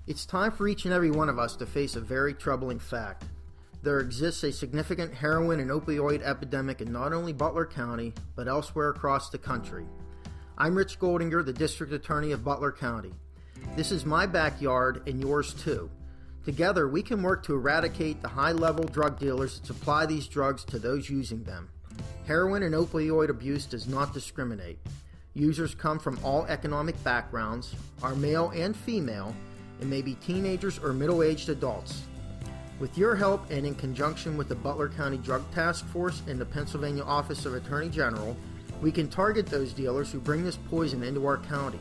It's time for each and every one of us to face a very troubling fact. There exists a significant heroin and opioid epidemic in not only Butler County, but elsewhere across the country. I'm Rich Goldinger, the District Attorney of Butler County. This is my backyard and yours too. Together, we can work to eradicate the high-level drug dealers that supply these drugs to those using them. Heroin and opioid abuse does not discriminate. Users come from all economic backgrounds, are male and female, and may be teenagers or middle-aged adults. With your help and in conjunction with the Butler County Drug Task Force and the Pennsylvania Office of Attorney General, we can target those dealers who bring this poison into our county.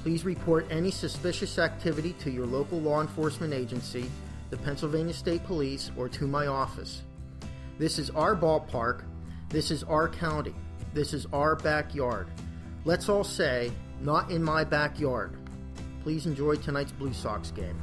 Please report any suspicious activity to your local law enforcement agency, the Pennsylvania State Police, or to my office. This is our ballpark. This is our county. This is our backyard. Let's all say, not in my backyard. Please enjoy tonight's Blue Sox game.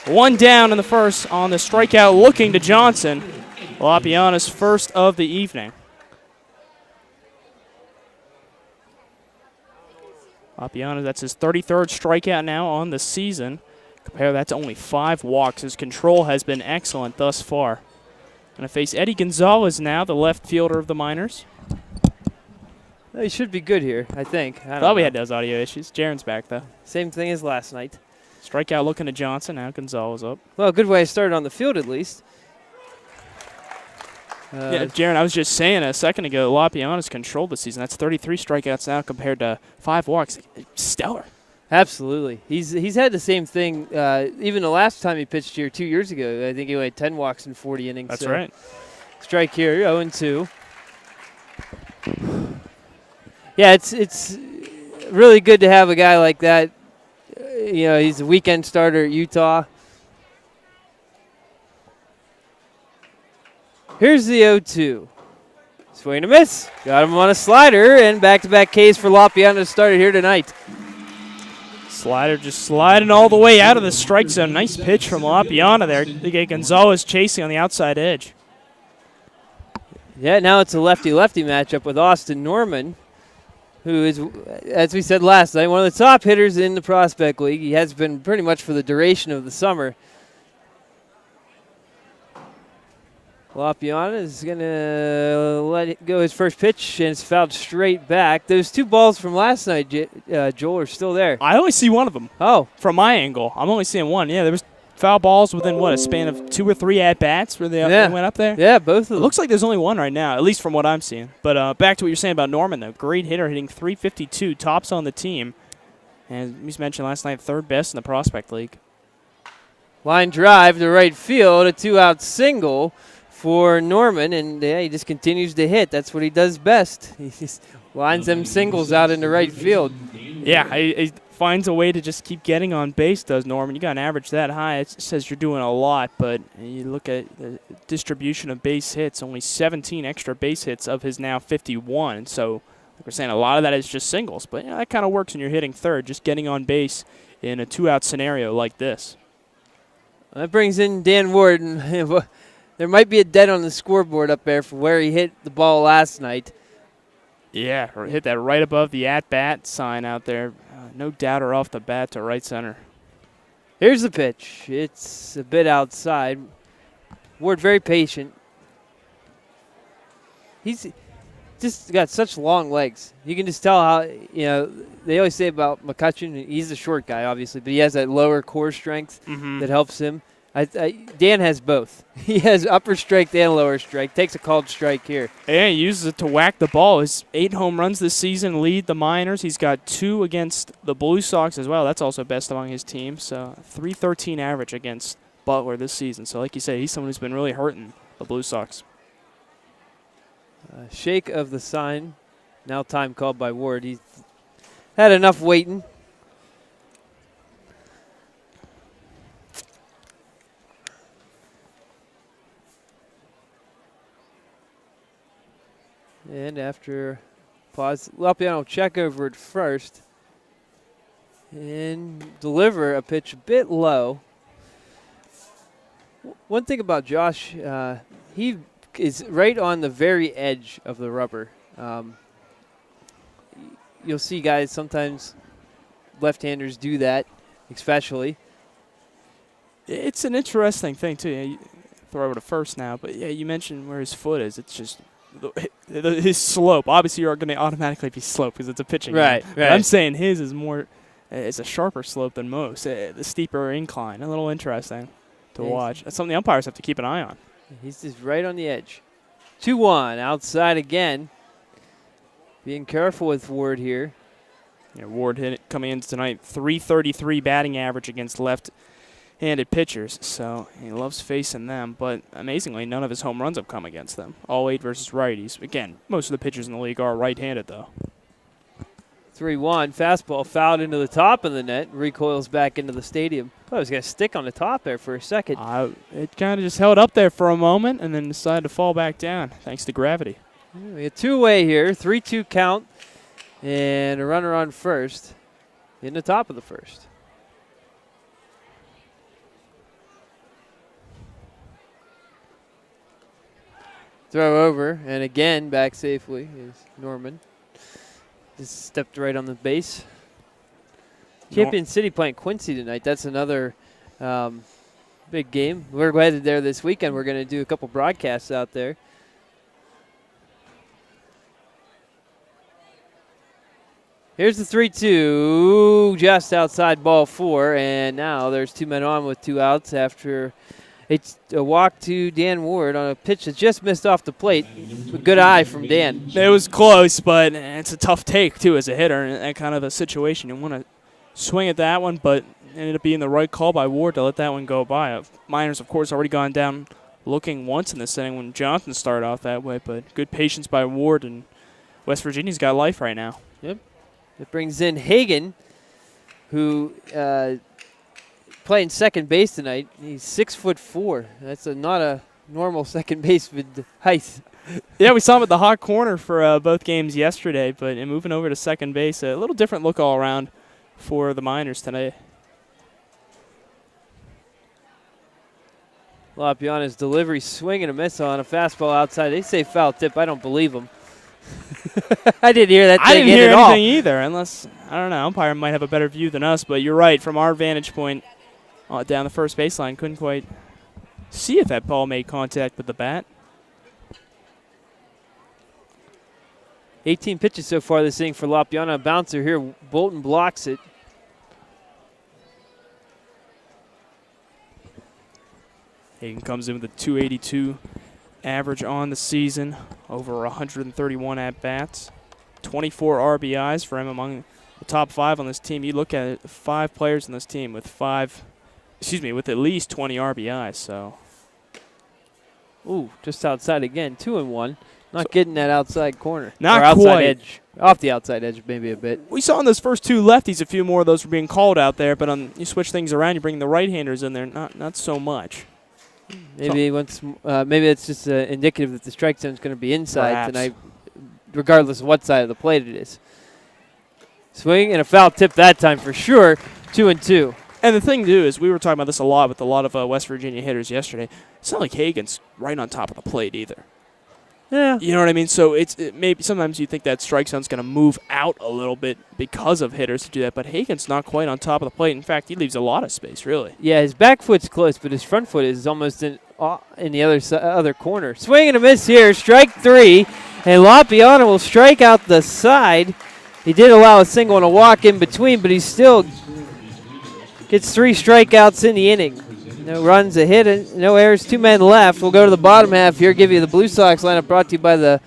One down in the first on the strikeout looking to Johnson. Lapiana's first of the evening. Lapiana, that's his 33rd strikeout now on the season. Compare that to only 5 walks. His control has been excellent thus far. Going to face Eddie Gonzalez now, the left fielder of the Miners. Well, he should be good here, I think. I thought we had those audio issues. Jaron's back, though. Same thing as last night. Strikeout looking to Johnson. Now Gonzalez up. Well, good way to start on the field, at least. Yeah, Jaron, I was just saying a second ago, Lapiana's controlled this season. That's 33 strikeouts now compared to 5 walks. Stellar. Absolutely. He's had the same thing even the last time he pitched here 2 years ago. I think he had 10 walks in 40 innings. That's right. Strike here, 0-2. Yeah, it's really good to have a guy like that. He's a weekend starter at Utah. Here's the 0-2. Swing and a miss. Got him on a slider, and back-to-back Ks for Lapiana to start it here tonight. Slider just sliding all the way out of the strike zone. Nice pitch from Lapiana there to get Gonzalez chasing on the outside edge. Yeah, now it's a lefty-lefty matchup with Austin Norman, who is, as we said last night, one of the top hitters in the Prospect League. He has been pretty much for the duration of the summer. Lapiana is going to let it go his first pitch, and it's fouled straight back. Those 2 balls from last night, Joel, are still there. I only see one of them. Oh. From my angle. I'm only seeing one. Yeah, there was foul balls within, a span of 2 or 3 at-bats where they went up there? Yeah, both of them. It looks like there's only one right now, at least from what I'm seeing. But back to what you're saying about Norman, though. Great hitter, hitting .352, tops on the team. And he's mentioned last night, 3rd best in the Prospect League. Line drive to right field, a 2-out single for Norman, and he just continues to hit. That's what he does best. He just lines them singles out into right field. Yeah, he finds a way to just keep getting on base, does Norman. You got an average that high, it says you're doing a lot, but you look at the distribution of base hits, only 17 extra base hits of his now 51. So, like we're saying, a lot of that is just singles, but that kind of works when you're hitting third, just getting on base in a 2-out scenario like this. That brings in Dan Ward, and there might be a dent on the scoreboard up there for where he hit the ball last night. Yeah, hit that right above the at-bat sign out there. No doubter off the bat to right center. Here's the pitch. It's a bit outside. Ward very patient. He's just got such long legs. You can just tell how, they always say about McCutcheon, he's a short guy, obviously, but he has that lower core strength that helps him. Dan has both. He has upper strength and lower strength. Takes a called strike here. Yeah, he uses it to whack the ball. His 8 home runs this season lead the Miners. He's got 2 against the Blue Sox as well. That's also best among his team. So .313 average against Butler this season. So like you say, he's someone who's been really hurting the Blue Sox. Shake of the sign. Now time called by Ward. He's had enough waiting. And after pause, Lapiana will check over at first and deliver a pitch a bit low. One thing about Josh, he is right on the very edge of the rubber. You'll see guys sometimes, left-handers do that, especially. It's an interesting thing, too. You throw over to first now, but yeah, you mentioned where his foot is. It's just his slope. Obviously, you're going to automatically be sloped because it's a pitching game. Right. But I'm saying his is more, it's a sharper slope than most, the steeper incline. A little interesting to watch. That's something the umpires have to keep an eye on. He's just right on the edge. 2-1, outside again. Being careful with Ward here. Yeah, Ward hit it coming in tonight, .333 batting average against left-handed pitchers, so he loves facing them, but amazingly, none of his home runs have come against them. All 8 versus righties. Again, most of the pitchers in the league are right-handed, though. 3-1, fastball fouled into the top of the net, recoils back into the stadium. I thought it was going to stick on the top there for a second. It kind of just held up there for a moment and then decided to fall back down, thanks to gravity. We got 2-away here, 3-2 count, and a runner on first in the top of the first. throw over, and again back safely is Norman. Just stepped right on the base. Champion City playing Quincy tonight. That's another big game. We're headed there this weekend. We're going to do a couple broadcasts out there. Here's the 3-2, just outside ball 4, and now there's 2 men on with 2 outs after it's a walk to Dan Ward on a pitch that just missed off the plate. A good eye from Dan. It was close, but it's a tough take, too, as a hitter in that kind of a situation. You want to swing at that one, but it ended up being the right call by Ward to let that one go by. Miners, of course, already gone down looking once in this inning when Johnson started off that way, but good patience by Ward, and West Virginia's got life right now. Yep. It brings in Hagan, who playing second base tonight. He's 6'4". That's not a normal second baseman height. Yeah, we saw him at the hot corner for both games yesterday, but moving over to second base, a little different look all around for the Miners tonight. Lopiana's delivery, swing and a miss on a fastball outside. They say foul tip. I don't believe them. I didn't hear that. I didn't hear anything either, unless, I don't know, umpire might have a better view than us, but you're right. From our vantage point down the first baseline, couldn't quite see if that ball made contact with the bat. 18 pitches so far this inning for Lopiana. A bouncer here. Bolton blocks it. Hagan comes in with a 282 average on the season, over 131 at-bats, 24 RBIs for him among the top 5 on this team. You look at it, 5 players on this team with with at least 20 RBIs. So, ooh, just outside again, 2-1. Not getting that outside corner. Not or outside quite. Edge. Off the outside edge, maybe a bit. We saw in those first 2 lefties a few more of those were being called out there, but you switch things around, you bring the right-handers in there, not so much. Maybe maybe it's just indicative that the strike zone is going to be inside Perhaps. tonight, regardless of what side of the plate it is. Swing and a foul tip that time for sure. 2-2. And the thing, too, is we were talking about this a lot with a lot of West Virginia hitters yesterday. It's not like Hagan's right on top of the plate either. Yeah. You know what I mean? So maybe sometimes you think that strike zone's going to move out a little bit because of hitters to do that, but Hagan's not quite on top of the plate. In fact, he leaves a lot of space, really. Yeah, his back foot's close, but his front foot is almost in the other corner. Swing and a miss here, strike 3, and Lopiana will strike out the side. He did allow a single and a walk in between, but he still gets 3 strikeouts in the inning. No runs, a hit, no errors, 2 men left. We'll go to the bottom half here, give you the Blue Sox lineup brought to you by the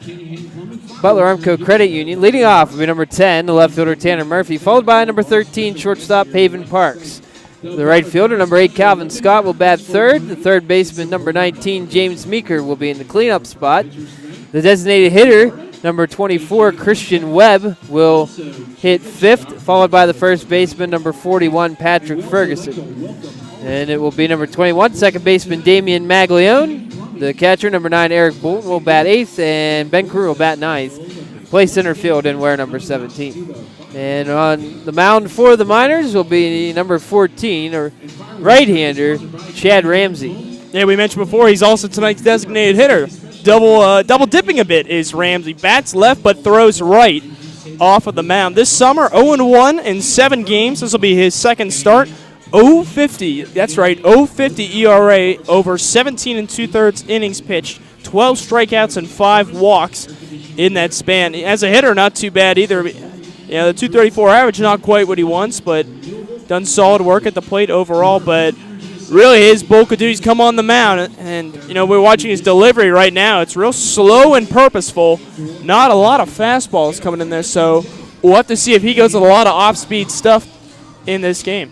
Butler Armco Credit Union. Leading off will be number 10, the left fielder Tanner Murphy, followed by number 13, shortstop Haven Parks. The right fielder, number 8, Calvin Scott, will bat third. The third baseman, number 19, James Meeker, will be in the cleanup spot. The designated hitter, number 24, Christian Webb, will hit 5th, followed by the first baseman, number 41, Patrick Ferguson. And it will be number 21, second baseman Damian Maglione. The catcher, number 9, Eric Bolton, will bat 8th, and Ben Crew will bat 9th. Play center field and wear number 17. And on the mound for the Miners will be number 14, or right-hander, Chad Ramsey. Yeah, we mentioned before, he's also tonight's designated hitter. Double dipping a bit is Ramsey. Bats left but throws right off of the mound. This summer, 0-1 in 7 games. This will be his second start. 0.50, that's right, 0.50 ERA over 17 2/3 innings pitched, 12 strikeouts and 5 walks in that span. As a hitter, not too bad either. Yeah, the 234 average, not quite what he wants, but done solid work at the plate overall. But really, his bulk of duties come on the mound, and we're watching his delivery right now. It's real slow and purposeful. Not a lot of fastballs coming in there, so we'll have to see if he goes with a lot of off-speed stuff in this game.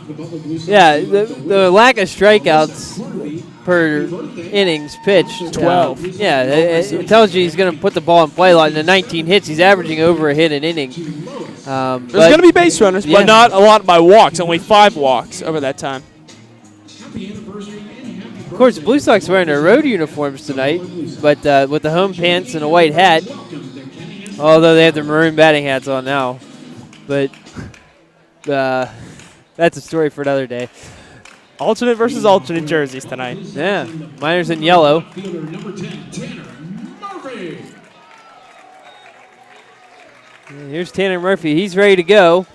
Yeah, the lack of strikeouts per innings pitched. 12. Yeah, it tells you he's going to put the ball in play a lot. In the 19 hits, he's averaging over a hit an inning. There's going to be base runners, but not a lot by walks. Only 5 walks over that time. Of course, the Blue Sox wearing their road uniforms tonight, but with the home pants and a white hat. Although they have their maroon batting hats on now. But that's a story for another day. Alternate versus alternate jerseys tonight. Yeah, Miners in yellow. Fielder number 10, Tanner Murphy. And here's Tanner Murphy. He's ready to go.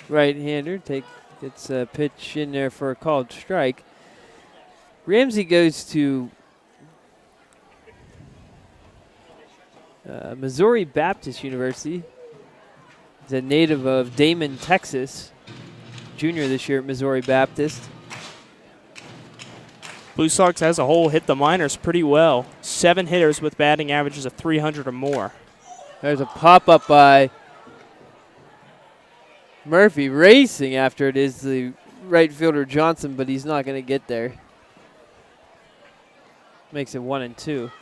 Right-hander gets a pitch in there for a called strike. Ramsey goes to Missouri Baptist University. He's a native of Damon, Texas. Junior this year at Missouri Baptist. Blue Sox as a whole hit the Miners pretty well. 7 hitters with batting averages of 300 or more. There's a pop-up by Murphy racing after it is the right fielder Johnson, but he's not going to get there. Makes it 1-2.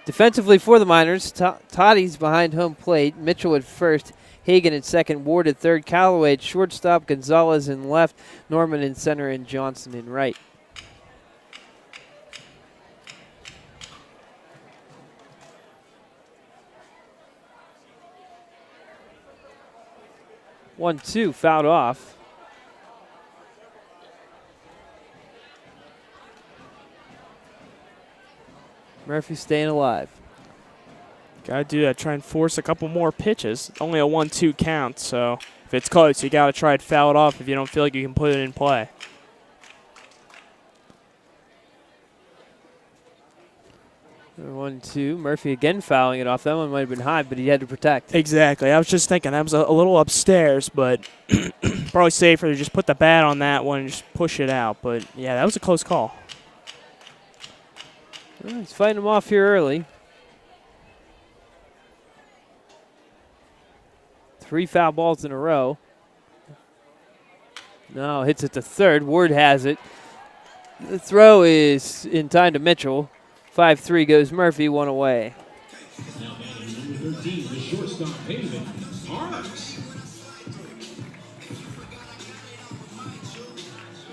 Defensively for the Miners, Toddy's behind home plate. Mitchell at first, Hagan at second, Ward at third, Callaway at shortstop, Gonzalez in left, Norman in center, and Johnson in right. One, two, fouled off. Murphy staying alive. Got to do that, try and force a couple more pitches. Only a 1-2 count, so if it's close, you got to try and foul it off if you don't feel like you can put it in play. 1-2. Murphy again fouling it off. That one might have been high, but he had to protect. Exactly. I was just thinking that was a little upstairs, but probably safer to just put the bat on that one and just push it out. But, yeah, that was a close call. Well, he's fighting him off here early. 3 foul balls in a row. No, hits it to third. Ward has it. The throw is in time to Mitchell. 5-3 goes Murphy, 1 away. Now batting number 13, the shortstop, Pavin Parks.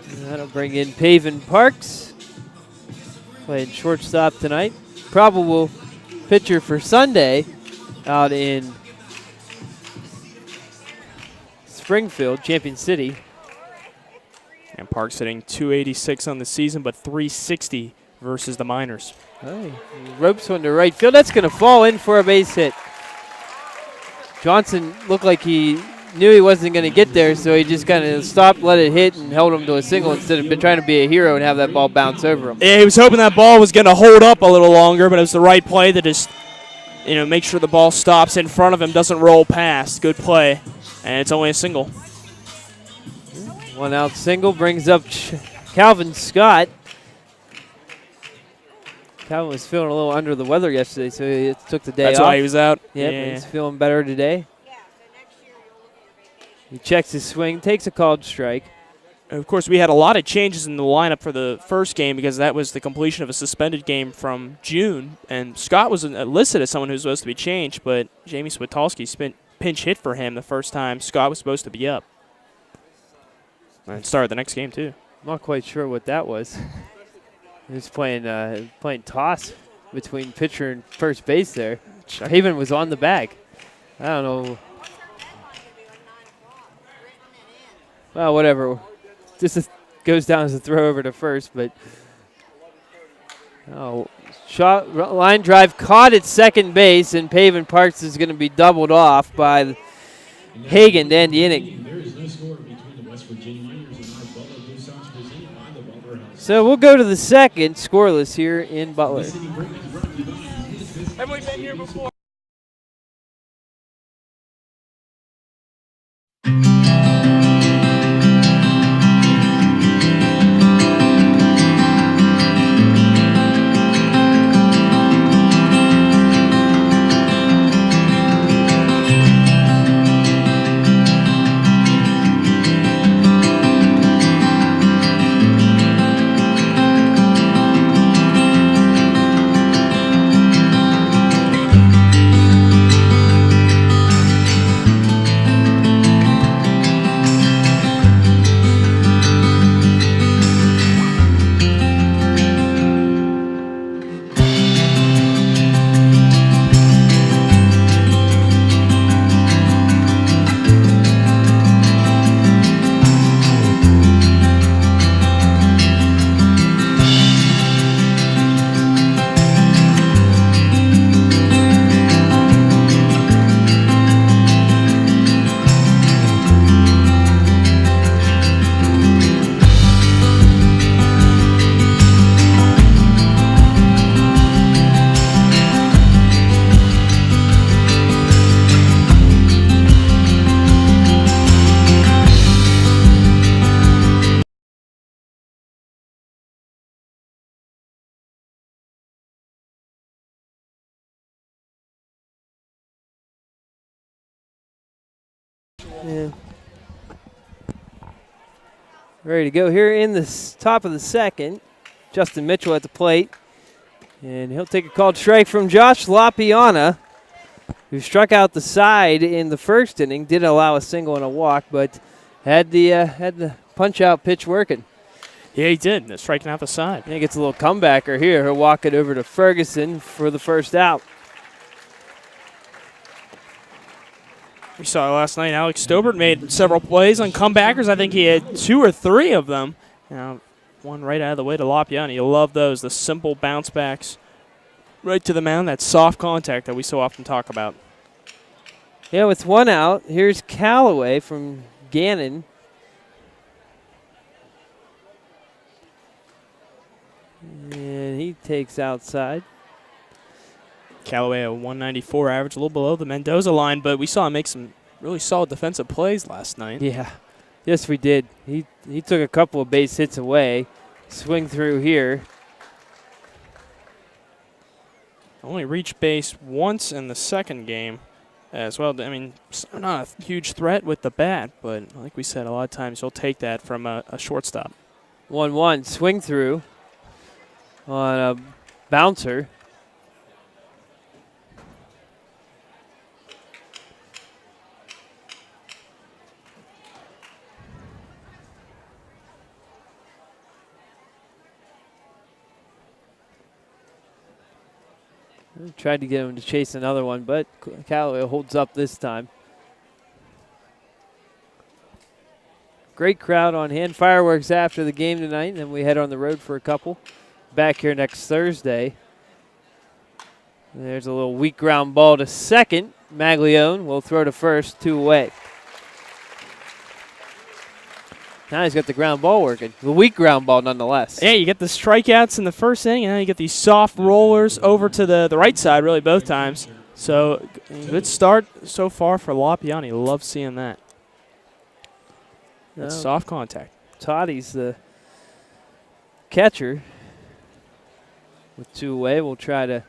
That'll bring in Pavin Parks. Playing shortstop tonight. Probable pitcher for Sunday out in Springfield, Champion City. And Parks hitting .286 on the season, but .360 versus the Miners. Hey, ropes one to right field. That's going to fall in for a base hit. Johnson looked like he knew he wasn't going to get there, so he just kind of stopped, let it hit, and held him to a single instead of trying to be a hero and have that ball bounce over him. Yeah, he was hoping that ball was going to hold up a little longer, but it was the right play to just, make sure the ball stops in front of him, doesn't roll past. Good play, and it's only a single. 1 out single brings up Calvin Scott. Calvin was feeling a little under the weather yesterday, so he took the day off. That's why he was out? Yep, yeah, he's feeling better today. He checks his swing, takes a called strike. Of course, we had a lot of changes in the lineup for the first game because that was the completion of a suspended game from June. And Scott was listed as someone who was supposed to be changed, but Jamie Switolski pinch hit for him the first time Scott was supposed to be up. And started the next game, too. I'm not quite sure what that was. He was playing toss between pitcher and first base there. Haven was on the bag. I don't know. Well, whatever. This goes down as a throw over to first, but shot line drive caught at second base, and Pavin Parks is going to be doubled off by Hagan to end the inning. There is no score between the West Virginia Miners and our Butler Blue Sox presented by the Butler House. So we'll go to the second, scoreless here in Butler. Have we been here before? Yeah. Ready to go here in the top of the second. Justin Mitchell at the plate. And he'll take a called strike from Josh Lapiana, who struck out the side in the first inning. Did allow a single and a walk, but had the punch-out pitch working. Yeah, he did. Striking out the side. And he gets a little comebacker here. He'll walk it over to Ferguson for the first out. We saw last night Alex Stobert made several plays on comebackers. I think he had 2 or 3 of them. One right out of the way to Lapiani. You love those, the simple bounce backs right to the mound, that soft contact that we so often talk about. Yeah, with 1 out, here's Callaway from Gannon. And he takes outside. Callaway a 194 average, a little below the Mendoza line, but we saw him make some really solid defensive plays last night. Yeah, yes we did. He took a couple of base hits away. Swing through here. Only reached base once in the second game as well. I mean, not a huge threat with the bat, but like we said, a lot of times you'll take that from a shortstop. 1-1, swing through on a bouncer. Tried to get him to chase another one, but Callaway holds up this time. Great crowd on hand. Fireworks after the game tonight, and then we head on the road for a couple. Back here next Thursday. There's a little weak ground ball to second. Maglione will throw to first, 2 away. Now he's got the ground ball working. The weak ground ball nonetheless. Yeah, you get the strikeouts in the first inning, and then you get these soft rollers over to the right side really both times. So good start so far for Lapiani. Love seeing that. That's soft contact. Toddy's the catcher. With 2 away, we'll try to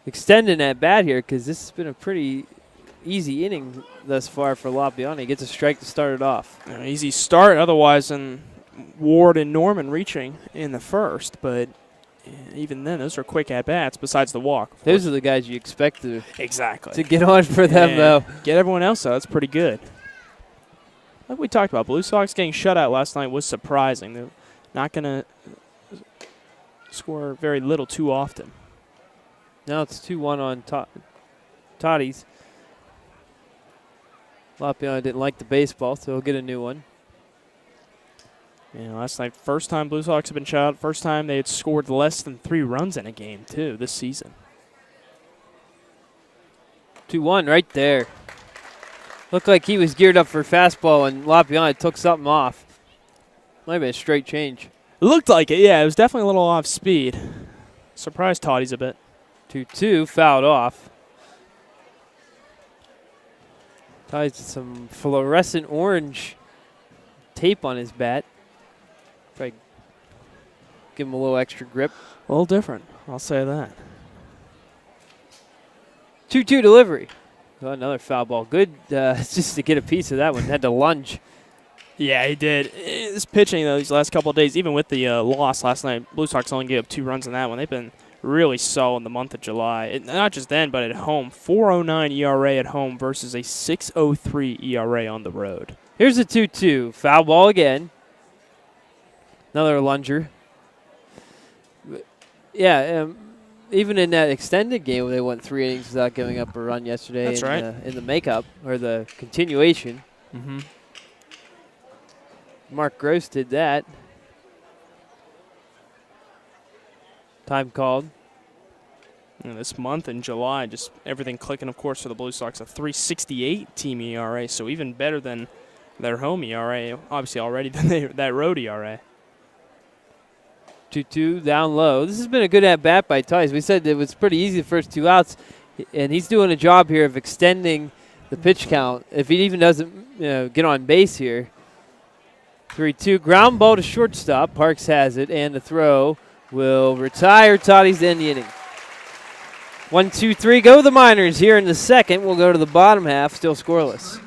extend in that bat here because this has been a pretty easy inning thus far for Lapiani. Gets a strike to start it off. Easy start otherwise than Ward and Norman reaching in the first, but even then, those are quick at-bats besides the walk. Those are the guys you expect to get on for them, though. Get everyone else out. That's pretty good. Like we talked about, Blue Sox getting shut out last night was surprising. They're not going to score very little too often. Now it's 2-1 on Toddy's. Lapiana didn't like the baseball, so he'll get a new one. Yeah, last night, first time Blue Sox have been shut out. First time they had scored less than 3 runs in a game, too, this season. 2-1 right there. Looked like he was geared up for fastball, and Lapiana took something off. Might have been a straight change. It looked like it, yeah. It was definitely a little off speed. Surprised Toddy's a bit. 2-2, fouled off. Toddy's some fluorescent orange tape on his bat. Probably give him a little extra grip. A little different, I'll say that. 2-2 delivery. Oh, another foul ball. Good just to get a piece of that one. Had to lunge. Yeah, he did. His pitching, though, these last couple of days, even with the loss last night, Blue Sox only gave up 2 runs in that one. They've been really solid in the month of July. Not just then, but at home. 4.09 ERA at home versus a 6.03 ERA on the road. Here's a 2-2. Foul ball again. Another lunger. Yeah, even in that extended game where they went 3 innings without giving up a run yesterday. That's right. In the makeup, or the continuation. Mm-hmm. Mark Gross did that. Time called. And this month in July, just everything clicking, of course, for the Blue Sox. A 3.68 team ERA, so even better than their home ERA, obviously already than that road ERA. 2-2 down low. This has been a good at-bat by Tice. We said it was pretty easy the first 2 outs, and he's doing a job here of extending the pitch count. If he even doesn't get on base here. 3-2, ground ball to shortstop. Parks has it, and the throw will retire Toddy's to end the inning. 1-2-3, go the Miners here in the second. We'll go to the bottom half, still scoreless.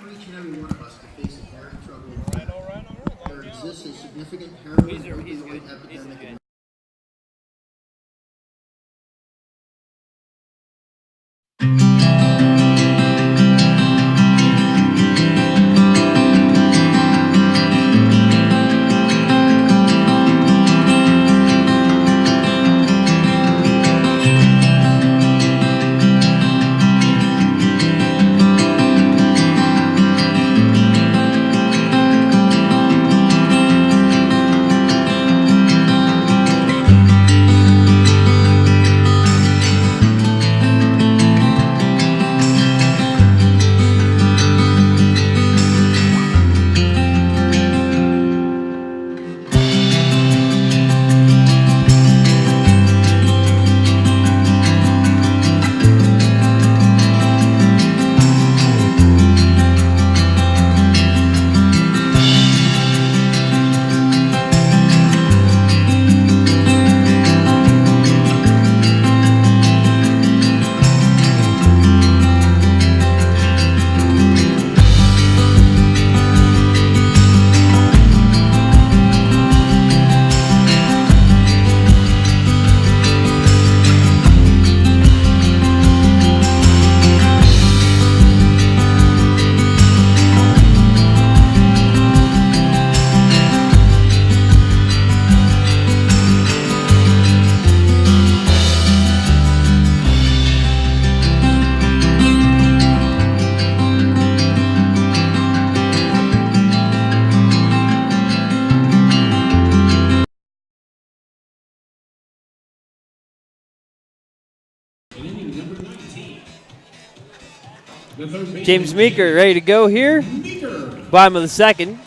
The third baseman, James Meeker ready to go here. Meeker. Bottom of the second.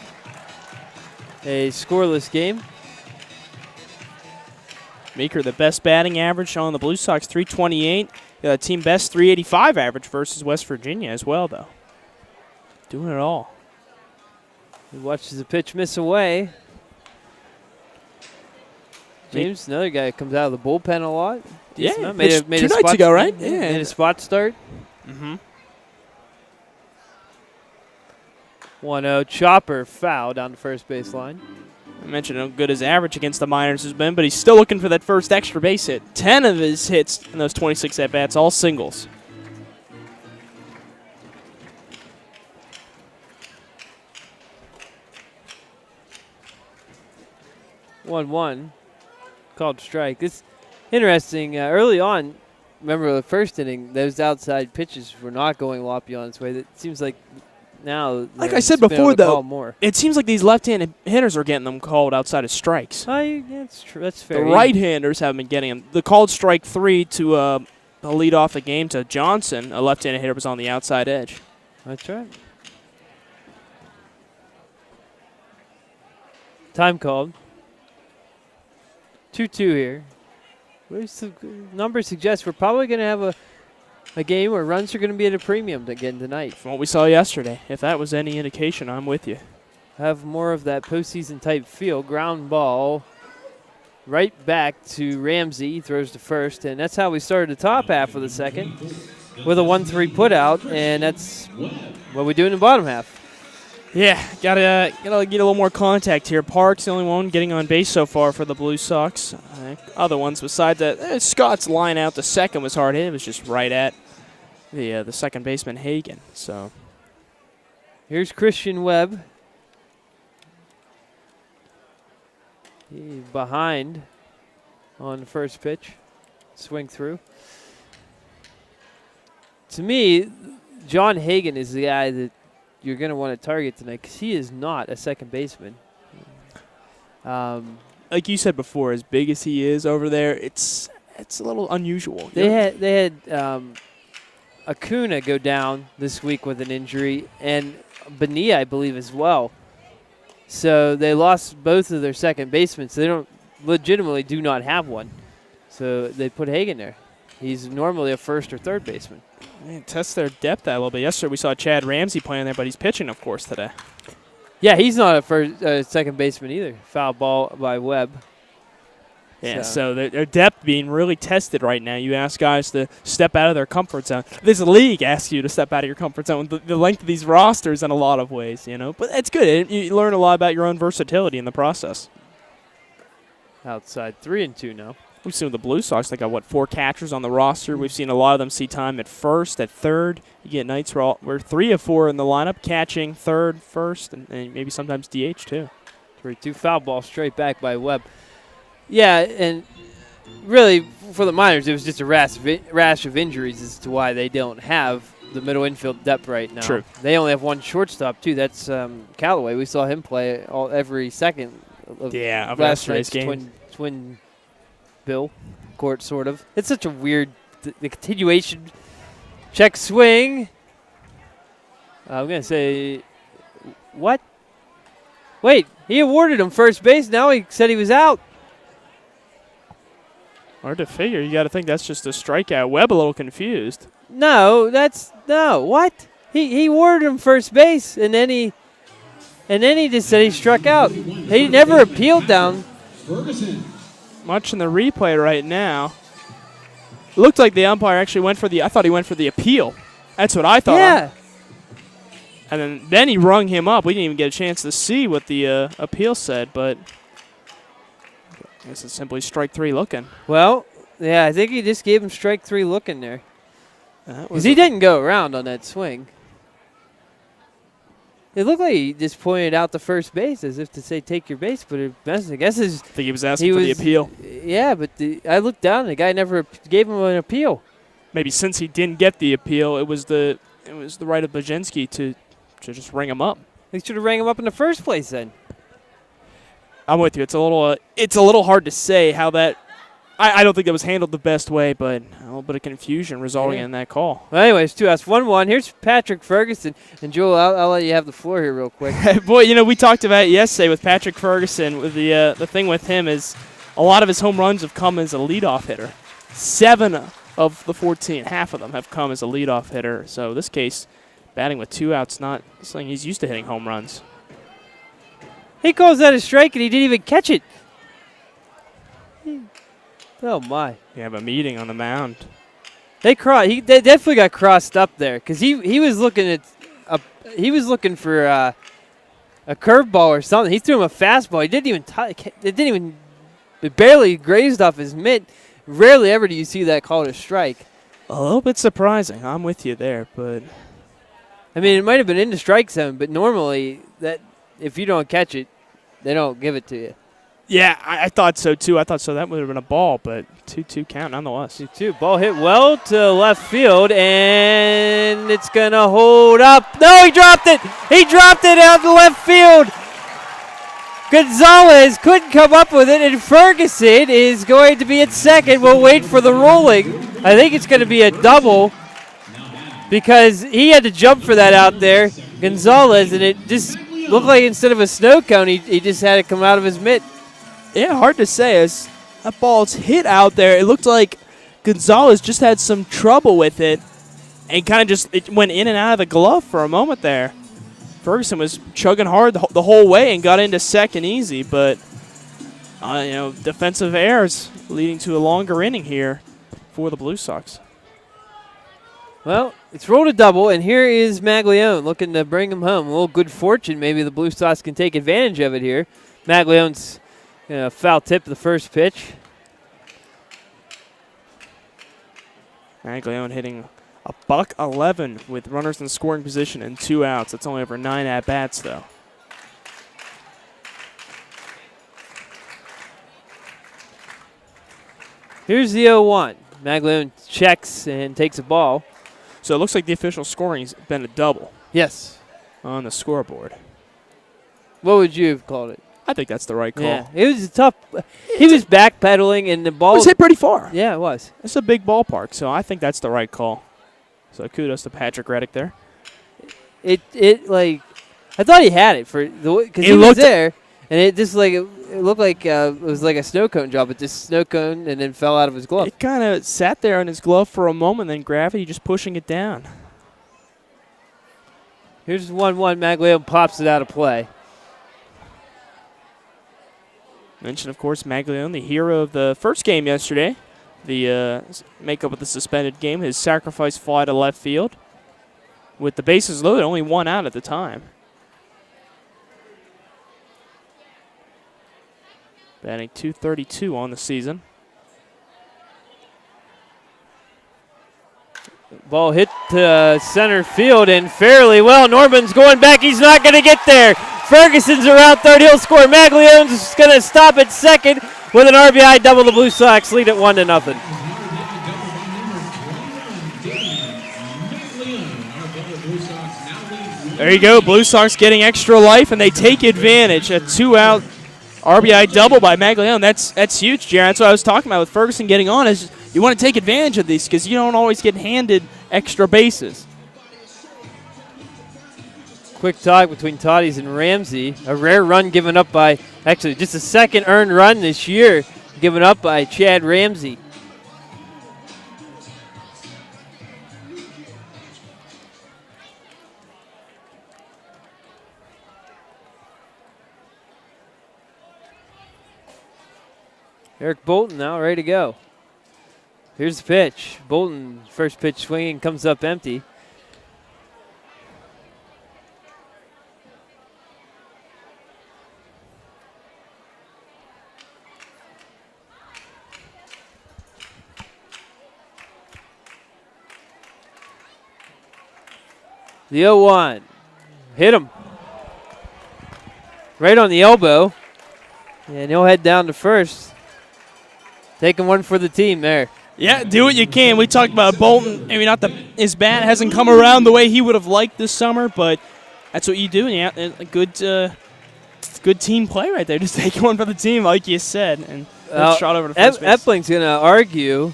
A scoreless game. Meeker, the best batting average on the Blue Sox, 328. Team best 385 average versus West Virginia as well, though. Doing it all. He watches the pitch miss away. James, another guy that comes out of the bullpen a lot. Decent amount. Made two a nights spot ago, right? Yeah. Made a spot start. Mm-hmm. 1-0. Chopper foul down the first base line. I mentioned how good his average against the Miners has been, but he's still looking for that first extra base hit. 10 of his hits in those 26 at-bats, all singles. One called strike. It's interesting. Early on, remember the first inning, those outside pitches were not going Lopion's way. It seems like now, like I said before, though, more. it seems like these left-handed hitters are getting them called outside of strikes. Yeah, that's true. That's fair. The right-handers haven't been getting them. The called strike 3 to lead off the game to Johnson, a left-handed hitter, was on the outside edge. That's right. Time called. 2-2 here. The numbers suggest we're probably going to have a game where runs are going to be at a premium again tonight. From what we saw yesterday, if that was any indication, I'm with you. Have more of that postseason type feel. Ground ball right back to Ramsey. He throws to first, and that's how we started the top half of the second with a 1-3 put out, and that's what we do in the bottom half. Yeah, gotta get a little more contact here. Park's the only one getting on base so far for the Blue Sox. Other ones besides that, Scott's line out to second was hard hit. It was just right at the second baseman Hagen. So here's Christian Webb. He behind on the first pitch. Swing through. To me, John Hagen is the guy that you're going to want to target tonight because he is not a second baseman. Like you said before, as big as he is over there, it's a little unusual. They had Acuna go down this week with an injury, and Bonilla, I believe, as well. So they lost both of their second basemen. So they legitimately do not have one. So they put Hagen there. He's normally a first or third baseman. Test their depth a little bit. Yesterday we saw Chad Ramsey playing there, but he's pitching, of course, today. Yeah, he's not a second baseman either. Foul ball by Webb. Yeah, so their depth being really tested right now. You ask guys to step out of their comfort zone. This league asks you to step out of your comfort zone. The length of these rosters in a lot of ways, But it's good. You learn a lot about your own versatility in the process. Outside 3-2 now. We've seen with the Blue Sox, they got, 4 catchers on the roster. We've seen a lot of them see time at first, at third. You get nights where we're 3 of 4 in the lineup, catching third, first, and maybe sometimes DH too. 3-2 foul ball straight back by Webb. Yeah, and really for the Miners, it was just a rash of injuries as to why they don't have the middle infield depth right now. True. They only have one shortstop too. That's Callaway. We saw him play every second of last night's game. Twin Bill court, sort of. It's such a weird the continuation. Check swing. I'm going to say, what? Wait, he awarded him first base. Now he said he was out. Hard to figure. You got to think that's just a strikeout. Webb a little confused. No, what? He awarded him first base, and then he just said he struck out. He never appealed down. Ferguson. Much in the replay right now. Looked like the umpire actually went for I thought he went for the appeal. That's what I thought. Yeah. And then he rung him up. We didn't even get a chance to see what the appeal said, but I guess it's simply strike 3 looking. Well, yeah, I think he just gave him strike 3 looking there. Because he didn't go around on that swing. It looked like he just pointed out the first base as if to say, take your base, but I guess I think he was asking for the appeal. Yeah, but I looked down and the guy never gave him an appeal. Maybe since he didn't get the appeal, it was the right of Bajenski to just ring him up. He should have rang him up in the first place then. I'm with you. It's a little hard to say how that I don't think that was handled the best way, but a little bit of confusion resulting in that call. Well, anyways, 2 outs, 1-1. Here's Patrick Ferguson. And, Joel, I'll let you have the floor here real quick. Boy, we talked about it yesterday with Patrick Ferguson. With the thing with him is a lot of his home runs have come as a leadoff hitter. 7 of the 14, half of them have come as a leadoff hitter. So this case, batting with 2 outs, not something he's used to hitting home runs. He calls that a strike, and he didn't even catch it. Oh, my. You have a meeting on the mound. They definitely got crossed up there because he was looking for a curveball or something. He threw him a fastball. He didn't even it barely grazed off his mitt. Rarely ever do you see that called a strike. A little bit surprising. I'm with you there, but I mean, it might have been in the strike zone, but normally that if you don't catch it, they don't give it to you. yeah, I thought so too. I thought so that would have been a ball, but 2-2 count nonetheless. 2-2. Ball hit well to left field, and it's going to hold up. No, he dropped it. He dropped it out to left field. Gonzalez couldn't come up with it, and Ferguson is going to be at second. We'll wait for the rolling. I think it's going to be a double because he had to jump for that out there, Gonzalez, and it just looked like instead of a snow cone, he just had it come out of his mitt. Yeah, hard to say. As that ball's hit out there, it looked like Gonzalez just had some trouble with it and kind of it went in and out of the glove for a moment there. Ferguson was chugging hard the whole way and got into second easy, but defensive errors leading to a longer inning here for the Blue Sox. Well, it's rolled a double, and here is Maglione looking to bring him home. A little good fortune. Maybe the Blue Sox can take advantage of it here. Maglione's foul tip the first pitch. Maglione hitting a $111 with runners in scoring position and 2 outs. That's only over 9 at-bats, though. Here's the 0-1. Maglione checks and takes a ball. So it looks like the official scoring's been a double. Yes. On the scoreboard. What would you have called it? I think that's the right call. Yeah, it was tough. He was backpedaling, and the ball was hit pretty far. Yeah, it was. It's a big ballpark, so I think that's the right call. So kudos to Patrick Reddick there. I thought he had it because he was there, and it just it looked like it was like a snow cone job, but just snow cone and then fell out of his glove. It kind of sat there in his glove for a moment, then gravity just pushing it down. Here's 1-1. Maglione pops it out of play. Mentioned, of course, Maglione, the hero of the first game yesterday. The makeup of the suspended game, his sacrifice fly to left field. With the bases loaded, only 1 out at the time. Batting .232 on the season. Ball hit to center field and fairly well. Norman's going back. He's not going to get there. Ferguson's around third. He'll score. Maglione's going to stop at second with an RBI double. The Blue Sox lead at 1-0. There you go. Blue Sox getting extra life, and they take advantage. A 2-out RBI double by Maglione. That's huge, Jaron. That's what I was talking about with Ferguson getting on. Is you want to take advantage of these because you don't always get handed extra bases. Quick talk between Toddy's and Ramsey. A rare run given up by, actually just a second earned run this year given up by Chad Ramsey. Eric Bolton now ready to go. Here's the pitch. Bolton, first pitch swinging, comes up empty. The 0-1. Hit him. Right on the elbow. And he'll head down to first. Taking one for the team there. Yeah, do what you can. We talked about Bolton. Maybe not his bat hasn't come around the way he would have liked this summer, but that's what you do. And a good team play right there. Just taking one for the team, like you said. And shot over to first base. Epling's going to argue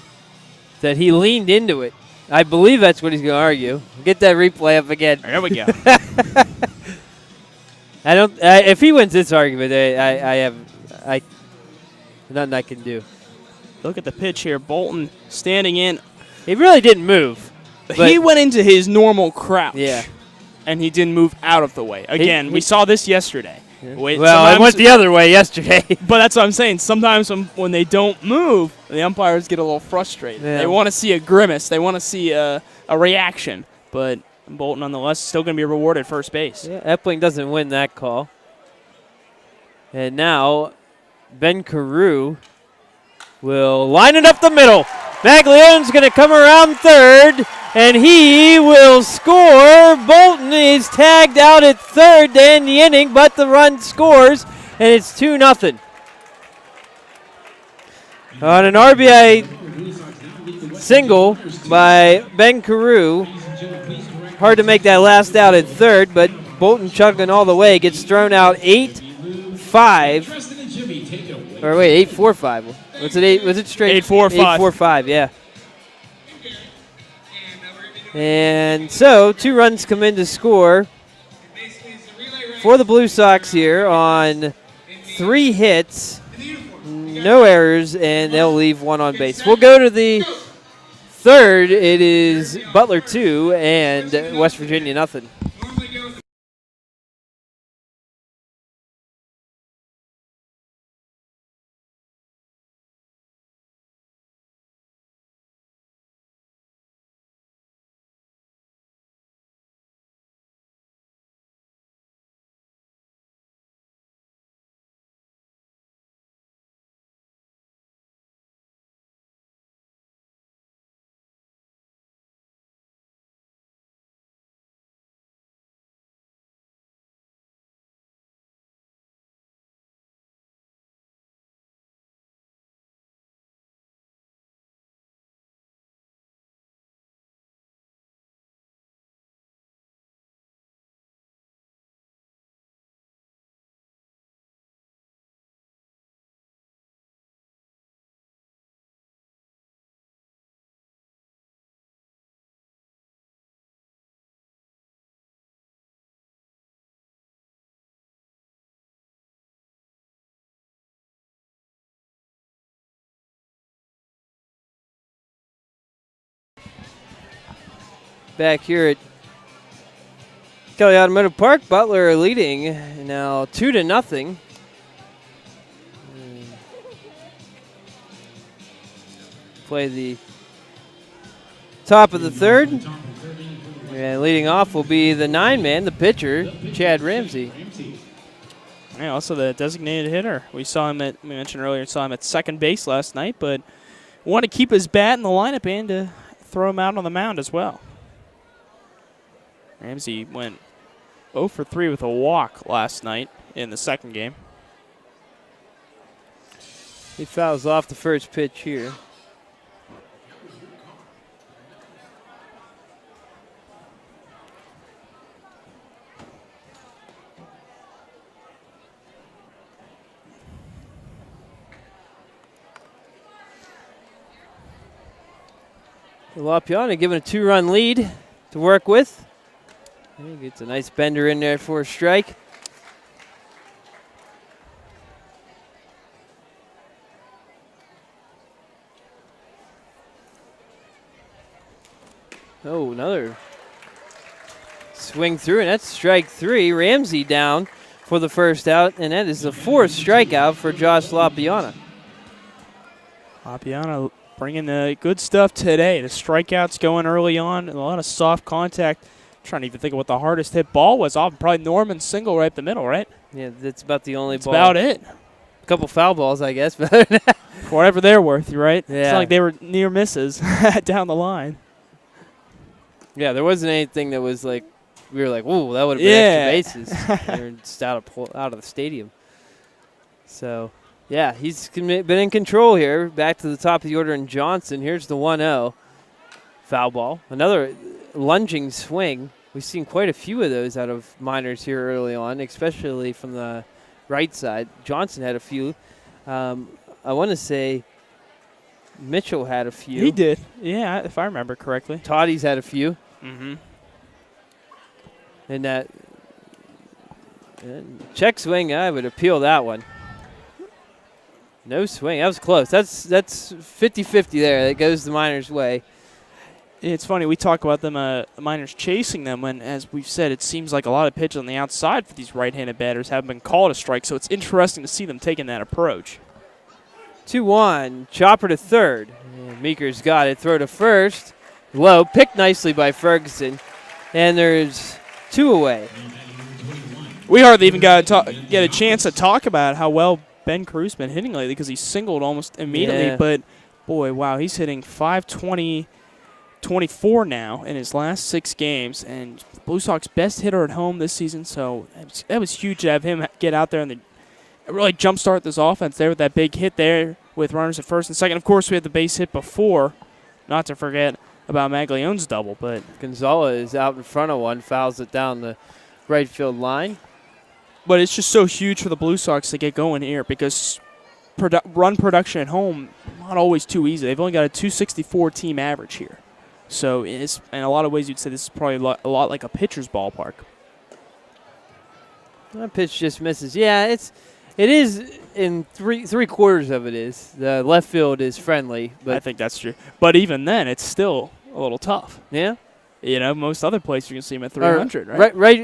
that he leaned into it. I believe that's what he's going to argue. Get that replay up again. There we go. I don't. If he wins this argument, nothing I can do. Look at the pitch here. Bolton standing in. He really didn't move. He went into his normal crouch. Yeah. And he didn't move out of the way. Again, we saw this yesterday. Yeah. Well, I went the other way yesterday. But that's what I'm saying. Sometimes when they don't move, the umpires get a little frustrated. Yeah. They want to see a grimace. They want to see a reaction. But Bolton, nonetheless, is still going to be rewarded first base. Yeah, Epling doesn't win that call. And now Ben Carew will line it up the middle. Maglione's going to come around third, and he will score. Bolton is tagged out at third to end the inning, but the run scores, and it's 2-0. On an RBI single by Ben Carew. Hard to make that last out at third, but Bolton chugging all the way. Gets thrown out 8-5. Or wait, 8-4-5. Was it straight? 8-4-5. 8-4-5, yeah. And so 2 runs come in to score for the Blue Sox here on 3 hits, no errors, and they'll leave 1 on base. We'll go to the third. It is Butler 2 and West Virginia nothing. Back here at Kelly Automotive Park, Butler leading now 2-0. Play the top of the third. And leading off will be the 9-man, the pitcher, Chad Ramsey. Yeah, also the designated hitter. We mentioned earlier, saw him at second base last night, but want to keep his bat in the lineup and to throw him out on the mound as well. Ramsey went 0 for 3 with a walk last night in the second game. He fouls off the first pitch here. LaPiana given a 2-run lead to work with. He gets a nice bender in there for a strike. Oh, another swing through, and that's strike 3. Ramsey down for the first out, and that is the 4th strikeout for Josh LaPiana. LaPiana bringing the good stuff today. The strikeouts going early on, and a lot of soft contact. Trying to even think of what the hardest hit ball was. Probably Norman's single right up the middle, right? Yeah, that's about the only ball. That's about it. A couple foul balls, I guess. For whatever they're worth, right? Yeah. It's not like they were near misses down the line. Yeah, there wasn't anything that was like, we were like, ooh, that would have been extra bases. They were just out of the stadium. So, yeah, he's been in control here. Back to the top of the order in Johnson. Here's the 1-0. Foul ball. Another lunging swing. We've seen quite a few of those out of minors here early on, especially from the right side. Johnson had a few. I want to say Mitchell had a few. He did. Yeah, if I remember correctly. Toddy's had a few. Mm-hmm. And that check swing, I would appeal that one. No swing. That was close. That's 50-50 there. That goes the Miners' way. It's funny. We talk about them, Miners chasing them, when, as we've said, it seems like a lot of pitches on the outside for these right-handed batters have been called a strike, so it's interesting to see them taking that approach. 2-1. Chopper to third. And Meeker's got it. Throw to first. Low. Picked nicely by Ferguson. And there's 2 away. We hardly even get a chance to talk about how well Ben Cruz's been hitting lately because he singled almost immediately. Yeah. But, boy, wow, he's hitting 520-24 now in his last 6 games. And Blue Sox best hitter at home this season. So that was huge to have him get out there and really jumpstart this offense there with that big hit there with runners at first and second. Of course, we had the base hit before, not to forget about Maglione's double. But Gonzalez is out in front of one, fouls it down the right field line. But it's just so huge for the Blue Sox to get going here because run production at home, not always too easy. They've only got a 264 team average here. So it's, in a lot of ways, you'd say this is probably a lot like a pitcher's ballpark. That pitch just misses. Yeah, it is in three quarters of it is. The left field is friendly. But I think that's true. But even then, it's still a little tough. Yeah. You know, most other places you can see him at 300, right? Right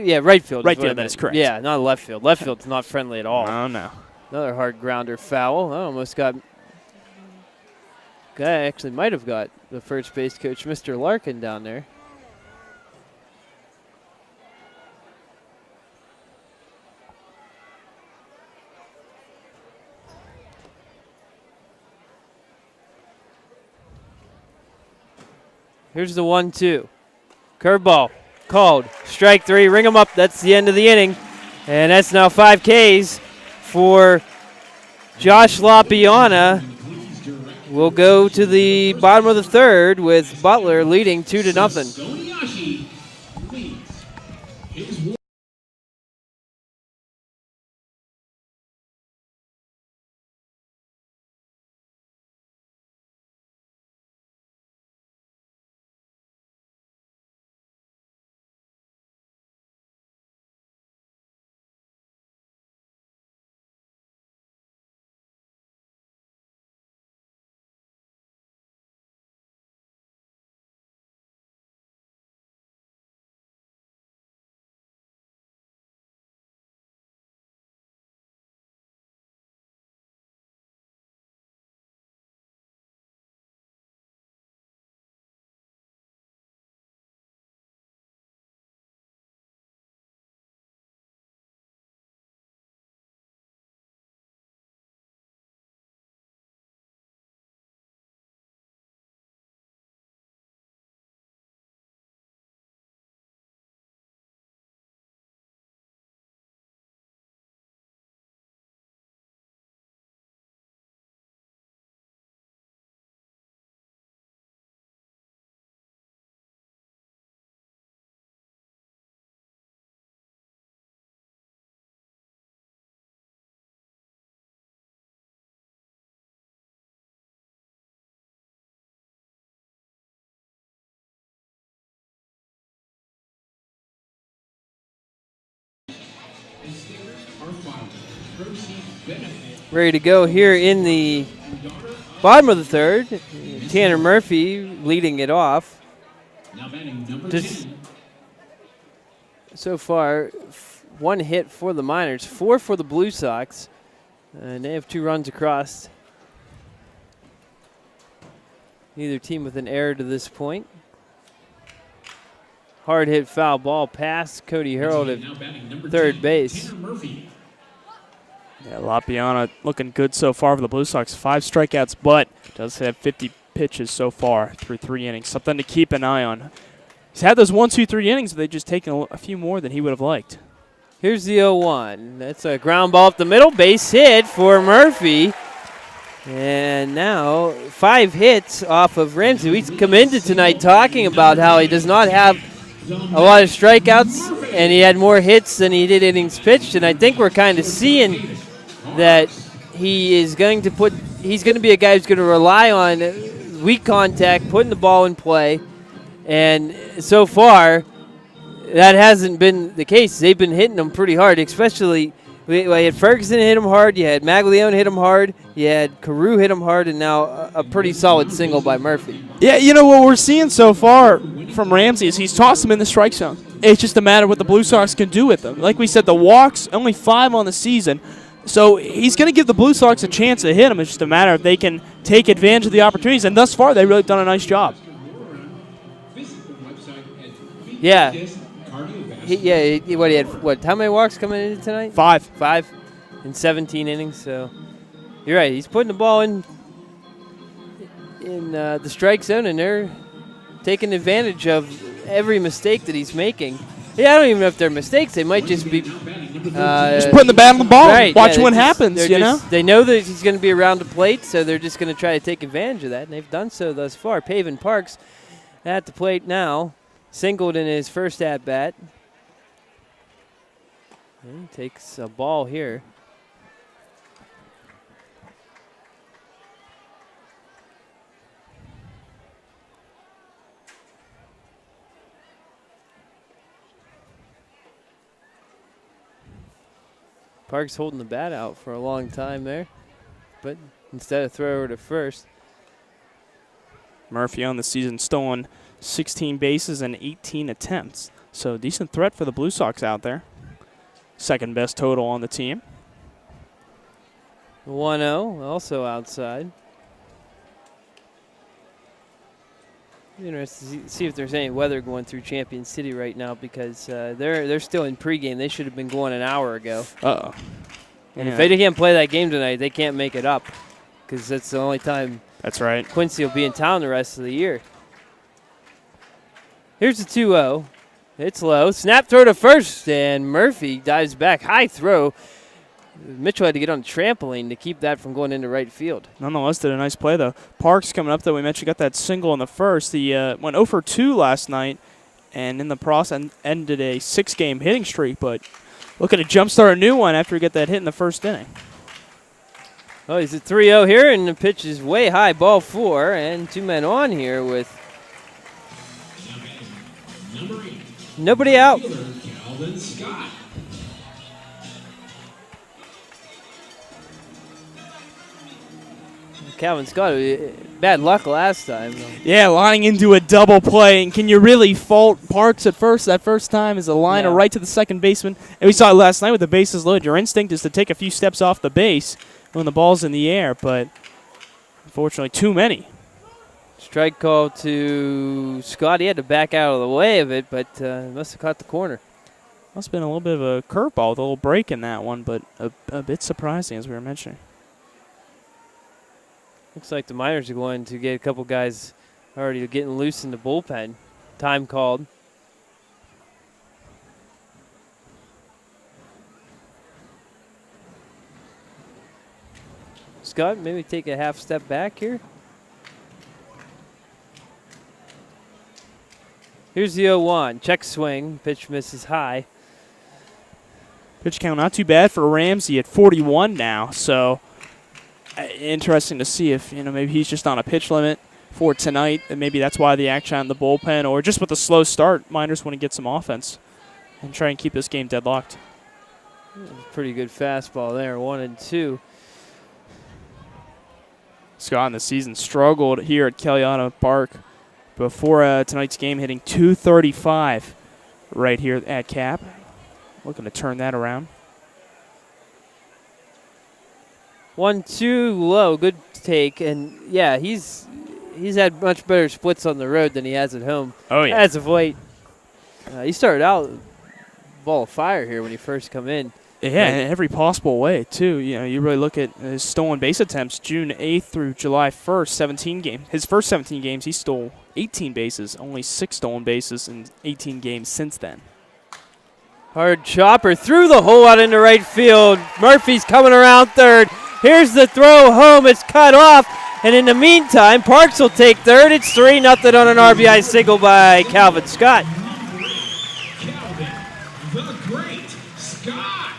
field. Right field, that is correct. Yeah, not left field. Left field's not friendly at all. Oh, no. Another hard grounder foul. I almost got. Guy actually might have got the first base coach, Mr. Larkin, down there. Here's the 1-2. Curveball called. Strike 3. Ring them up. That's the end of the inning. And that's now 5 Ks for Josh LaPiana. We'll go to the bottom of the third with Butler leading 2-0. Ready to go here in the bottom of the third. Tanner Murphy leading it off. Just so far, 1 hit for the Miners, 4 for the Blue Sox. And they have 2 runs across. Neither team with an error to this point. Hard hit foul ball past Cody Harold at third base. Yeah, LaPiana looking good so far for the Blue Sox. 5 strikeouts, but does have 50 pitches so far through 3 innings. Something to keep an eye on. He's had those 1, 2, 3 innings, but they've just taken a few more than he would have liked. Here's the 0-1. That's a ground ball up the middle. Base hit for Murphy. And now 5 hits off of Ramsey. We come into tonight talking about how he does not have a lot of strikeouts, and he had more hits than he did innings pitched. And I think we're kind of seeing that he is going to put he's going to be a guy who's going to rely on weak contact, putting the ball in play. And so far, that hasn't been the case. They've been hitting him pretty hard, especially you had Ferguson hit him hard, you had Maglione hit him hard, you had Carew hit him hard, and now a pretty solid single by Murphy. Yeah, you know what we're seeing so far from Ramsey is he's tossed him in the strike zone. It's just a matter of what the Blue Sox can do with them. Like we said, the walks, only 5 on the season. So he's going to give the Blue Sox a chance to hit him. It's just a matter if they can take advantage of the opportunities. And thus far, they've really done a nice job. Yeah. He had how many walks coming in tonight? 5. 5 in 17 innings. So you're right. He's putting the ball in the strike zone, and they're taking advantage of every mistake that he's making. Yeah, I don't even know if they're mistakes. They might just be just putting the bat on the ball, right, watching what happens. They know that he's going to be around the plate, so they're just going to try to take advantage of that, and they've done so thus far. Pavin Parks at the plate now, singled in his first at bat. He takes a ball here. Parks holding the bat out for a long time there, but instead of throw over to first. Murphy on the season stolen 16 bases and 18 attempts. So decent threat for the Blue Sox out there. Second best total on the team. 1-0, also outside. Interesting to see if there's any weather going through Champion City right now, because they're still in pregame. They should have been going an hour ago. Uh-oh. And if they can't play that game tonight, they can't make it up, because that's the only time that's right. Quincy will be in town the rest of the year. Here's the 2-0. It's low. Snap throw to first, and Murphy dives back. High throw. Mitchell had to get on the trampoline to keep that from going into right field. Nonetheless, did a nice play, though. Parks coming up, that we mentioned, got that single in the first. He went 0 for 2 last night, and in the process ended a 6-game hitting streak, but looking to jumpstart a new one after he got that hit in the first inning. Oh, he's at 3-0 here, and the pitch is way high, ball 4, and 2 men on here with nobody out. Calvin Scott, bad luck last time. Yeah, lining into a double play. And can you really fault Parks at first? That first time is a liner right to the second baseman. And we saw it last night with the bases loaded. Your instinct is to take a few steps off the base when the ball's in the air, but unfortunately too many. Strike call to Scott. He had to back out of the way of it, but must have caught the corner. Must have been a little bit of a curveball with a little break in that one, but a bit surprising, as we were mentioning. Looks like the Miners are going to get a couple guys already getting loose in the bullpen. Time called. Scott, maybe take a half step back here. Here's the 0-1. Check swing. Pitch misses high. Pitch count not too bad for Ramsey at 41 now, so interesting to see if, maybe he's just on a pitch limit for tonight, and maybe that's why the action in the bullpen, or just with a slow start, Miners want to get some offense and try and keep this game deadlocked. Pretty good fastball there, 1-2. Scott in the season struggled here at Kellyana Park before tonight's game, hitting .235 right here at Cap. Looking to turn that around. 1-2 low, good take, and yeah, he's had much better splits on the road than he has at home. Oh yeah, as of late. He started out ball of fire here when he first come in. Yeah, in every possible way too. You really look at his stolen base attempts, June 8th through July 1st, 17 games. His first 17 games, he stole 18 bases, only 6 stolen bases in 18 games since then. Hard chopper through the hole out into right field. Murphy's coming around third. Here's the throw home. It's cut off. And in the meantime, Parks will take third. It's 3-0 on an RBI single by Calvin Scott. Calvin, the great Scott.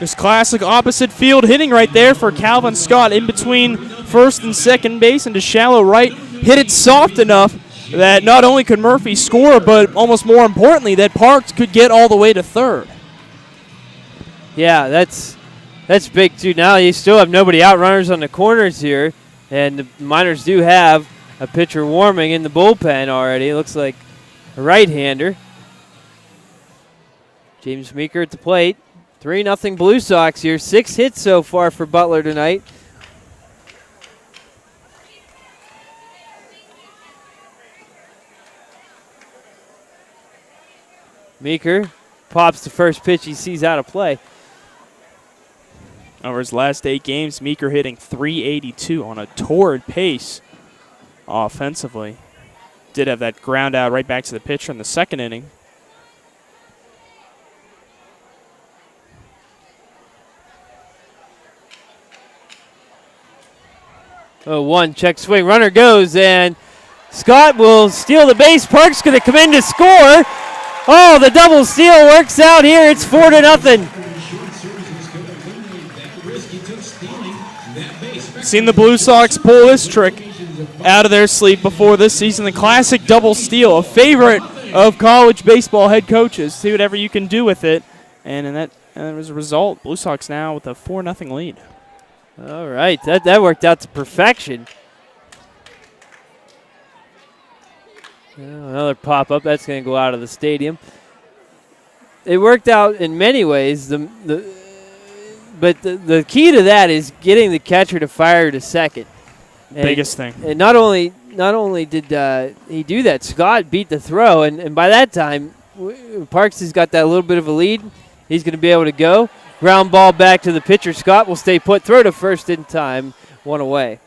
This classic opposite field hitting right there for Calvin Scott in between first and second base into shallow right. Hit it soft enough that not only could Murphy score, but almost more importantly, that Parks could get all the way to third. Yeah, that's big too. Now you still have nobody out, runners on the corners here, and the Miners do have a pitcher warming in the bullpen already. It looks like a right-hander. James Meeker at the plate. 3-0 Blue Sox here. 6 hits so far for Butler tonight. Meeker pops the first pitch he sees out of play. Over his last 8 games, Meeker hitting .382 on a torrid pace offensively. Did have that ground out right back to the pitcher in the second inning. Oh, 1 check swing. Runner goes, and Scott will steal the base. Park's going to come in to score. Oh, the double steal works out here. It's 4-0. Seen the Blue Sox pull this trick out of their sleeve before this season. The classic double steal, a favorite of college baseball head coaches. See whatever you can do with it. And as a result, Blue Sox now with a 4-0 lead. All right, that worked out to perfection. Another pop-up. That's going to go out of the stadium. It worked out in many ways. But the key to that is getting the catcher to fire to second. Biggest thing. And not only did he do that, Scott beat the throw. And by that time, Parks has got that little bit of a lead. He's going to be able to go. Ground ball back to the pitcher. Scott will stay put. Throw to first in time. 1 away.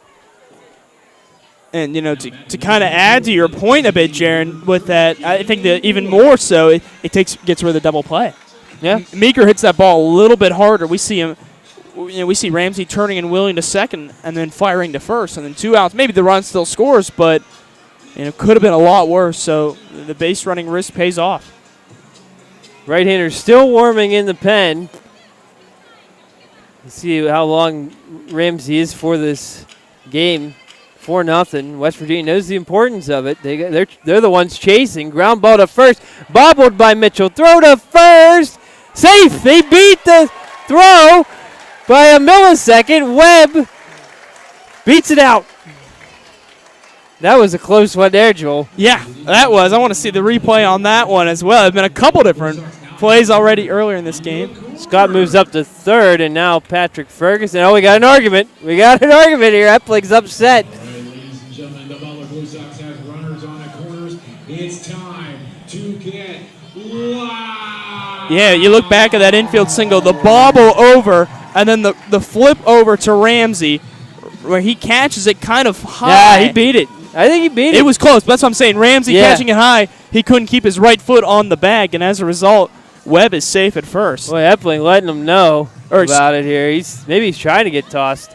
And, to kind of add to your point a bit, Jaron, with that, I think that even more so, it gets rid of the double play. Yeah. Meeker hits that ball a little bit harder. We see him. We see Ramsey turning and wheeling to second and then firing to first, and then 2 outs. Maybe the run still scores, but it could have been a lot worse. So the base running risk pays off. Right-hander still warming in the pen. Let's see how long Ramsey is for this game. 4-0. West Virginia knows the importance of it. They're the ones chasing. Ground ball to first. Bobbled by Mitchell. Throw to first. Safe. They beat the throw by a millisecond. Webb beats it out. That was a close one there, Joel. Yeah, that was. I want to see the replay on that one as well. There have been a couple different plays already earlier in this game. Scott moves up to third, and now Patrick Ferguson. Oh, we got an argument. We got an argument here. Epling's upset. Ladies and gentlemen, the Butler Blue Sox has runners on the corners. It's time to get live. Yeah, you look back at that infield single, the bobble over, and then the flip over to Ramsey, where he catches it kind of high. Yeah, he beat it. I think he beat it. It was close, but that's what I'm saying. Ramsey catching it high, he couldn't keep his right foot on the bag, and as a result, Webb is safe at first. Boy, Epling letting him know about it here. Maybe he's trying to get tossed.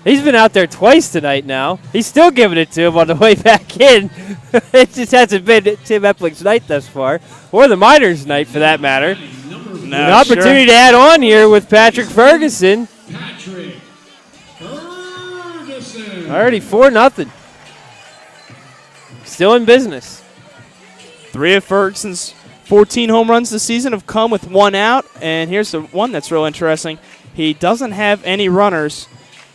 He's been out there twice tonight now. He's still giving it to him on the way back in. It just hasn't been Tim Epling's night thus far, or the Miners' night for that matter. An opportunity to add on here with Patrick Ferguson. Patrick Ferguson. Already 4-0. Still in business. 3 of Ferguson's 14 home runs this season have come with 1 out, and here's the one that's real interesting. He doesn't have any runners.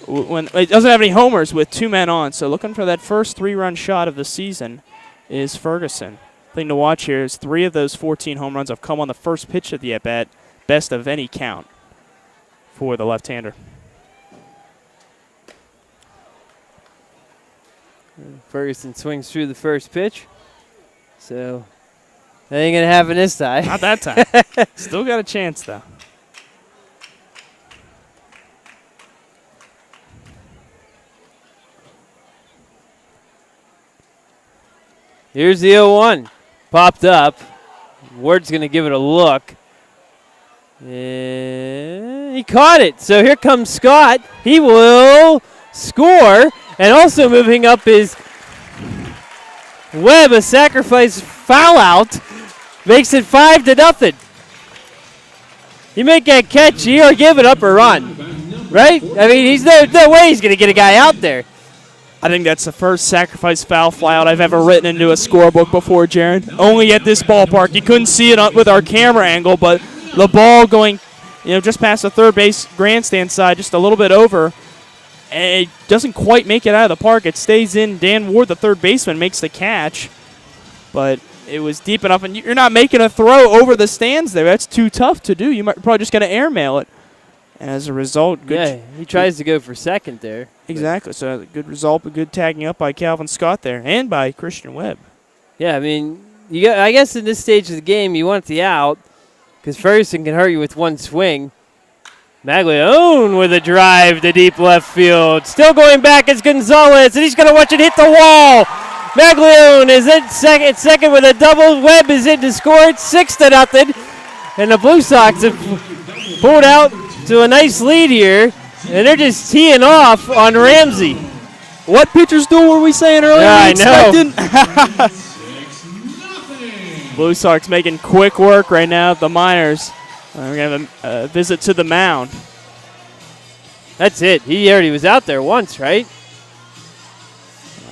He doesn't have any homers with 2 men on, so looking for that first 3-run shot of the season is Ferguson. Thing to watch here is 3 of those 14 home runs have come on the first pitch of the at-bat, best of any count for the left-hander. Ferguson swings through the first pitch. So, that ain't going to happen this time. Not that time. Still got a chance, though. Here's the 0-1. Popped up. Ward's going to give it a look. And he caught it. So here comes Scott. He will score. And also moving up is Webb, a sacrifice foul out. Makes it 5-0. You make that catch here or give it up or run, right? I mean, he's no way he's going to get a guy out there. I think that's the first sacrifice foul flyout I've ever written into a scorebook before, Jared. Only at this ballpark. You couldn't see it with our camera angle, but the ball going, just past the third base grandstand side, just a little bit over, and it doesn't quite make it out of the park. It stays in. Dan Ward, the third baseman, makes the catch, but it was deep enough, and you're not making a throw over the stands there. That's too tough to do. You might probably just going to airmail it. And as a result, he tries to go for second there. Exactly. So good result, a good tagging up by Calvin Scott there, and by Christian Webb. Yeah, I mean, I guess in this stage of the game, you want the out because Ferguson can hurt you with one swing. Maglione with a drive to deep left field. Still going back is Gonzalez, and he's going to watch it hit the wall. Maglione is in second with a double. Webb is in to score it 6-0, and the Blue Sox have pulled out to a nice lead here, and they're just teeing off on Ramsey. What pitcher's duel were we saying earlier? Yeah, I know. Blue Sox making quick work right now at the minors. We're going to have a visit to the mound. That's it. He already was out there once, right?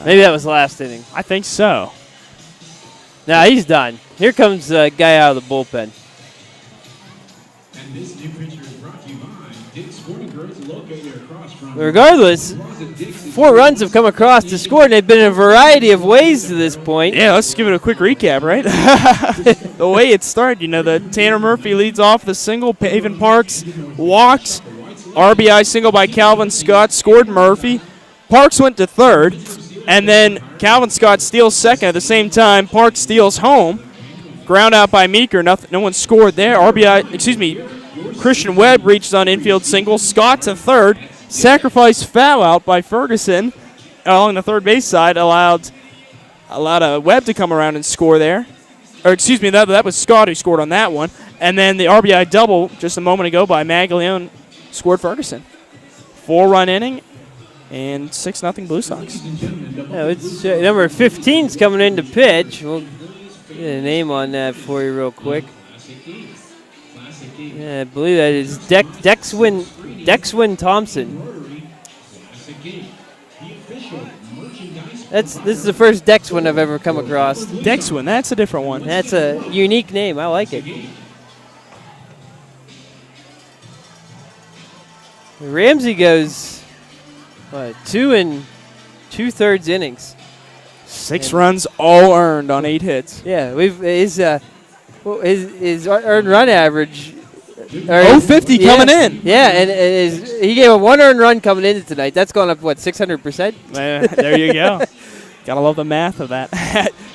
Maybe that was last inning. I think so. Now he's done. Here comes a guy out of the bullpen. And this new pitcher is brought to you by Dick's Sporting Goods, located across from. Regardless, 4 runs have come across to score, and they've been in a variety of ways to this point. Yeah, let's give it a quick recap, right? The way it started, the Tanner Murphy leads off the single, Pavin Parks walks, RBI single by Calvin Scott, scored Murphy. Parks went to third, and then Calvin Scott steals second at the same time. Parks steals home. Ground out by Meeker. No one scored there. Christian Webb reaches on infield single. Scott to third. Sacrifice foul out by Ferguson along the third base side allowed Webb to come around and score there. That was Scott who scored on that one. And then the RBI double just a moment ago by Maglione scored Ferguson. 4-run inning and 6-0 Blue Sox. Yeah, it's number 15's coming in to pitch. We'll get a name on that for you real quick. Yeah, I believe that is Dexwin Thompson. This is the first Dexwin I've ever come across. Dexwin, that's a different one. That's a unique name. I like it. Ramsey goes 2 2/3 innings. 6 runs all earned on 8 hits. Yeah, his earned run average. 050 coming in. Yeah, and he gave a 1 earned run coming in tonight. That's gone up, 600%? There you go. Gotta love the math of that.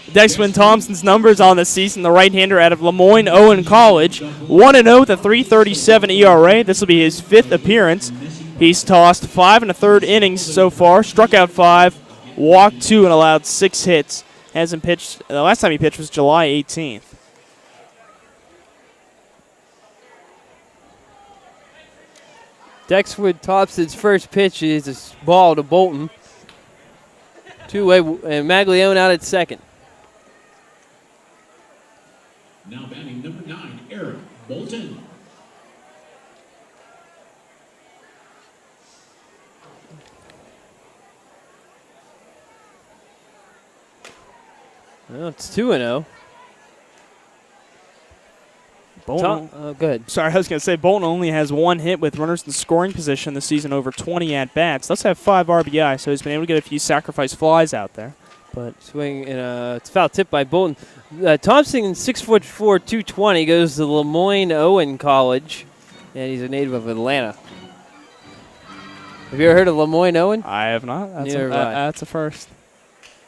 Dexwin Thompson's numbers on the season, the right-hander out of Lemoyne Owen College. 1-0 with a 3.37 ERA. This will be his 5th appearance. He's tossed 5 1/3 innings so far, struck out 5, walked 2, and allowed 6 hits. Hasn't pitched. The last time he pitched was July 18th. Dexwood Thompson's first pitch is a ball to Bolton. 2-way, and Maglione out at second. Now batting number 9, Eric Bolton. Well, it's 2-0. Bolton. Go ahead. Sorry, I was going to say Bolton only has 1 hit with runners in scoring position this season, over 20 at-bats. Let's have 5 RBI, so he's been able to get a few sacrifice flies out there. But swing, and it's foul tip by Bolton. Thompson, 6'4", 220, goes to Lemoyne Owen College, and he's a native of Atlanta. Have you ever heard of Lemoyne Owen? I have not. That's a first.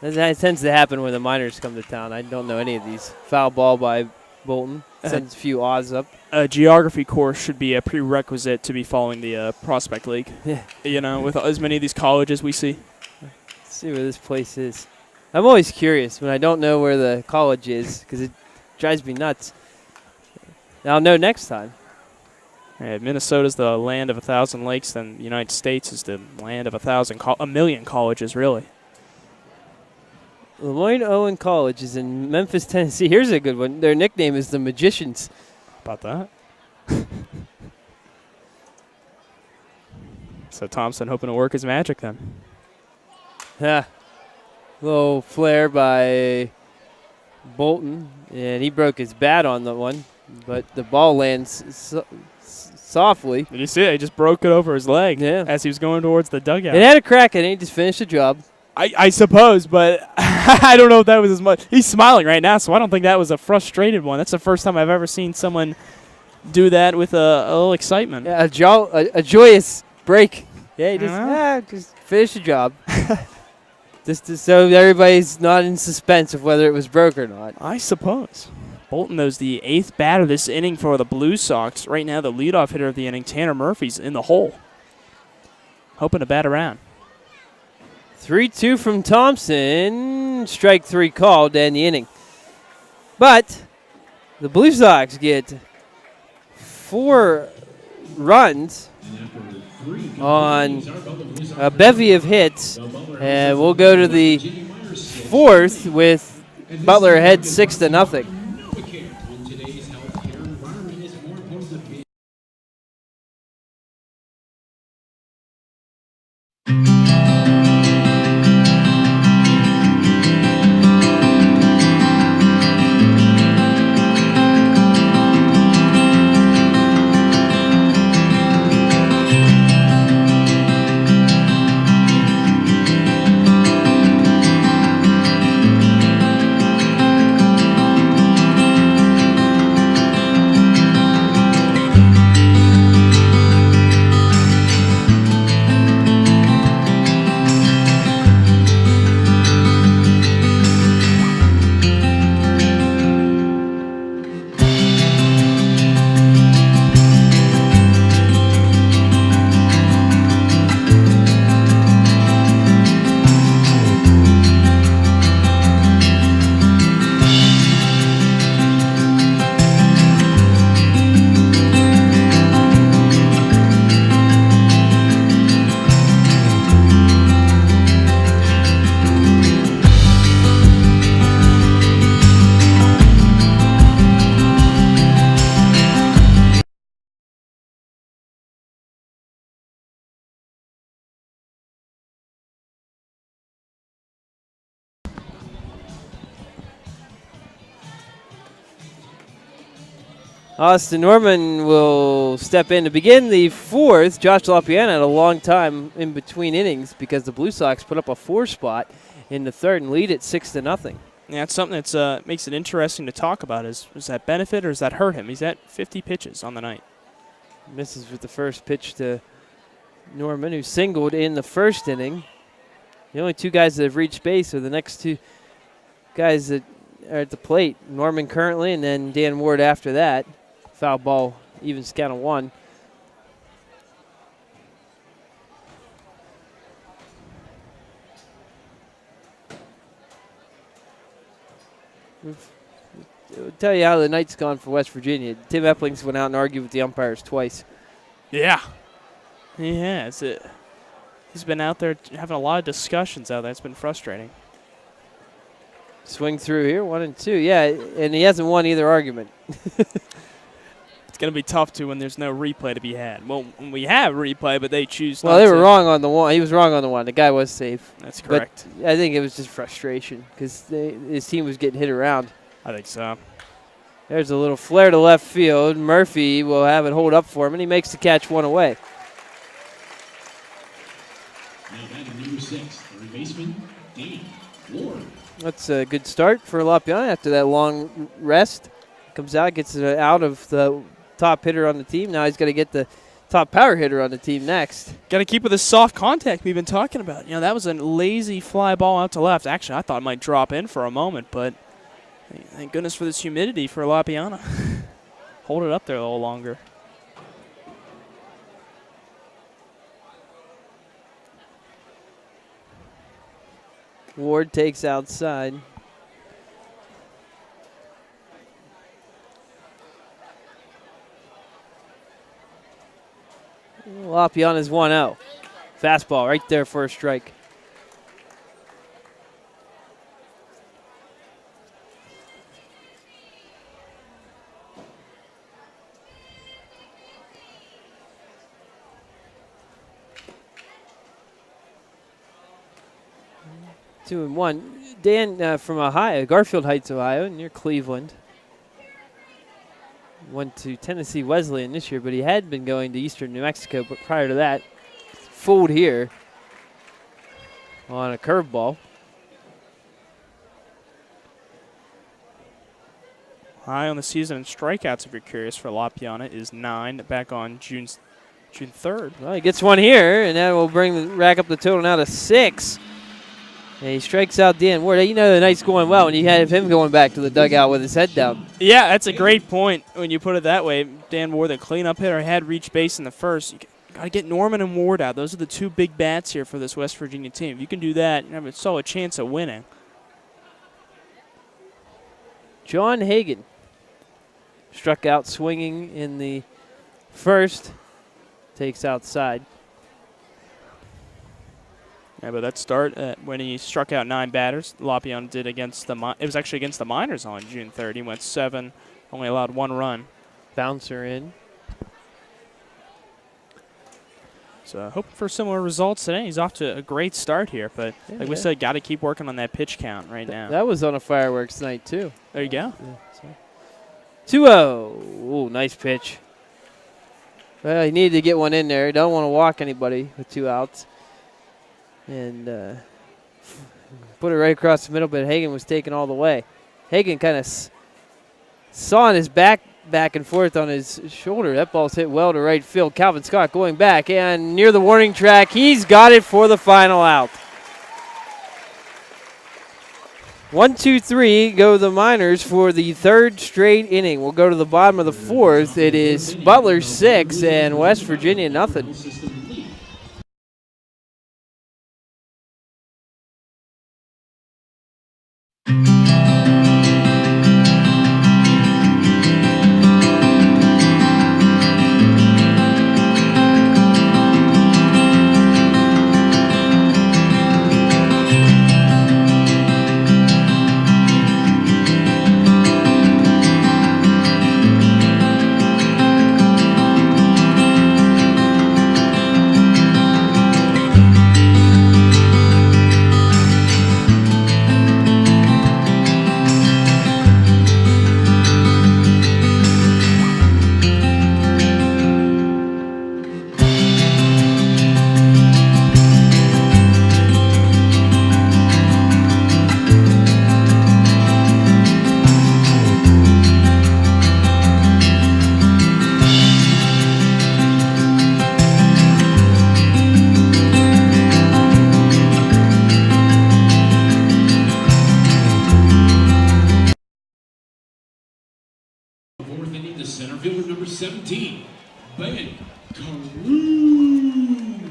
That tends to happen when the minors come to town. I don't know any of these. Foul ball by Bolton. Sends a few odds up. A geography course should be a prerequisite to be following the Prospect League. Yeah. With as many of these colleges we see. Let's see where this place is. I'm always curious when I don't know where the college is because it drives me nuts. I'll know next time. Yeah, Minnesota's the land of 1,000 lakes, then the United States is the land of a million colleges, really. Lemoyne Owen College is in Memphis, Tennessee. Here's a good one. Their nickname is the Magicians. About that? So Thompson hoping to work his magic then. Yeah. Little flare by Bolton, and he broke his bat on the one, but the ball lands softly. Did you see it? He just broke it over his leg as he was going towards the dugout. It had a crack in it. He just finished the job. I suppose, but I don't know if that was as much. He's smiling right now, so I don't think that was a frustrated one. That's the first time I've ever seen someone do that with a little excitement. Yeah, a joyous break. Yeah, he just finished the job. Just so everybody's not in suspense of whether it was broke or not. I suppose. Bolton knows the 8th batter this inning for the Blue Sox. Right now, the leadoff hitter of the inning, Tanner Murphy's in the hole. Hoping to bat around. 3-2 from Thompson. Strike 3 called to end the inning. But the Blue Sox get 4 runs on a bevy of hits. And we'll go to the 4th with Butler ahead 6-0. Austin Norman will step in to begin the 4th. Josh LaPiana had a long time in between innings because the Blue Sox put up a 4 spot in the 3rd and lead it 6-0. Yeah, it's something that makes it interesting to talk about. Is that benefit or does that hurt him? He's at 50 pitches on the night. Misses with the first pitch to Norman, who singled in the 1st inning. The only 2 guys that have reached base are the next 2 guys that are at the plate. Norman currently, and then Dan Ward after that. Foul ball, even count of 1. I'll tell you how the night's gone for West Virginia. Tim Epplings went out and argued with the umpires twice. Yeah. He has. He's been out there having a lot of discussions out there. It's been frustrating. Swing through here, 1-2. Yeah, and he hasn't won either argument. It's going to be tough, too, when there's no replay to be had. Well, we have replay, but they choose Well, they were wrong on the one. He was wrong on the one. The guy was safe. That's correct. But I think it was just frustration because his team was getting hit around. I think so. There's a little flare to left field. Murphy will have it hold up for him, and he makes the catch 1 away. Now batting number 6, third baseman, Dan Ward. That's a good start for LaPiana after that long rest. Comes out, gets it out of the top hitter on the team. Now he's got to get the top power hitter on the team next. Got to keep with the soft contact we've been talking about. You know, that was a lazy fly ball out to left. Actually, I thought it might drop in for a moment, but thank goodness for this humidity for LaPiana. Hold it up there a little longer. Ward takes outside. LaPiana's 1-0. Fastball right there for a strike. 2-1. Dan from Ohio, Garfield Heights, Ohio, near Cleveland. Went to Tennessee Wesleyan this year, but he had been going to Eastern New Mexico. But prior to that, fooled here on a curveball. High on the season in strikeouts, if you're curious, for Lapiana is 9, back on June 3rd. Well, he gets one here, and that will rack up the total now to 6. And he strikes out Dan Ward. You know the night's going well when you have him going back to the dugout with his head down. Yeah, that's a great point when you put it that way. Dan Ward, the cleanup hitter, had reached base in the first. You got to get Norman and Ward out. Those are the 2 big bats here for this West Virginia team. If you can do that, you have a solid chance of winning. John Hagan struck out swinging in the first. Takes outside. Yeah, but that start when he struck out 9 batters, Lapiana did against it was actually against the Miners on June 3rd. He went 7, only allowed 1 run. Bouncer in. So hoping for similar results today. He's off to a great start here, but like we said, got to keep working on that pitch count right now. That was on a fireworks night too. There you go. Yeah, 2-0. Ooh, nice pitch. Well, he needed to get one in there. Don't want to walk anybody with 2 outs. And put it right across the middle, but Hagan was taken all the way. Hagan kind of sawing his back and forth on his shoulder. That ball's hit well to right field. Calvin Scott going back, and near the warning track, he's got it for the final out. 1, 2, 3 go the Miners for the 3rd straight inning. We'll go to the bottom of the 4th. It is Butler 6 and West Virginia nothing.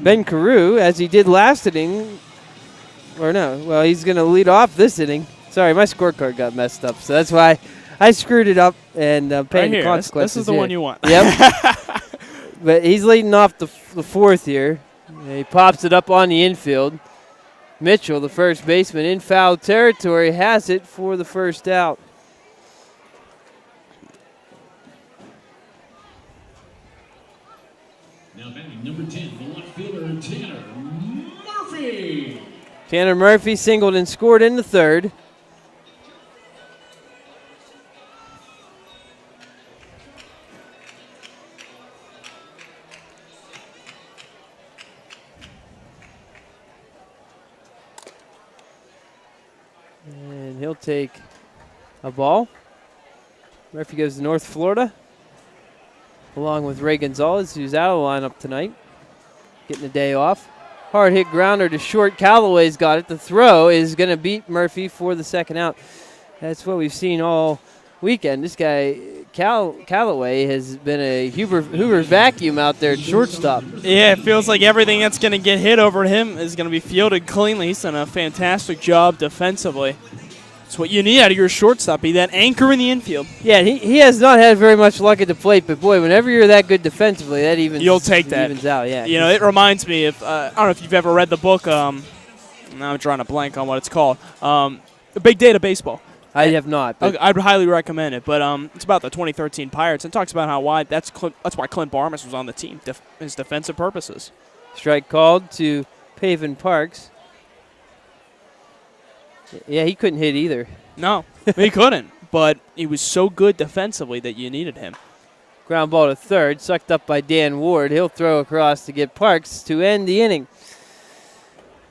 Ben Carew, as he did last inning, or no, well, he's going to lead off this inning. Sorry, my scorecard got messed up, so that's why I screwed it up and paying the consequences. This is the one you want. Yep. But he's leading off the 4th here. He pops it up on the infield. Mitchell, the first baseman, in foul territory, has it for the first out. Now batting number 10, the left fielder, Tanner Murphy. Tanner Murphy singled and scored in the 3rd. And he'll take a ball. Murphy goes to North Florida, along with Ray Gonzalez, who's out of the lineup tonight, getting a day off. Hard hit grounder to short. Callaway's got it. The throw is going to beat Murphy for the second out. That's what we've seen all weekend. This guy, Callaway, has been a Hoover vacuum out there at shortstop. Yeah, it feels like everything that's going to get hit over him is going to be fielded cleanly. He's done a fantastic job defensively. It's what you need out of your shortstop, be that anchor in the infield. Yeah, he has not had very much luck at the plate, but boy, whenever you're that good defensively, that you'll take that. Evens out, yeah. You know, it reminds me of, I don't know if you've ever read the book, now I'm drawing a blank on what it's called, The Big Day to Baseball. I have not. But I'd highly recommend it, but it's about the 2013 Pirates and talks about how that's why Clint Barmas was on the team, his defensive purposes. Strike called to Paven Parks. Yeah, he couldn't hit either. No, he couldn't. But he was so good defensively that you needed him. Ground ball to third, sucked up by Dan Ward. He'll throw across to get Parks to end the inning.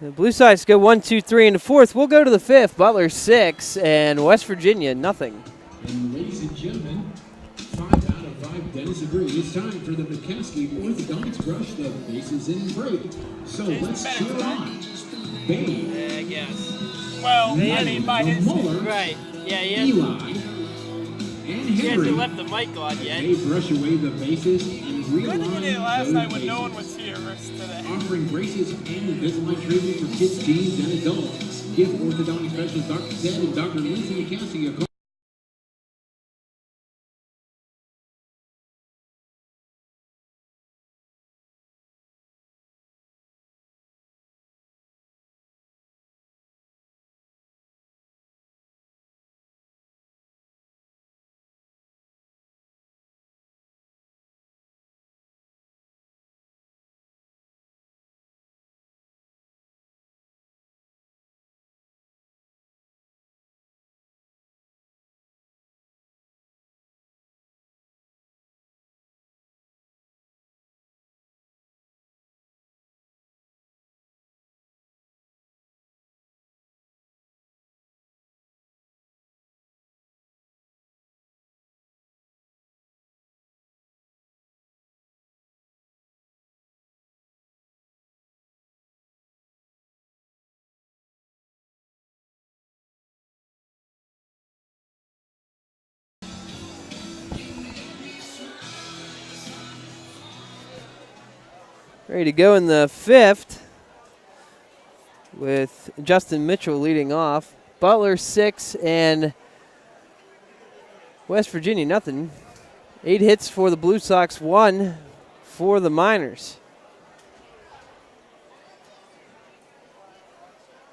The Blue Sox go 1, 2, 3 in the fourth. We'll go to the fifth. Butler 6 and West Virginia nothing. And ladies and gentlemen, 5 out of 5 Dennis agree. It's time for the McCaskey orthodontics brush the bases in break. So let's cheer on. Babe. Yeah, I guess. Well, by his Muller, right. Yeah, Eli, and Henry. left the mic on yet. They brush away the bases and realign those bases. No one was here today. Offering braces and Invisalign treatment for kids, teens, and adults. Give orthodontic specialist Dr. Ted and Dr. Lindsay McCaskey a call. Ready to go in the fifth with Justin Mitchell leading off. Butler 6 and West Virginia nothing. 8 hits for the Blue Sox, 1 for the Miners.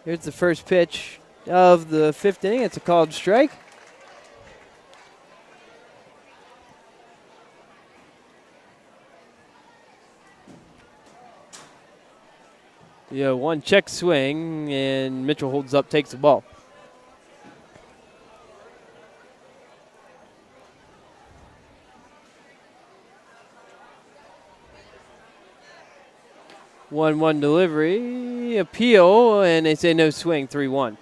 Here's the first pitch of the fifth inning. It's a called strike. Yeah, one check swing, and Mitchell holds up, takes the ball. One delivery, appeal, and they say no swing, 3-1.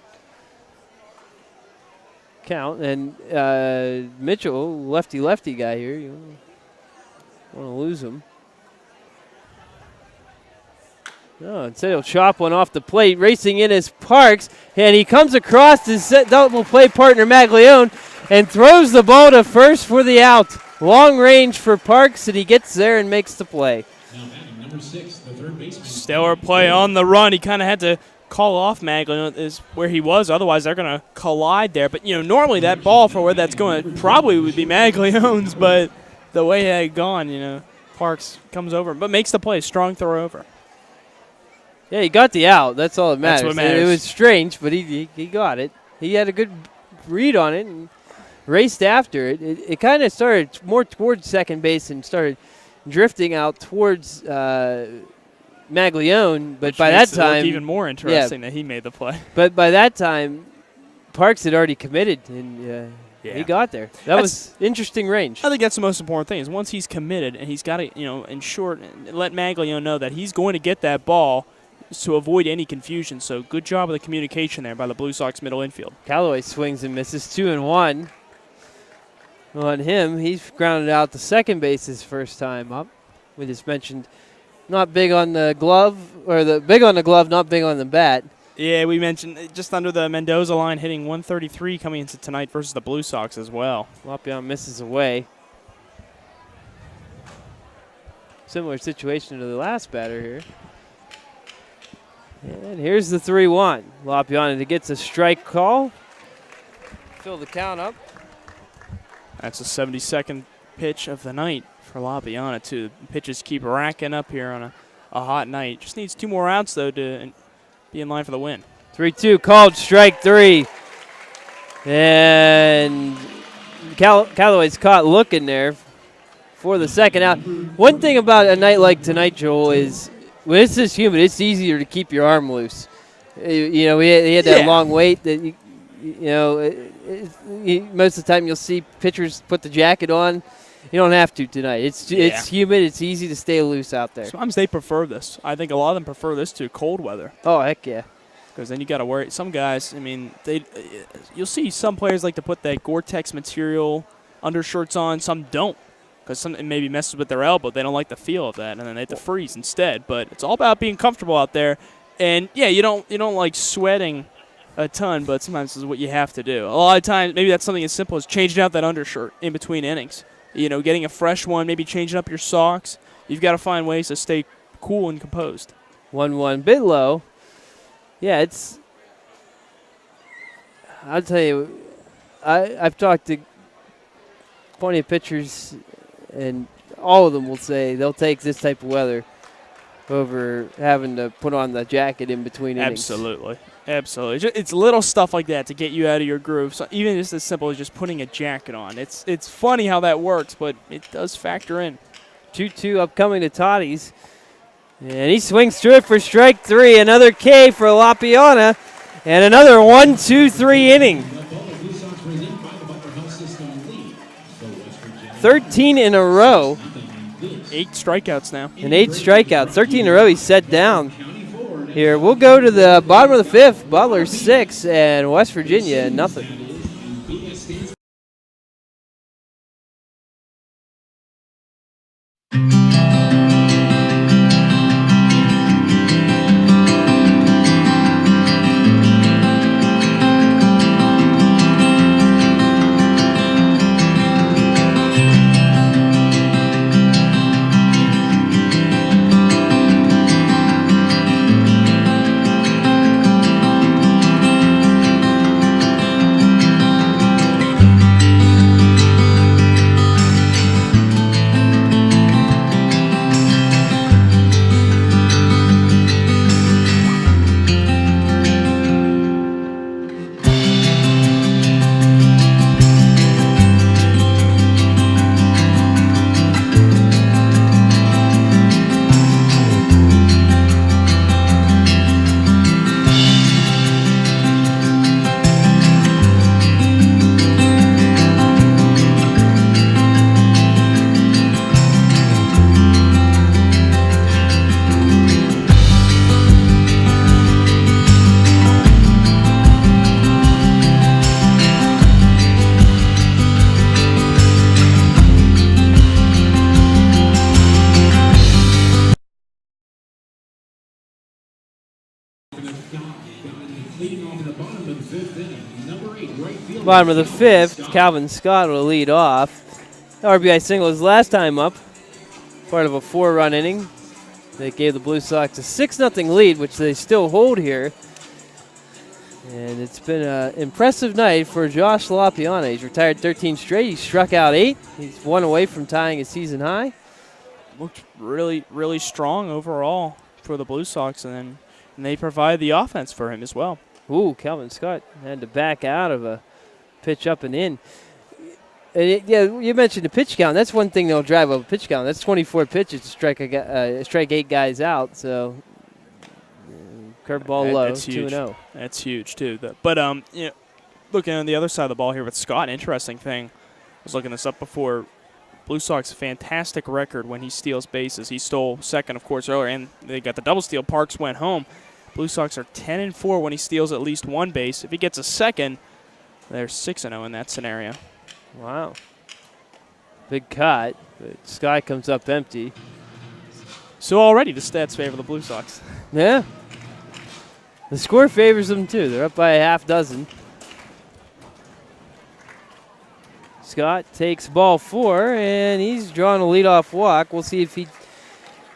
Count, and Mitchell, lefty guy here. You want to lose him. No, instead he'll chop one off the plate. Racing in is Parks, and he comes across his double play partner Maglione and throws the ball to first for the out. Long range for Parks, and he gets there and makes the play. Now batting number 6, the third baseman. Stellar play on the run. He kind of had to call off Maglione is where he was. Otherwise, they're going to collide there. But, normally that ball for where that's going probably would be Maglione's, but the way it had gone, Parks comes over, but makes the play. Strong throw over. Yeah, he got the out. That's all that matters. That's what matters. It was strange, but he got it. He had a good read on it and raced after it. It kind of started more towards second base and started drifting out towards Maglione. But by that time, even more interesting that he made the play. But by that time, Parks had already committed, and he got there. That was interesting range. I think that's the most important thing is once he's committed and he's got to, ensure and let Maglione know that he's going to get that ball to avoid any confusion. So good job of the communication there by the Blue Sox middle infield. Callaway swings and misses, 2-1 on him. He's grounded out to second base his first time up. We just mentioned not big on the glove, or big on the glove, not big on the bat. Yeah, we mentioned just under the Mendoza line, hitting 133 coming into tonight versus the Blue Sox as well. Lopion misses away. Similar situation to the last batter here. And here's the 3-1. Lopion gets a strike call. Fill the count up. That's the 72nd pitch of the night for Lopion, too. The pitches keep racking up here on a hot night. Just needs 2 more outs, though, to be in line for the win. 3-2 called, strike 3. And Callaway's caught looking there for the second out. One thing about a night like tonight, Joel, is when it's this humid, it's easier to keep your arm loose. He had that long wait that most of the time you'll see pitchers put the jacket on. You don't have to tonight. It's humid. It's easy to stay loose out there. Sometimes they prefer this. I think a lot of them prefer this to cold weather. Oh, heck yeah. Because then you got to worry. Some guys, you'll see some players like to put that Gore-Tex material undershirts on. Some don't, because it maybe messes with their elbow. They don't like the feel of that, and then they have to freeze instead. But it's all about being comfortable out there. And yeah, you don't like sweating a ton, but sometimes this is what you have to do. A lot of times, maybe that's something as simple as changing out that undershirt in between innings. Getting a fresh one, maybe changing up your socks. You've got to find ways to stay cool and composed. 1-1, bit low. Yeah, I'll tell you, I've talked to plenty of pitchers, and all of them will say they'll take this type of weather over having to put on the jacket in between innings. Absolutely. It's little stuff like that to get you out of your groove. So even just as simple as just putting a jacket on. It's funny how that works, but it does factor in. 2-2 upcoming to Toddy's. And he swings through it for strike 3. Another K for Lapiana. And another 1-2-3 inning. 13 in a row. 8 strikeouts now. And 8 strikeouts. 13 in a row he's set down. Here, we'll go to the bottom of the 5th. Butler 6 and West Virginia nothing. Bottom of the 5th, Calvin Scott will lead off. RBI single his last time up, part of a 4-run inning. They gave the Blue Sox a 6-0 lead, which they still hold here. And it's been an impressive night for Josh Lapiana. He's retired 13 straight. He struck out 8. He's 1 away from tying his season high. Looked really, really strong overall for the Blue Sox, and they provide the offense for him as well. Ooh, Calvin Scott had to back out of a pitch up and in. You mentioned the pitch count. That's one thing that'll drive up a pitch count. That's 24 pitches to strike 8 guys out. So curveball low, 2-0. That's huge too. But looking on the other side of the ball here with Scott, interesting thing. I was looking this up before. Blue Sox fantastic record when he steals bases. He stole second, of course, earlier, and they got the double steal. Parks went home. Blue Sox are 10-4 when he steals at least one base. If he gets a second, they're 6-0 in that scenario. Wow. Big cut, but Sky comes up empty. So already the stats favor the Blue Sox. Yeah. The score favors them, too. They're up by a half dozen. Scott takes ball 4, and he's drawing a leadoff walk. We'll see if he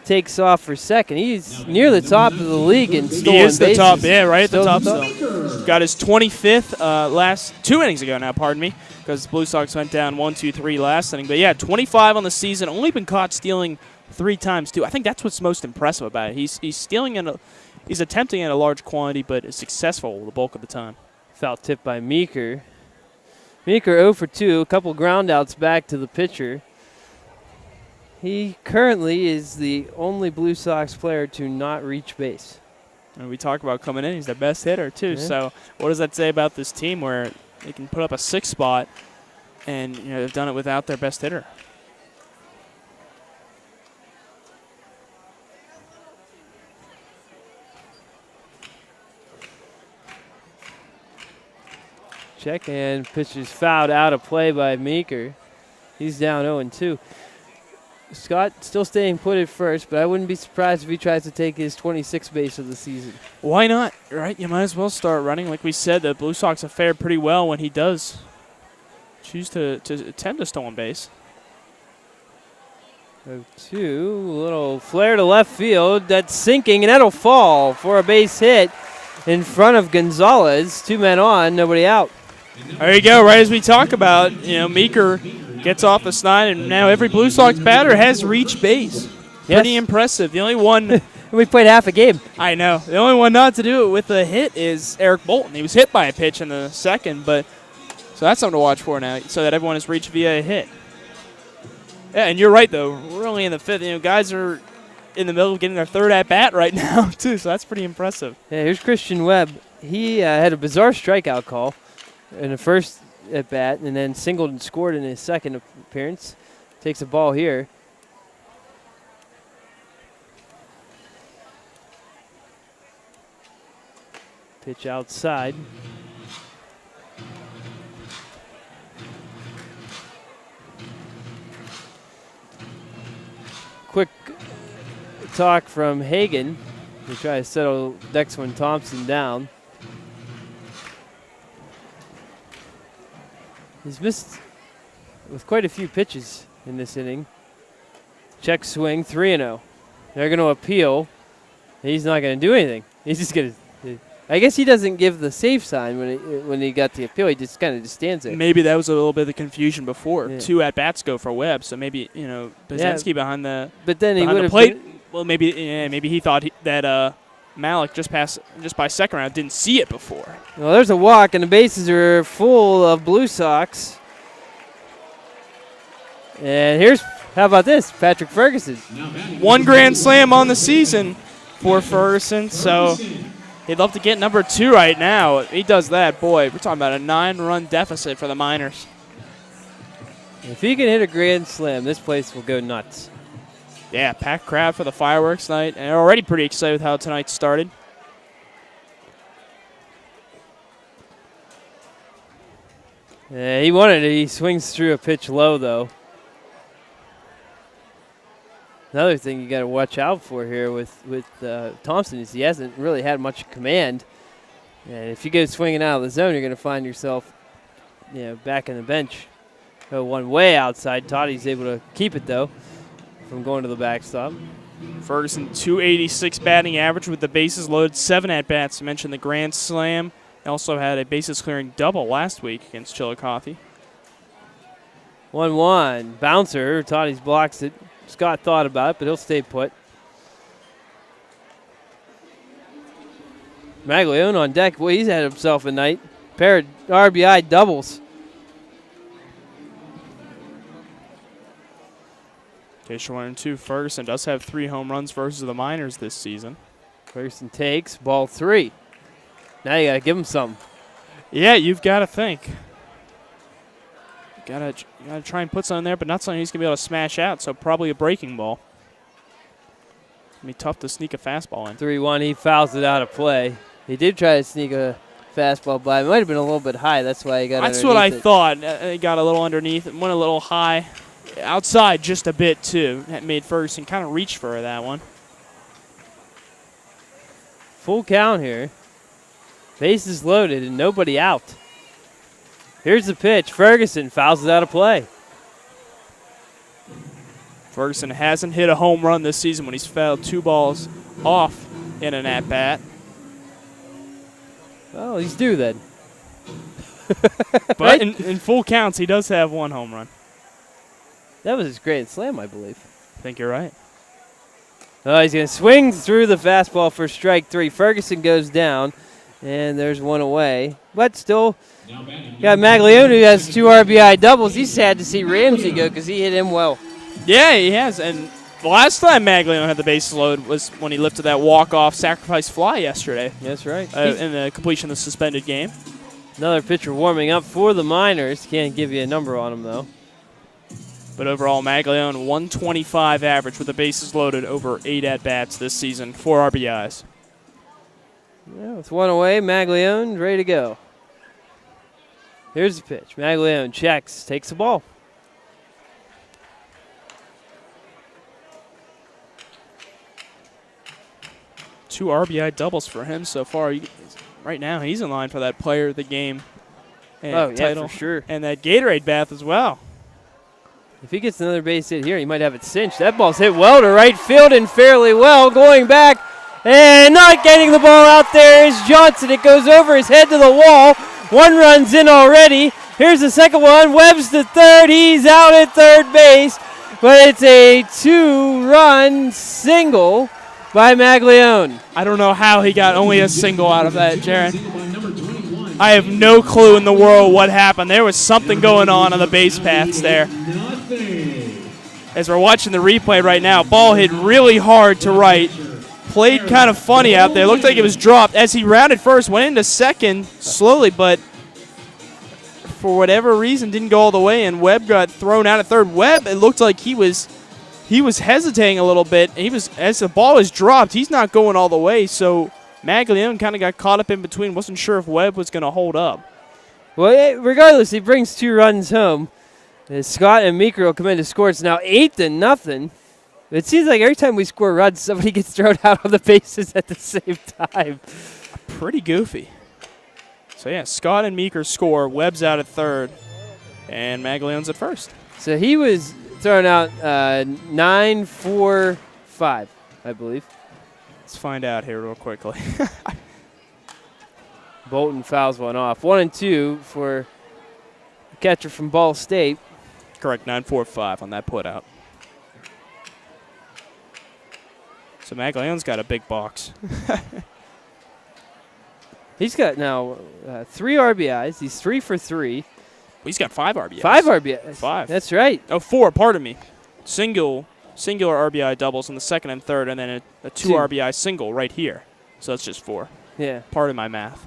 takes off for second. He's near the top of the league in stolen bases. He is the top, yeah, right at the top. So got his 25th last 2 innings ago now, pardon me, because the Blue Sox went down 1-2-3 last inning. But yeah, 25 on the season. Only been caught stealing 3 times too. I think that's what's most impressive about it. He's stealing he's attempting at a large quantity, but is successful the bulk of the time. Foul tip by Meeker. Meeker 0 for 2, a couple ground outs back to the pitcher. He currently is the only Blue Sox player to not reach base. And we talk about coming in, he's the best hitter too. Yeah. So what does that say about this team where they can put up a 6 spot and they've done it without their best hitter? Check and pitch is fouled out of play by Meeker. He's down 0-2. Scott still staying put at first, but I wouldn't be surprised if he tries to take his 26th base of the season. Why not, right? You might as well start running. Like we said, the Blue Sox have fared pretty well when he does choose to attempt a stolen base. 0-2, little flare to left field. That's sinking, and that'll fall for a base hit in front of Gonzalez. 2 men on, nobody out. There you go, right as we talk about, Meeker gets off the snide, and now every Blue Sox batter has reached base. Pretty impressive. The only one we played half a game. I know. The only one not to do it with a hit is Eric Bolton. He was hit by a pitch in the second, but so that's something to watch for now, so that everyone has reached via a hit. Yeah, and you're right, though. We're only in the 5th. Guys are in the middle of getting their 3rd at-bat right now, too, so that's pretty impressive. Yeah, here's Christian Webb. He had a bizarre strikeout call in the first at-bat and then singled and scored in his second appearance. Takes a ball here. Pitch outside. Quick talk from Hagan to try to settle Dexwin Thompson down. He's missed with quite a few pitches in this inning. Check swing, 3-0. They're going to appeal. He's not going to do anything. He's just going to. I guess he doesn't give the safe sign when he got the appeal. He just kind of just stands there. Maybe that was a little bit of the confusion before. Yeah. 2 at-bats go for Webb, so maybe, Bazinski behind the But then he would have plate. Well, maybe he thought that Malik just by second round didn't see it before. Well, there's a walk, and the bases are full of Blue Sox. And how about this? Patrick Ferguson. 1 grand slam on the season for Ferguson, so he'd love to get number 2 right now. If he does that, boy, we're talking about a 9-run deficit for the Miners. If he can hit a grand slam, this place will go nuts. Yeah, packed crowd for the fireworks night, and they're already pretty excited with how tonight started. Yeah, he wanted it. He swings through a pitch low, though. Another thing you got to watch out for here with Thompson is he hasn't really had much command. And if you go swinging out of the zone, you're going to find yourself, back in the bench. Go one way outside. Toddy's able to keep it, though, from going to the backstop. Ferguson, 286 batting average with the bases loaded, 7 at-bats. I mentioned the grand slam. He also had a bases-clearing double last week against Chillicothe. 1-1. Bouncer. Toddy's blocks it. Scott thought about it, but he'll stay put. Maglione on deck. Boy, he's had himself a night. Pair of RBI doubles. Case 1-2. Ferguson does have 3 home runs versus the Miners this season. Ferguson takes ball 3. Now you got to give him something. Yeah, you've got to think. You gotta try and put something there, but not something he's gonna be able to smash out. So probably a breaking ball. It'll be tough to sneak a fastball in. 3-1. He fouls it out of play. He did try to sneak a fastball by. It might have been a little bit high. That's why he got. That's what I thought. He got a little underneath. It went a little high, outside just a bit too. That made Ferguson kind of reach for that one. Full count here. Bases loaded and nobody out. Here's the pitch. Ferguson fouls it out of play. Ferguson hasn't hit a home run this season when he's fouled 2 balls off in an at-bat. Well, he's due then. But right? in full counts, he does have 1 home run. That was his grand slam, I believe. I think you're right. Oh, he's going to swing through the fastball for strike 3. Ferguson goes down, and there's 1 away. But still, got Maglione, who has 2 RBI doubles. He's sad to see Ramsey go because he hit him well. Yeah, he has. And The last time Maglione had the bases loaded was when he lifted that walk-off sacrifice fly yesterday. That's right. In the completion of the suspended game. Another pitcher warming up for the Miners. Can't give you a number on him, though. But overall, Maglione, 125 average with the bases loaded over 8 at-bats this season, 4 RBIs. Yeah, with one away, Maglione ready to go. Here's the pitch. Maglione checks, takes the ball. Two RBI doubles for him so far. Right now, he's in line for that player of the game title. For sure. And that Gatorade bath as well. If he gets another base hit here, he might have it cinched. That ball's hit well to right field and fairly well. Going back and not getting the ball out there is Johnson. It goes over his head to the wall. 1 run's in already. Here's the second one. Webb's to third. He's out at third base. But it's a 2-run single by Maglione. I don't know how he got only a single out of that, Jaron. I have no clue in the world what happened. There was something going on the base paths there. As we're watching the replay right now, ball hit really hard to right. Played kind of funny out there. Looked like it was dropped. As he rounded first, went into second slowly, but for whatever reason didn't go all the way, and Webb got thrown out at third. Webb, it looked like he was hesitating a little bit. As the ball was dropped, he's not going all the way, so Maglione kind of got caught up in between. Wasn't sure if Webb was going to hold up. Well, regardless, he brings 2 runs home. Scott and Meeker will come in to score. It's now 8-0. It seems like every time we score runs, somebody gets thrown out on the bases at the same time. Pretty goofy. So, yeah, Scott and Meeker score. Webb's out at third, and Maglione's at first. So he was thrown out 9-4-5, I believe. Let's find out here real quickly. Bolton fouls one off. 1-2 for the catcher from Ball State. Correct, 9-4-5 on that put out. So Maglione's got a big box. He's got now 3 RBIs. He's 3 for 3. He's got 5 RBIs. 5 RBIs. 5. That's right. Oh, 4, pardon me. Singular RBI doubles in the second and third, and then a 2 RBI single right here. So that's just 4. Yeah. Pardon my math.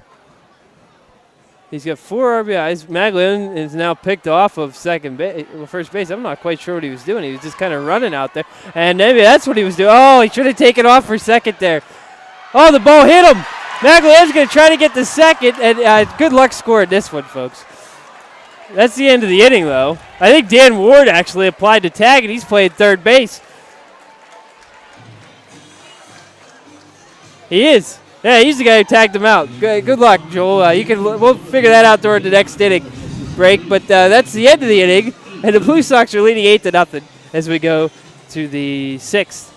He's got 4 RBIs. Maglione is now picked off of first base. I'm not quite sure what he was doing. He was just kind of running out there. And maybe that's what he was doing. Oh, he should have taken off for second there. Oh, the ball hit him. Maglione's going to try to get the second. And good luck scoring this one, folks. That's the end of the inning, though. I think Dan Ward actually applied to tag, and he's playing third base. He is. Yeah, he's the guy who tagged him out. Good luck, Joel. We'll figure that out during the next inning break. But that's the end of the inning, and the Blue Sox are leading 8-0 as we go to the 6th.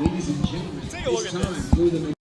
Ladies and gentlemen, it's time for the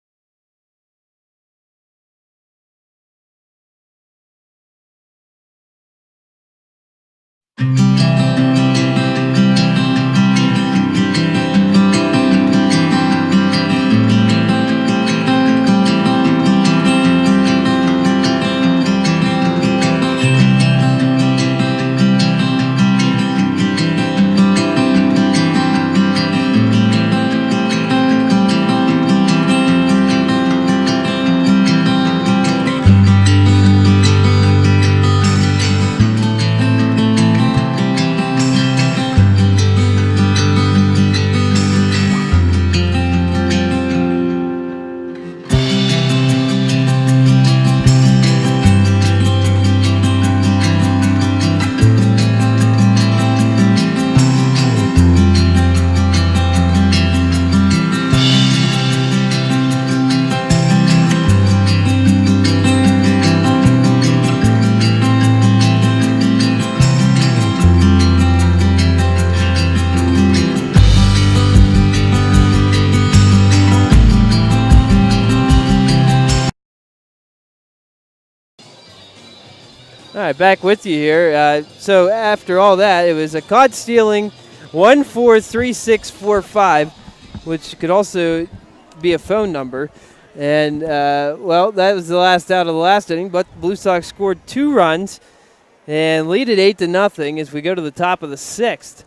All right, back with you here. So after all that, it was a caught stealing 1-4-3-6-4-5, which could also be a phone number. And, well, that was the last out of the last inning, but the Blue Sox scored 2 runs and lead it 8-0 as we go to the top of the 6th.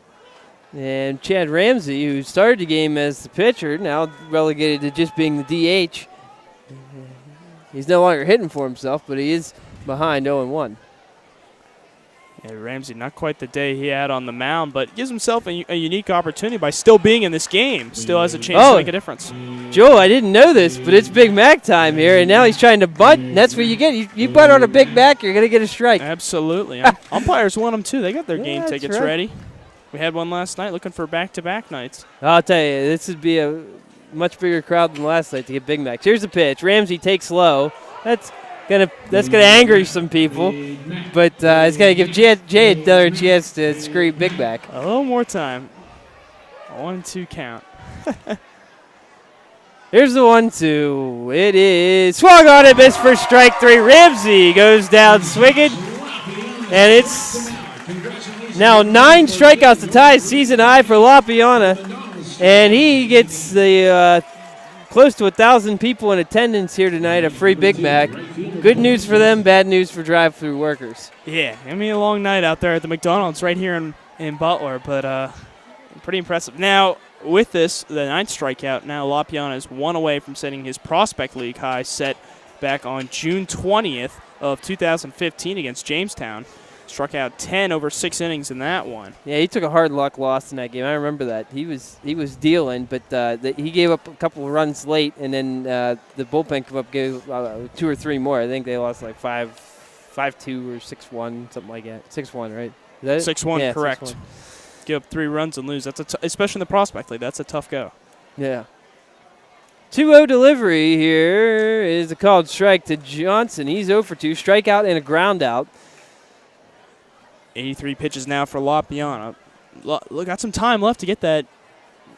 And Chad Ramsey, who started the game as the pitcher, now relegated to just being the DH. He's no longer hitting for himself, but he is behind 0-1. Yeah, Ramsey, not quite the day he had on the mound, but gives himself a unique opportunity by still being in this game. Still has a chance to make a difference. Joe, I didn't know this, but it's Big Mac time here, and now he's trying to bunt, and that's what you get. You bunt on a Big Mac, you're going to get a strike. Absolutely. Umpires want them, too. They got their game tickets ready. We had one last night looking for back-to-back nights. I'll tell you, this would be a much bigger crowd than last night to get Big Macs. Here's the pitch. Ramsey takes low. That's gonna anger some people, but it's gonna give Jay another chance to scream Big Mac. A little more time. 1-2 count. Here's the 1-2. It is swung on and missed for strike 3. Ramsey goes down swinging, and it's now 9 strikeouts to tie season high for LaPiana, and he gets the close to 1,000 people in attendance here tonight, a free Big Mac. Good news for them, bad news for drive-through workers. Yeah, I mean, a long night out there at the McDonald's right here in Butler, but pretty impressive. Now, with this, the 9th strikeout, now LaPiana is 1 away from setting his Prospect League high set back on June 20th of 2015 against Jamestown. Struck out 10 over 6 innings in that one. Yeah, he took a hard luck loss in that game. I remember that. He was dealing, but he gave up a couple of runs late, and then the bullpen come up, gave 2 or 3 more. I think they lost like 5-2 or 6-1, something like that. 6-1, right? Is that 6-1, yeah, correct. 6-1. Give up 3 runs and lose. That's especially in the Prospect League. That's a tough go. Yeah. 2-0 delivery here is a called strike to Johnson. He's 0 for 2, strikeout and a ground out. 83 pitches now for LaPiana. Got some time left to get that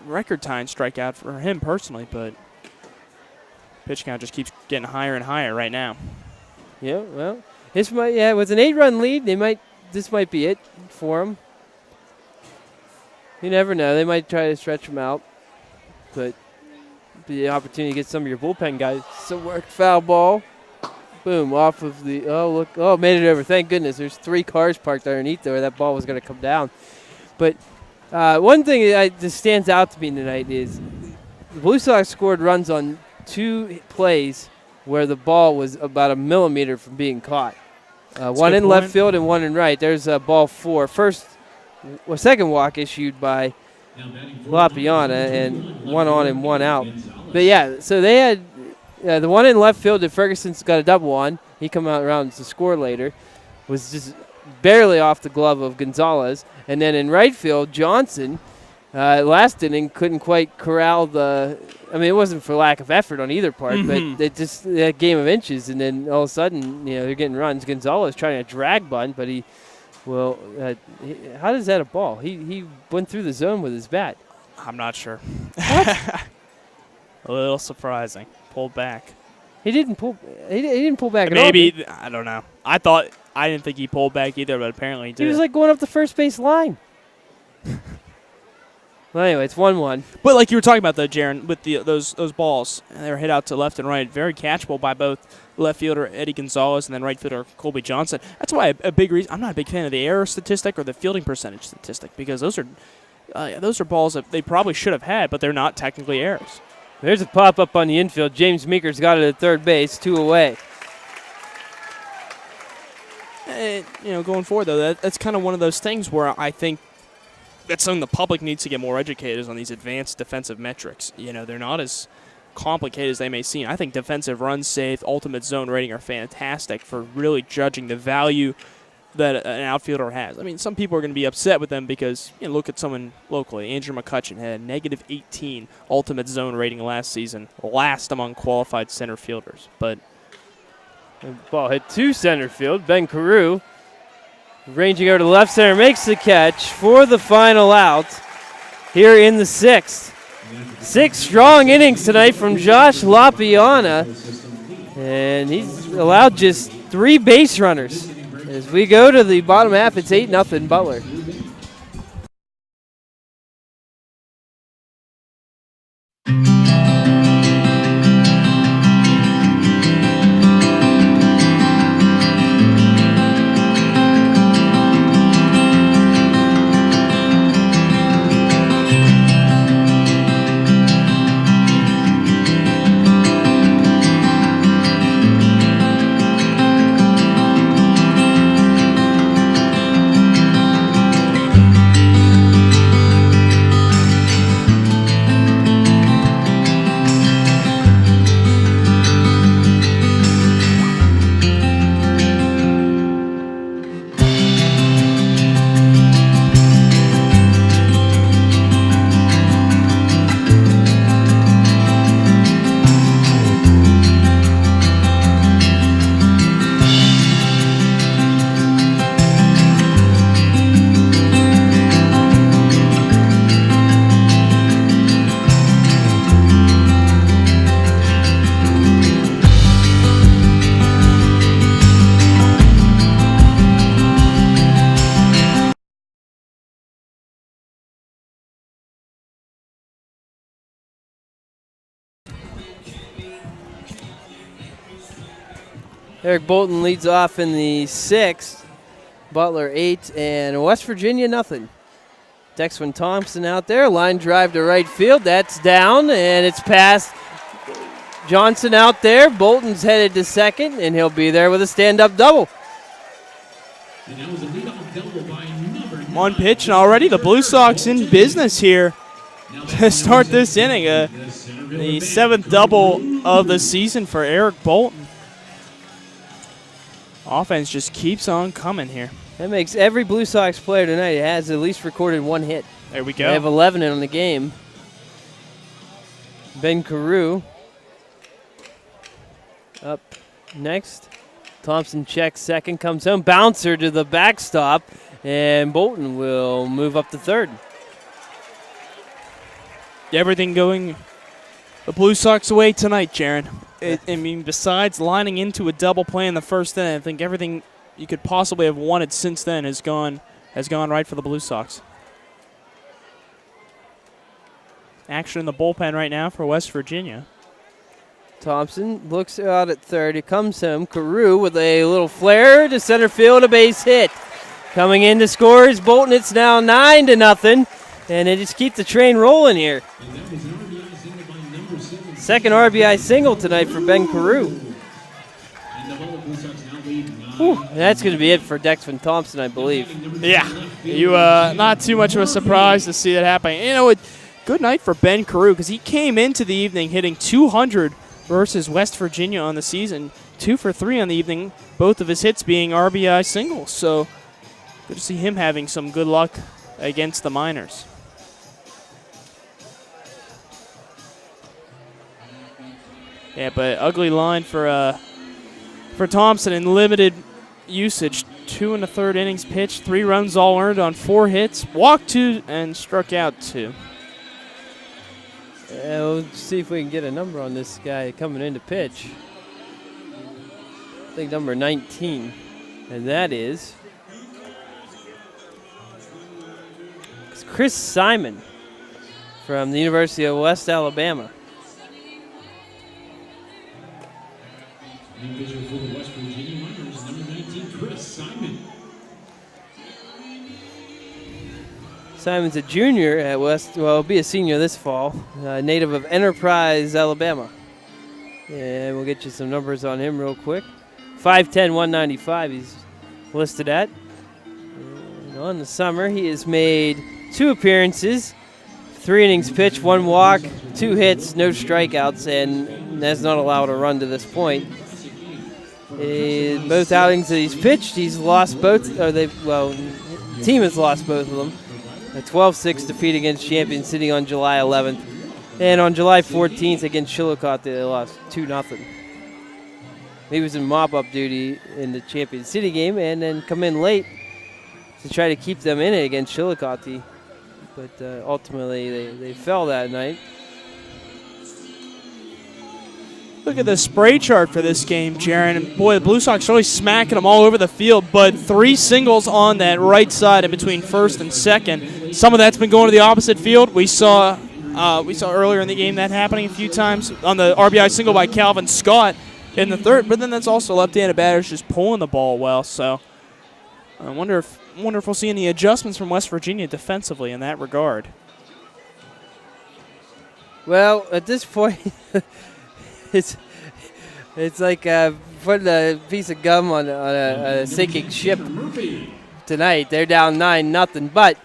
record time strikeout for him personally, but pitch count just keeps getting higher and higher right now. Yeah, well, with an 8-run lead, this might be it for him. You never know. They might try to stretch him out, but the opportunity to get some of your bullpen guys to work. Foul ball. Boom, off of the, made it over. Thank goodness. There's 3 cars parked underneath there where that ball was going to come down. But one thing that just stands out to me tonight is the Blue Sox scored runs on 2 plays where the ball was about a millimeter from being caught. One in left field and one in right. There's ball 4. Second walk issued by LaPiana, and 1 on and 1 out. But yeah, so they had the one in left field that Ferguson's got a double on. He come out around to score later. Was just barely off the glove of Gonzalez. And then in right field, Johnson, last inning, couldn't quite corral it wasn't for lack of effort on either part, but it just a game of inches. And then all of a sudden, they're getting runs. Gonzalez trying to drag bunt, but how is that a ball? He went through the zone with his bat. I'm not sure. A little surprising. Pulled back. He didn't pull back at all. Maybe, I don't know. I didn't think he pulled back either, but apparently he did. He was like going up the first base line. Well, anyway, it's 1-1. But like you were talking about, though, Jaron, with those balls, they were hit out to left and right, very catchable by both left fielder Eddie Gonzalez and then right fielder Colby Johnson. That's why a big reason I'm not a big fan of the error statistic or the fielding percentage statistic, because those are balls that they probably should have had, but they're not technically errors. There's a pop-up on the infield. James Meeker's got it at third base, 2 away. And, going forward, though, that's kind of one of those things where I think that's something the public needs to get more educated on, these advanced defensive metrics. They're not as complicated as they may seem. I think defensive run safe, ultimate zone rating are fantastic for really judging the value that an outfielder has. I mean, some people are going to be upset with them because, look at someone locally. Andrew McCutcheon had a negative 18 ultimate zone rating last season, last among qualified center fielders. But the ball hit to center field. Ben Carew, ranging over to left center, makes the catch for the final out here in the 6th. 6 strong innings tonight from Josh LaPiana, and he's allowed just 3 base runners. As we go to the bottom half, it's 8-0 Butler. Eric Bolton leads off in the 6th. Butler 8, and West Virginia nothing. Dexwin Thompson out there, line drive to right field. That's down, and it's past Johnson out there. Bolton's headed to second, and he'll be there with a stand-up double. And that was a leadoff double by number 9. One pitch, and already the Blue Sox in business here to start this inning. The 7th double of the season for Eric Bolton. Offense just keeps on coming here. That makes every Blue Sox player tonight has at least recorded one hit. There we go. They have 11 in the game. Ben Carew up next. Thompson checks second, comes home. Bouncer to the backstop, and Bolton will move up to third. Everything going the Blue Sox away tonight, Jaron. I mean, besides lining into a double play in the first inning, I think everything you could possibly have wanted since then has gone right for the Blue Sox. Action in the bullpen right now for West Virginia. Thompson looks out at third. He comes home. Carew with a little flare to center field, a base hit. Coming in to score is Bolton. It's now 9-0, and they just keep the train rolling here. Second RBI single tonight for Ben Carew. That's going to be it for Dexwin Thompson, I believe. Yeah, not too much of a surprise to see that happening. You know, good night for Ben Carew because he came into the evening hitting 200 versus West Virginia on the season, 2 for 3 on the evening, both of his hits being RBI singles. So good to see him having some good luck against the Miners. Yeah, but ugly line for Thompson in limited usage. 2 1/3 innings pitched, 3 runs all earned on 4 hits, walked 2 and struck out 2. We'll see if we can get a number on this guy coming in to pitch. I think number 19, and that is Chris Simon from the University of West Alabama. New pitcher for the West Virginia Miners, number 19, Chris Simon. Simon's a junior at West, well, he'll be a senior this fall, native of Enterprise, Alabama. And we'll get you some numbers on him real quick. 5'10", 195 he's listed at. And on the summer, he has made 2 appearances, 3 innings pitched, 1 walk, 2 hits, no strikeouts, and has not allowed a run to this point. In both outings that he's pitched, he's lost both, or the team has lost both of them. A 12-6 defeat against Champion City on July 11th. And on July 14th against Chillicothe, they lost 2-0. He was in mop-up duty in the Champion City game and then come in late to try to keep them in it against Chillicothe. But ultimately, they fell that night. Look at the spray chart for this game, Jaron. And boy, the Blue Sox really smacking them all over the field, but 3 singles on that right side in between first and second. Some of that's been going to the opposite field. We saw earlier in the game that happening a few times on the RBI single by Calvin Scott in the third, but then that's also left-handed batters just pulling the ball well. So I wonder if we'll see any adjustments from West Virginia defensively in that regard. Well, at this point, it's like putting a piece of gum on a sinking ship tonight. They're down 9-0. But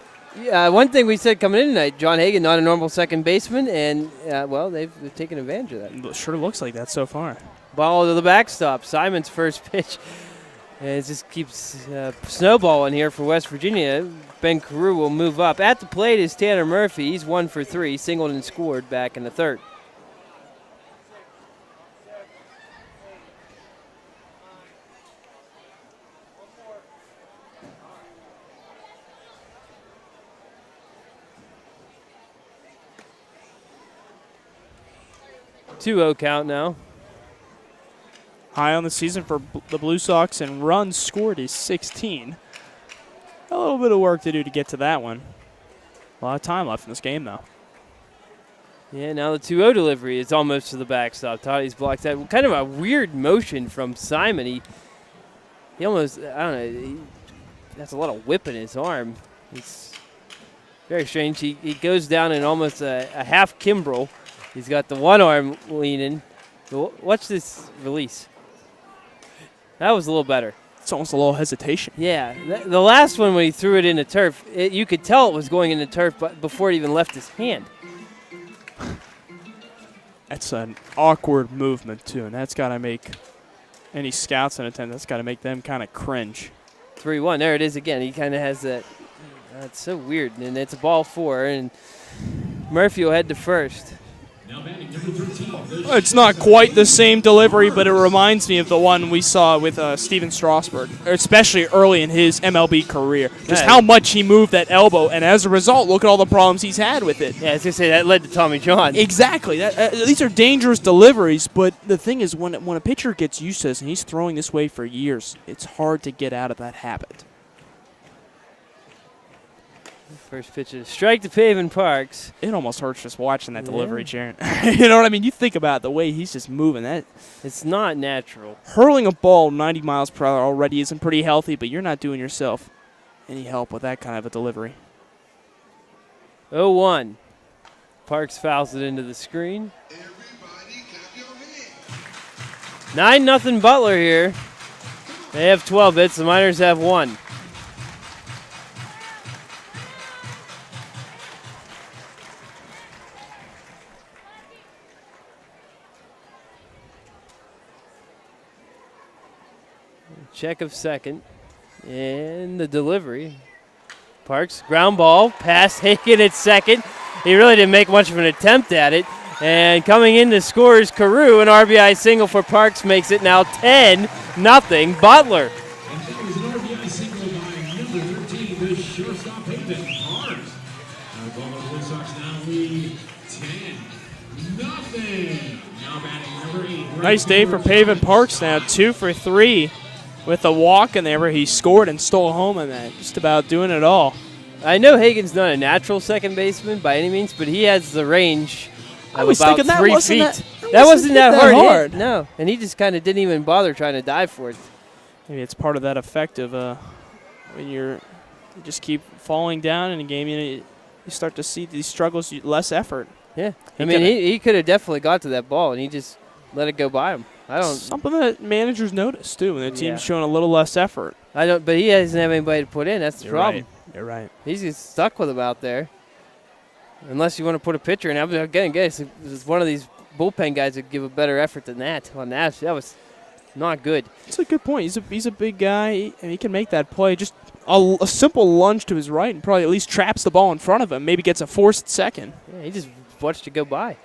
one thing we said coming in tonight, John Hagan, not a normal second baseman, and they've taken advantage of that. It sure looks like that so far. Ball to the backstop. Simon's first pitch. And it just keeps snowballing here for West Virginia. Ben Carew will move up. At the plate is Tanner Murphy. He's 1 for 3, singled and scored back in the third. Two-0 count now. High on the season for the Blue Sox, and runs scored is 16. A little bit of work to do to get to that one. A lot of time left in this game, though. Yeah, now the 2-0 delivery is almost to the backstop. Toddy's blocked that. Kind of a weird motion from Simon. He almost, I don't know, he has a lot of whip in his arm. It's very strange. He goes down in almost a half Kimbrel. He's got the one arm leaning. Watch this release. That was a little better. It's almost a little hesitation. Yeah, the last one when he threw it in the turf, you could tell it was going in the turf but before it even left his hand. That's an awkward movement, too, and that's got to make any scouts in attendance, that's got to make them kind of cringe. 3-1. There it is again. He kind of has that. It's so weird. And it's a ball 4, and Murphy will head to first. It's not quite the same delivery, but it reminds me of the one we saw with Steven Strasburg, especially early in his MLB career. Just how much he moved that elbow, and as a result, look at all the problems he's had with it. Yeah, I was going to say, that led to Tommy John. Exactly. These are dangerous deliveries, but the thing is, when a pitcher gets used to this, and he's throwing this way for years, it's hard to get out of that habit. First pitch is strike to Pavin Parks. It almost hurts just watching that delivery, Jaron. You know what I mean? You think about the way he's just moving. It's not natural. Hurling a ball 90 miles per hour already isn't pretty healthy, but you're not doing yourself any help with that kind of a delivery. 0-1. Parks fouls it into the screen. 9-0 Butler here. They have 12 hits. The Miners have 1. Check of second. And the delivery. Parks, ground ball, pass Hagen at second. He really didn't make much of an attempt at it. And coming in to score is Carew. An RBI single for Parks makes it now 10-0 Butler. And that was an RBI single by number 13, the shortstop Pavin Parks. The Blue Sox now lead 10-0. Now batting number 8. Nice day for Pavin Parks now, 2 for 3. With a walk in there where he scored and stole home on that. Just about doing it all. I know Hagen's not a natural second baseman by any means, but he has the range I was about thinking 3 feet. That wasn't that hard. Hit. No, and he just kind of didn't even bother trying to dive for it. Maybe it's part of that effect of when you just keep falling down in a game, you start to see these struggles, less effort. Yeah, he could have definitely got to that ball, and he just let it go by him. Something that managers notice too when their team's showing a little less effort. But he doesn't have anybody to put in. That's the problem. Right. You're right. He's just stuck with him out there. Unless you want to put a pitcher in. Again, it's one of these bullpen guys that give a better effort than that. On that was not good. That's a good point. He's a big guy, and he can make that play. Just a simple lunge to his right, and probably at least traps the ball in front of him. Maybe gets a forced second. Yeah, he just watched it go by.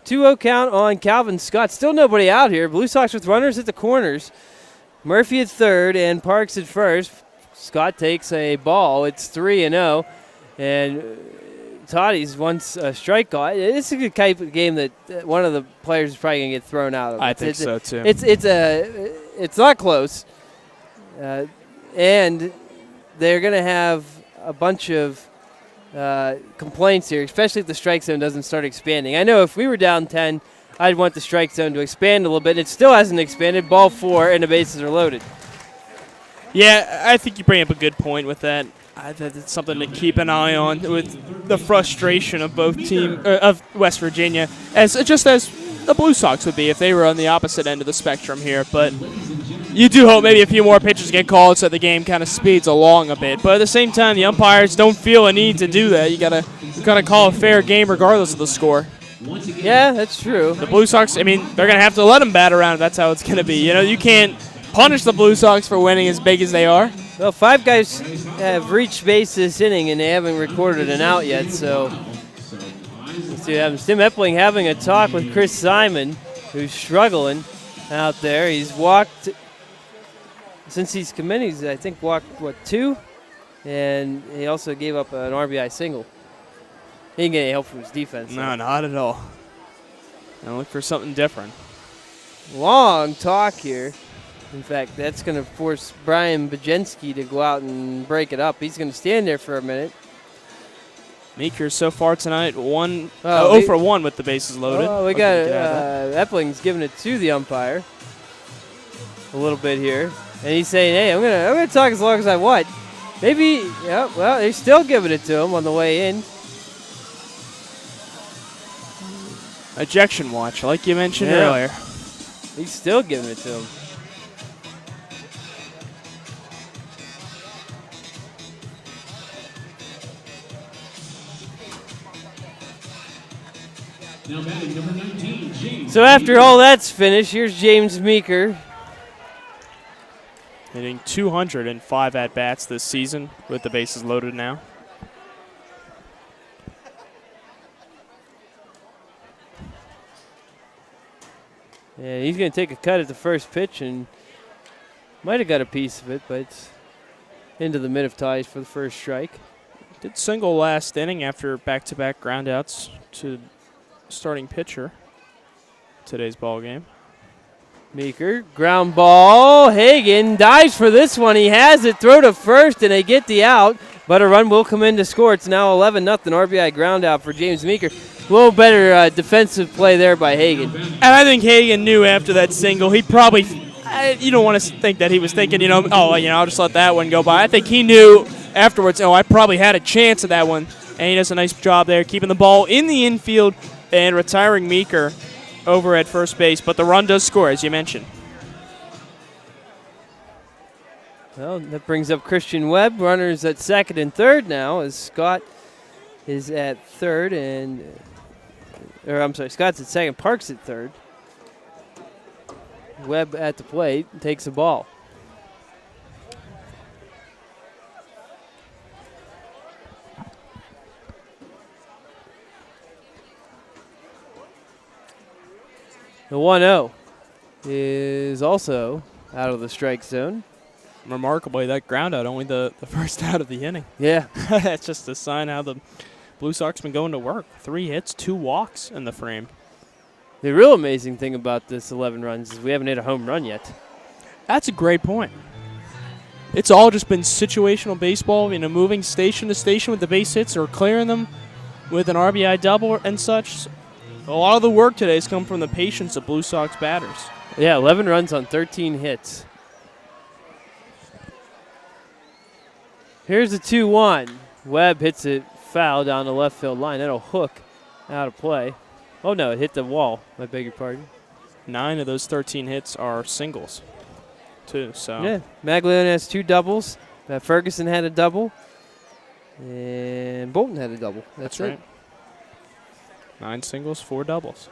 2-0 count on Calvin Scott. Still nobody out here. Blue Sox with runners at the corners. Murphy at third and Parks at first. Scott takes a ball. It's 3-0. And Toddy's once a strikeout. This is a type of game that one of the players is probably going to get thrown out of. I think so, too. It's not close. And they're going to have a bunch of complaints here, especially if the strike zone doesn't start expanding. I know if we were down 10, I'd want the strike zone to expand a little bit. It still hasn't expanded. Ball 4, and the bases are loaded. Yeah, I think you bring up a good point with that. It's something to keep an eye on with the frustration of both of West Virginia, as the Blue Sox would be if they were on the opposite end of the spectrum here. But you do hope maybe a few more pitches get called so the game kind of speeds along a bit. But at the same time, the umpires don't feel a need to do that. You gotta call a fair game regardless of the score. Yeah, that's true. The Blue Sox, they're gonna have to let them bat around if that's how it's gonna be. You can't punish the Blue Sox for winning as big as they are. Well, 5 guys have reached base this inning, and they haven't recorded an out yet. So let's see what happens. Tim Epling having a talk with Chris Simon, who's struggling out there. He's walked, since he's committed, he's, I think, walked, 2? And he also gave up an RBI single. He didn't get any help from his defense. No, not at all. Now look for something different. Long talk here. In fact, that's going to force Brian Bajenski to go out and break it up. He's going to stand there for a minute. Meeker so far tonight, 0 Oh, for 1 with the bases loaded. Oh, we got Epling's giving it to the umpire a little bit here, and he's saying, "Hey, I'm gonna talk as long as I want." Maybe, yeah. Well, they're still giving it to him on the way in. Ejection watch, like you mentioned earlier. He's still giving it to him. Now batting number 19, James. So after all that's finished, here's James Meeker. Hitting 205 at-bats this season with the bases loaded now. Yeah, he's going to take a cut at the first pitch and might have got a piece of it, but it's into the mid of ties for the first strike. Did single last inning after back-to-back groundouts to starting pitcher today's ball game. Meeker, ground ball. Hagan dives for this one. He has it. Throw to first, and they get the out. But a run will come in to score. It's now 11-0 RBI ground out for James Meeker. A little better defensive play there by Hagan. And I think Hagan knew after that single, he probably, you don't want to think that he was thinking, I'll just let that one go by. I think he knew afterwards, I probably had a chance at that one. And he does a nice job there, keeping the ball in the infield and retiring Meeker over at first base. But the run does score, as you mentioned. Well, that brings up Christian Webb. Runners at second and third now as Scott is at third Scott's at second, Park's at third. Webb at the plate takes the ball. The 1-0 is also out of the strike zone. Remarkably, that ground out only the first out of the inning. Yeah. That's just a sign how the Blue Sox been going to work. 3 hits, 2 walks in the frame. The real amazing thing about this 11 runs is we haven't hit a home run yet. That's a great point. It's all just been situational baseball, moving station to station with the base hits or clearing them with an RBI double and such. A lot of the work today has come from the patience of Blue Sox batters. Yeah, 11 runs on 13 hits. Here's the 2-1. Webb hits it foul down the left field line. That'll hook out of play. Oh, no, it hit the wall. I beg your pardon. 9 of those 13 hits are singles, too. So yeah, Maglione has 2 doubles. Ferguson had a double. And Bolton had a double. That's right. 9 singles, 4 doubles.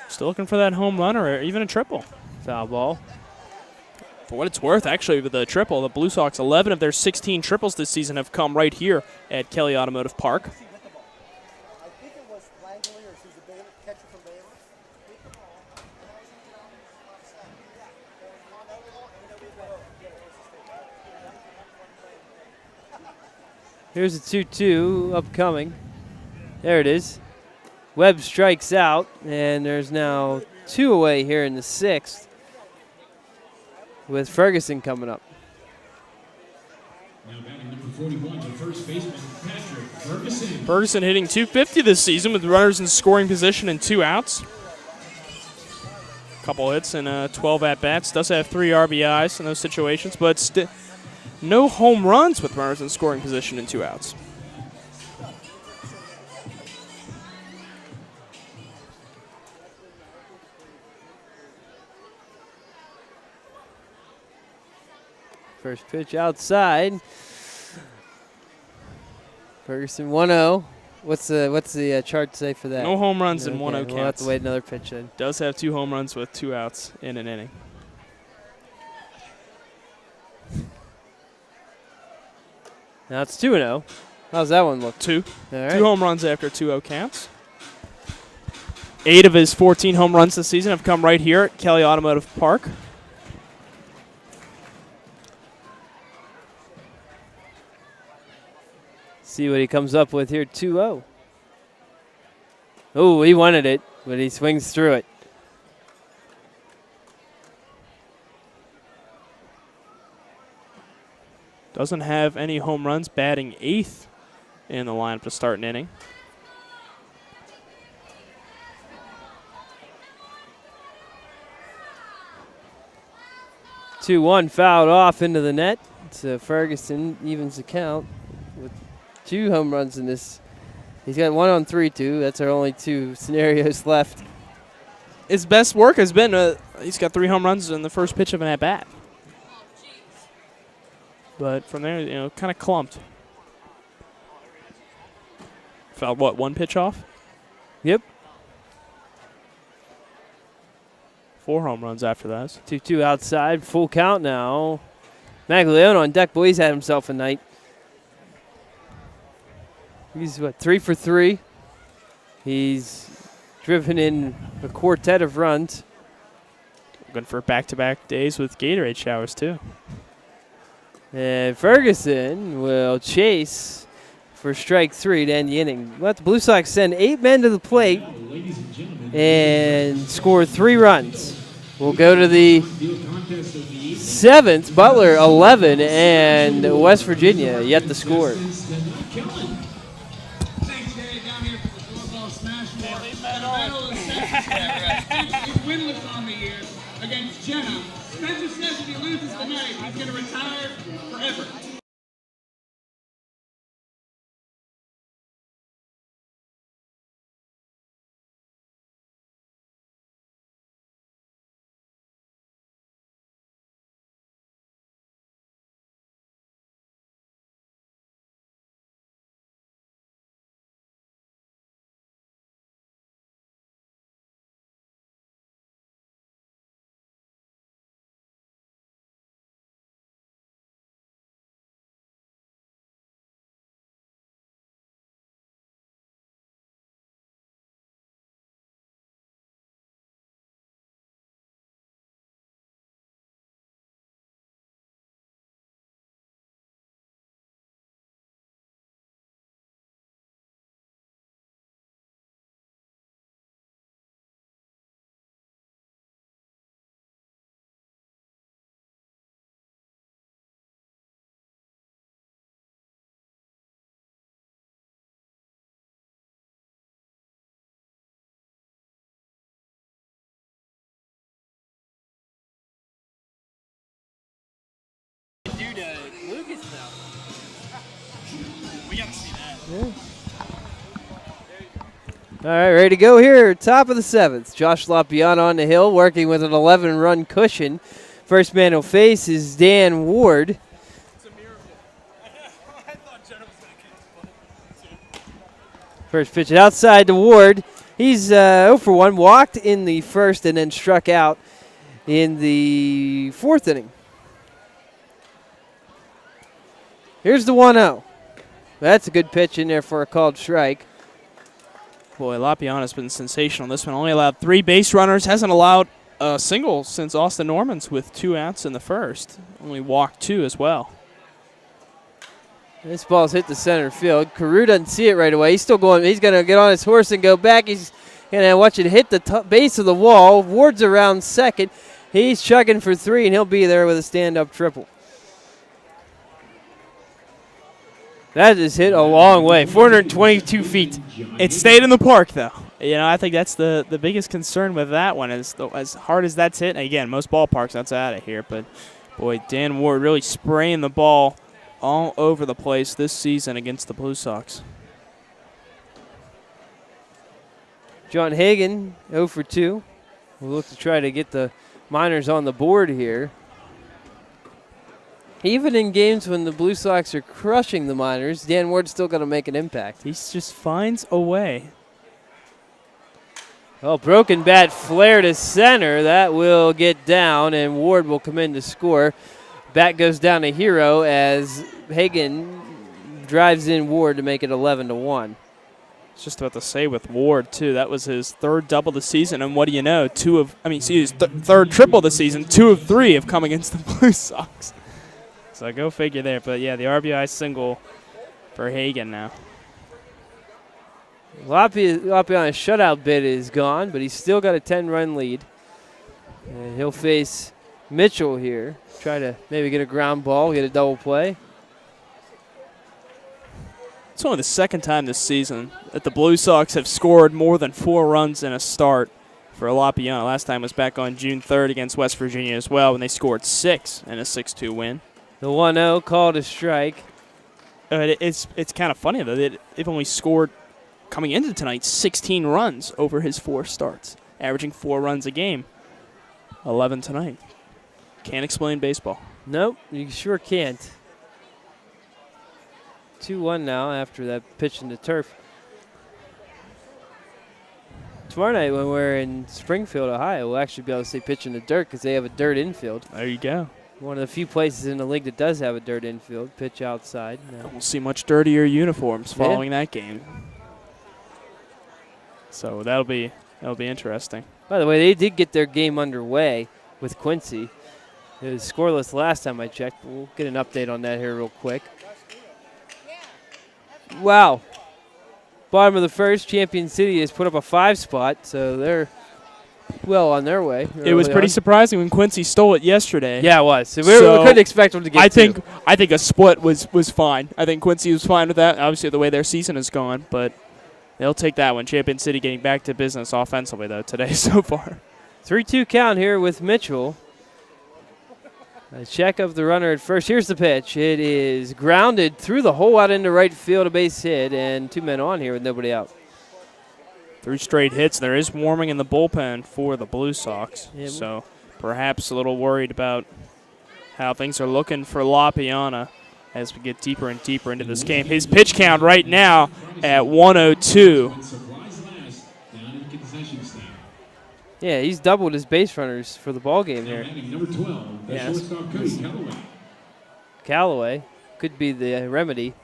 Still looking for that home run or even a triple. Foul ball. For what it's worth, actually, with the triple, the Blue Sox, 11 of their 16 triples this season have come right here at Kelly Automotive Park. Here's a 2-2 upcoming. There it is. Webb strikes out, and there's now 2 away here in the 6th with Ferguson coming up. Now batting number 41, the first baseman, Patrick Ferguson. Ferguson hitting .250 this season with runners in scoring position and 2 outs. Couple hits and 12 at-bats. Does have 3 RBIs in those situations, but no home runs with runners in scoring position and 2 outs. First pitch outside. Ferguson 1-0. What's the chart say for that? No home runs in 1-0 counts. We'll have to wait another pitch in. Does have 2 home runs with 2 outs in an inning. Now it's 2-0. How's that one look? 2. All right. 2 home runs after 2-0 counts. 8 of his 14 home runs this season have come right here at Kelly Automotive Park. See what he comes up with here, 2-0. Oh, he wanted it, but he swings through it. Doesn't have any home runs, batting 8th in the lineup to start an inning. 2-1 fouled off into the net. So Ferguson evens the count with 2 home runs in this. He's got 1 on 3-2. That's our only 2 scenarios left. His best work has been he's got 3 home runs in the first pitch of an at-bat. But from there, kind of clumped. Fouled, what, 1 pitch off? Yep. 4 home runs after that. 2-2 outside. Full count now. Maglione on deck. Boy, he's had himself a night. He's, 3 for 3. He's driven in a quartet of runs. Good for back-to-back days with Gatorade showers, too. And Ferguson will chase for strike 3 to end the inning. Let the Blue Sox send 8 men to the plate and score 3 runs. We'll go to the 7th, Butler 11, and West Virginia yet to score. Winless on the year against Jenna. Spencer says if he loses tonight, he's going to retire forever. All right, ready to go here. Top of the 7th. Josh Lapiana on the hill, working with an 11-run cushion. First man he'll face is Dan Ward. It's a miracle. I thought Jenna was going to kick. First pitch outside to Ward. He's 0 for 1, walked in the first and then struck out in the 4th inning. Here's the 1-0. That's a good pitch in there for a called strike. Boy, Lapiana's been sensational. This one only allowed 3 base runners. Hasn't allowed a single since Austin Norman's with 2 outs in the first. Only walked 2 as well. This ball's hit the center field. Carew doesn't see it right away. He's still going. He's going to get on his horse and go back. He's going to watch it hit the base of the wall. Ward's around second. He's chugging for 3, and he'll be there with a stand-up triple. That is hit a long way, 422 feet. It stayed in the park, though. I think that's the biggest concern with that one is as hard as that's hit. And again, most ballparks, that's out of here. But, boy, Dan Ward really spraying the ball all over the place this season against the Blue Sox. John Hagan, 0 for 2. We'll look to try to get the Miners on the board here. Even in games when the Blue Sox are crushing the Miners, Dan Ward's still going to make an impact. He just finds a way. Well, broken bat flare to center. That will get down, and Ward will come in to score. Bat goes down to Hero as Hagan drives in Ward to make it 11-1. I was just about to say with Ward, too, that was his 3rd double of the season. And what do you know? 3rd triple of the season. 2 of 3 have come against the Blue Sox. So go figure there. But, yeah, the RBI single for Hagan now. Lapiana's shutout bid is gone, but he's still got a 10-run lead. And he'll face Mitchell here. Try to maybe get a ground ball, get a double play. It's only the second time this season that the Blue Sox have scored more than 4 runs in a start for La Piana. Last time was back on June 3rd against West Virginia as well when they scored 6 in a 6-2 win. The 1-0 called a strike. It's kind of funny, though, that they've only scored, coming into tonight, 16 runs over his 4 starts, averaging 4 runs a game. 11 tonight. Can't explain baseball. Nope, you sure can't. 2-1 now after that pitch in the turf. Tomorrow night when we're in Springfield, Ohio, we'll actually be able to say pitch in the dirt because they have a dirt infield. There you go. One of the few places in the league that does have a dirt infield, pitch outside. No. We'll see much dirtier uniforms following that game. So that'll be interesting. By the way, they did get their game underway with Quincy. It was scoreless last time I checked. We'll get an update on that here real quick. Wow. Bottom of the first, Champion City has put up a 5 spot, so they're well on their way. It was pretty surprising when Quincy stole it yesterday. Yeah, it was. So we couldn't expect them to get I think a split was fine. I think Quincy was fine with that, obviously the way their season has gone, but they'll take that one. Champion City getting back to business offensively, though, today so far. 3-2 count here with Mitchell. A check of the runner at first. Here's the pitch. It is grounded through the hole out into right field, a base hit, and 2 men on here with nobody out. 3 straight hits. There is warming in the bullpen for the Blue Sox, yeah, so perhaps a little worried about how things are looking for La Piana as we get deeper and deeper into this game. His pitch count right now at 102. Yeah, he's doubled his base runners for the ball game here. Number 12, the Yes. shortstop Cody Callaway. Callaway could be the remedy.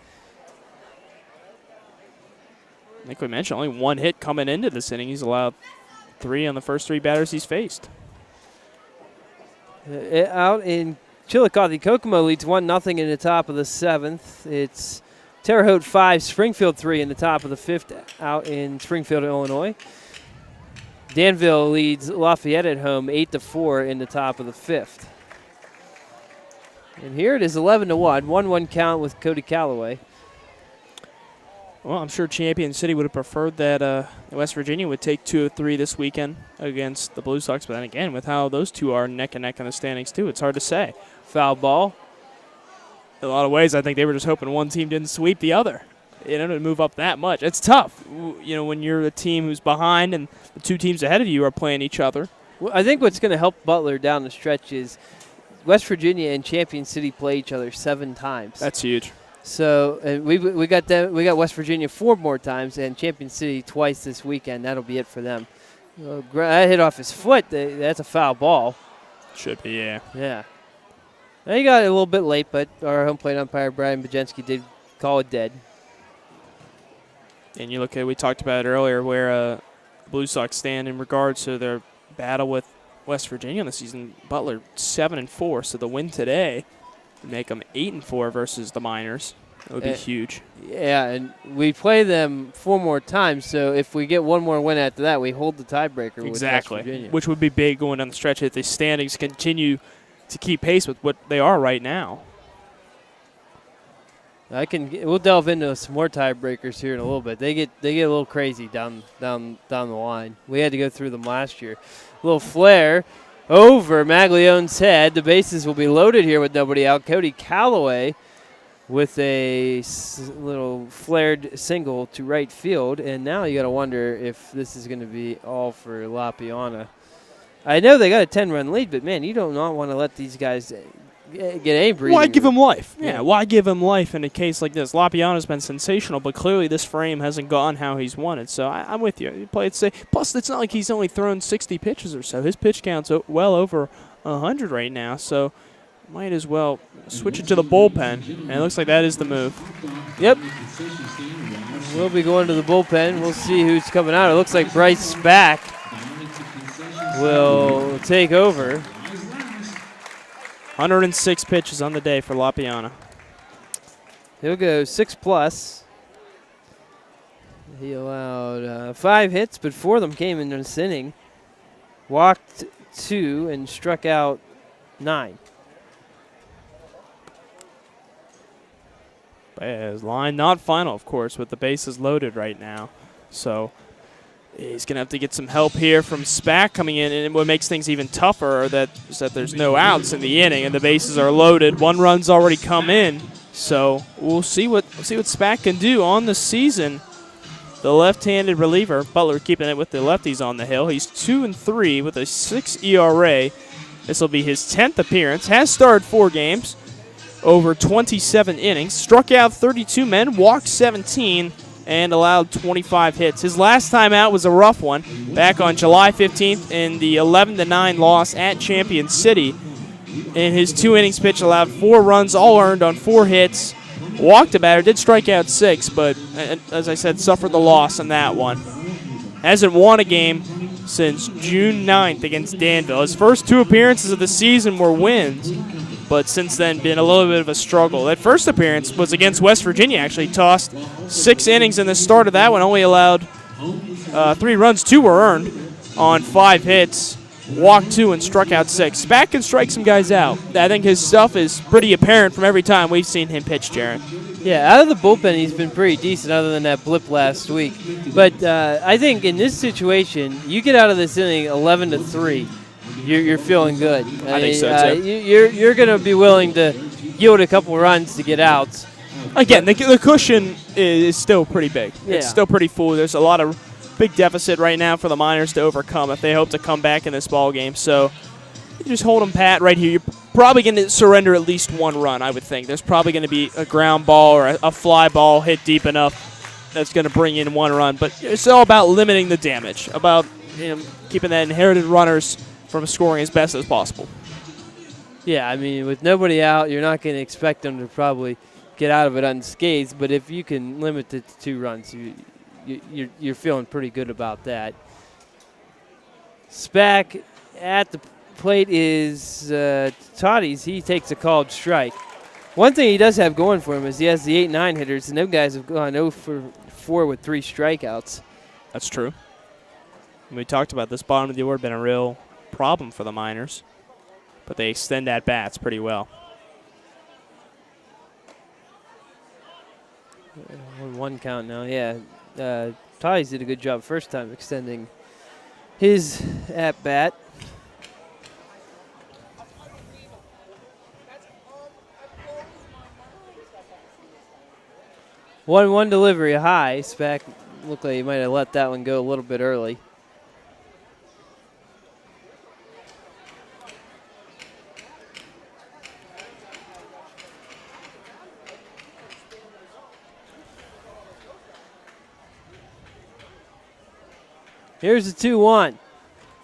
I think we mentioned only 1 hit coming into this inning. He's allowed 3 on the first 3 batters he's faced. Out in Chillicothe, Kokomo leads 1-0 in the top of the 7th. It's Terre Haute 5, Springfield 3 in the top of the 5th out in Springfield, Illinois. Danville leads Lafayette at home 8-4 in the top of the 5th. And here it is 11-1, 1-1 count with Cody Callaway. Well, I'm sure Champion City would have preferred that West Virginia would take 2 of 3 this weekend against the Blue Sox. But then again, with how those two are neck and neck in the standings too, it's hard to say. Foul ball. In a lot of ways, I think they were just hoping one team didn't sweep the other. To move up that much. It's tough, when you're a team who's behind and the 2 teams ahead of you are playing each other. Well, I think what's going to help Butler down the stretch is West Virginia and Champion City play each other 7 times. That's huge. So and we got them. We got West Virginia 4 more times and Champion City twice this weekend. That'll be it for them. That hit off his foot. That's a foul ball. Should be, yeah. Yeah. Now he got it a little bit late, but our home plate umpire Brian Bajenski did call it dead. And you look at, we talked about it earlier, where Blue Sox stand in regards to their battle with West Virginia in the season. Butler 7-4, so the win today would make them 8-4 versus the Miners. That would be huge. Yeah, and we play them 4 more times, so if we get 1 more win after that, we hold the tiebreaker with West Virginia. Which would be big going down the stretch if the standings continue to keep pace with what they are right now. We'll delve into some more tiebreakers here in a little bit. They get a little crazy down the line. We had to go through them last year. A little flare over Maglione's head. The bases will be loaded here with nobody out. Cody Callaway with a little flared single to right field, and now you got to wonder if this is going to be all for La Piana. I know they got a 10-run lead, but man, you do not want to let these guys get any breathing. Why give him life? Yeah, why give him life in a case like this? La Piana's been sensational, but clearly this frame hasn't gone how he's wanted. So I'm with you. You play it safe. Plus, it's not like he's only thrown 60 pitches or so. His pitch count's well over 100 right now. So might as well switch it to the bullpen. And it looks like that is the move. Yep. We'll be going to the bullpen. We'll see who's coming out. It looks like Bryce Spack will take over. 106 pitches on the day for La Piana. He'll go 6+. He allowed 5 hits, but 4 of them came in this inning. Walked 2 and struck out 9. His line not final, of course, with the bases loaded right now. So he's going to have to get some help here from Spack coming in. And what makes things even tougher is that there's no outs in the inning and the bases are loaded. 1 run's already come in. So we'll see what Spack can do on the season. The left-handed reliever, Butler, keeping it with the lefties on the hill. He's 2-3 with a 6 ERA. This will be his 10th appearance. Has started 4 games over 27 innings. Struck out 32 men, walked 17, and allowed 25 hits. His last time out was a rough one back on July 15th in the 11-9 loss at Champion City. In his 2 innings pitch, allowed 4 runs, all earned on 4 hits. Walked a batter, did strike out 6, but as I said, suffered the loss in that one. Hasn't won a game since June 9th against Danville. His first 2 appearances of the season were wins, but since then been a little bit of a struggle. That first appearance was against West Virginia, actually. Tossed 6 innings in the start of that one, only allowed 3 runs, 2 were earned on 5 hits. Walked 2 and struck out 6. Spack can strike some guys out. I think his stuff is pretty apparent from every time we've seen him pitch, Jaron. Yeah, out of the bullpen, he's been pretty decent other than that blip last week. But I think in this situation, you get out of this inning 11-3, you're feeling good. I think so, too. You're going to be willing to yield a couple runs to get outs. Again, the cushion is still pretty big. Yeah. It's still pretty full. There's a lot of big deficit right now for the Miners to overcome if they hope to come back in this ball game. So you just hold them pat right here. You're probably going to surrender at least 1 run, I would think. There's probably going to be a ground ball or a fly ball hit deep enough that's going to bring in 1 run. But it's all about limiting the damage, about keeping that inherited runners from scoring as best as possible. Yeah, I mean, with nobody out, you're not going to expect them to probably get out of it unscathed. But if you can limit it to 2 runs, you're feeling pretty good about that. Spack at the plate is Toddy's. He takes a called strike. One thing he does have going for him is he has the 8-9 hitters, and those guys have gone 0 for 4 with 3 strikeouts. That's true. We talked about this bottom of the order been a real problem for the Miners, but they extend at bats pretty well. 1-1 count now, yeah. Toddy's did a good job first time extending his at-bat. One delivery high. Spack looked like he might have let that one go a little bit early. Here's the 2-1.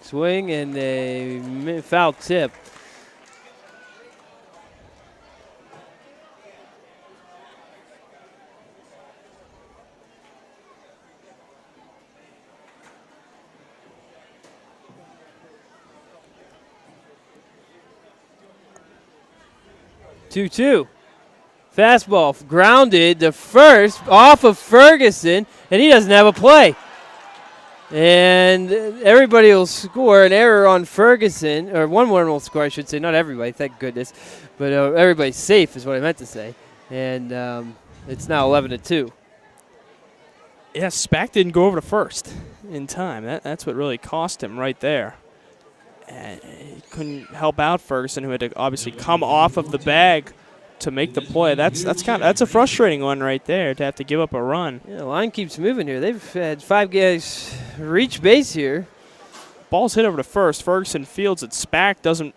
Swing and a foul tip. Two. Fastball grounded to first off of Ferguson, and he doesn't have a play. And everybody will score an error on Ferguson, or one will score, I should say. Not everybody, thank goodness. But everybody's safe is what I meant to say. And it's now 11-2. Yeah, Spack didn't go over to first in time. That's what really cost him right there. And he couldn't help out Ferguson, who had to obviously come off of the bag to make the play. That's a frustrating one right there, to have to give up a run. Yeah, the line keeps moving here. They've had 5 guys reach base here. Ball's hit over to first. Ferguson fields it. Spack doesn't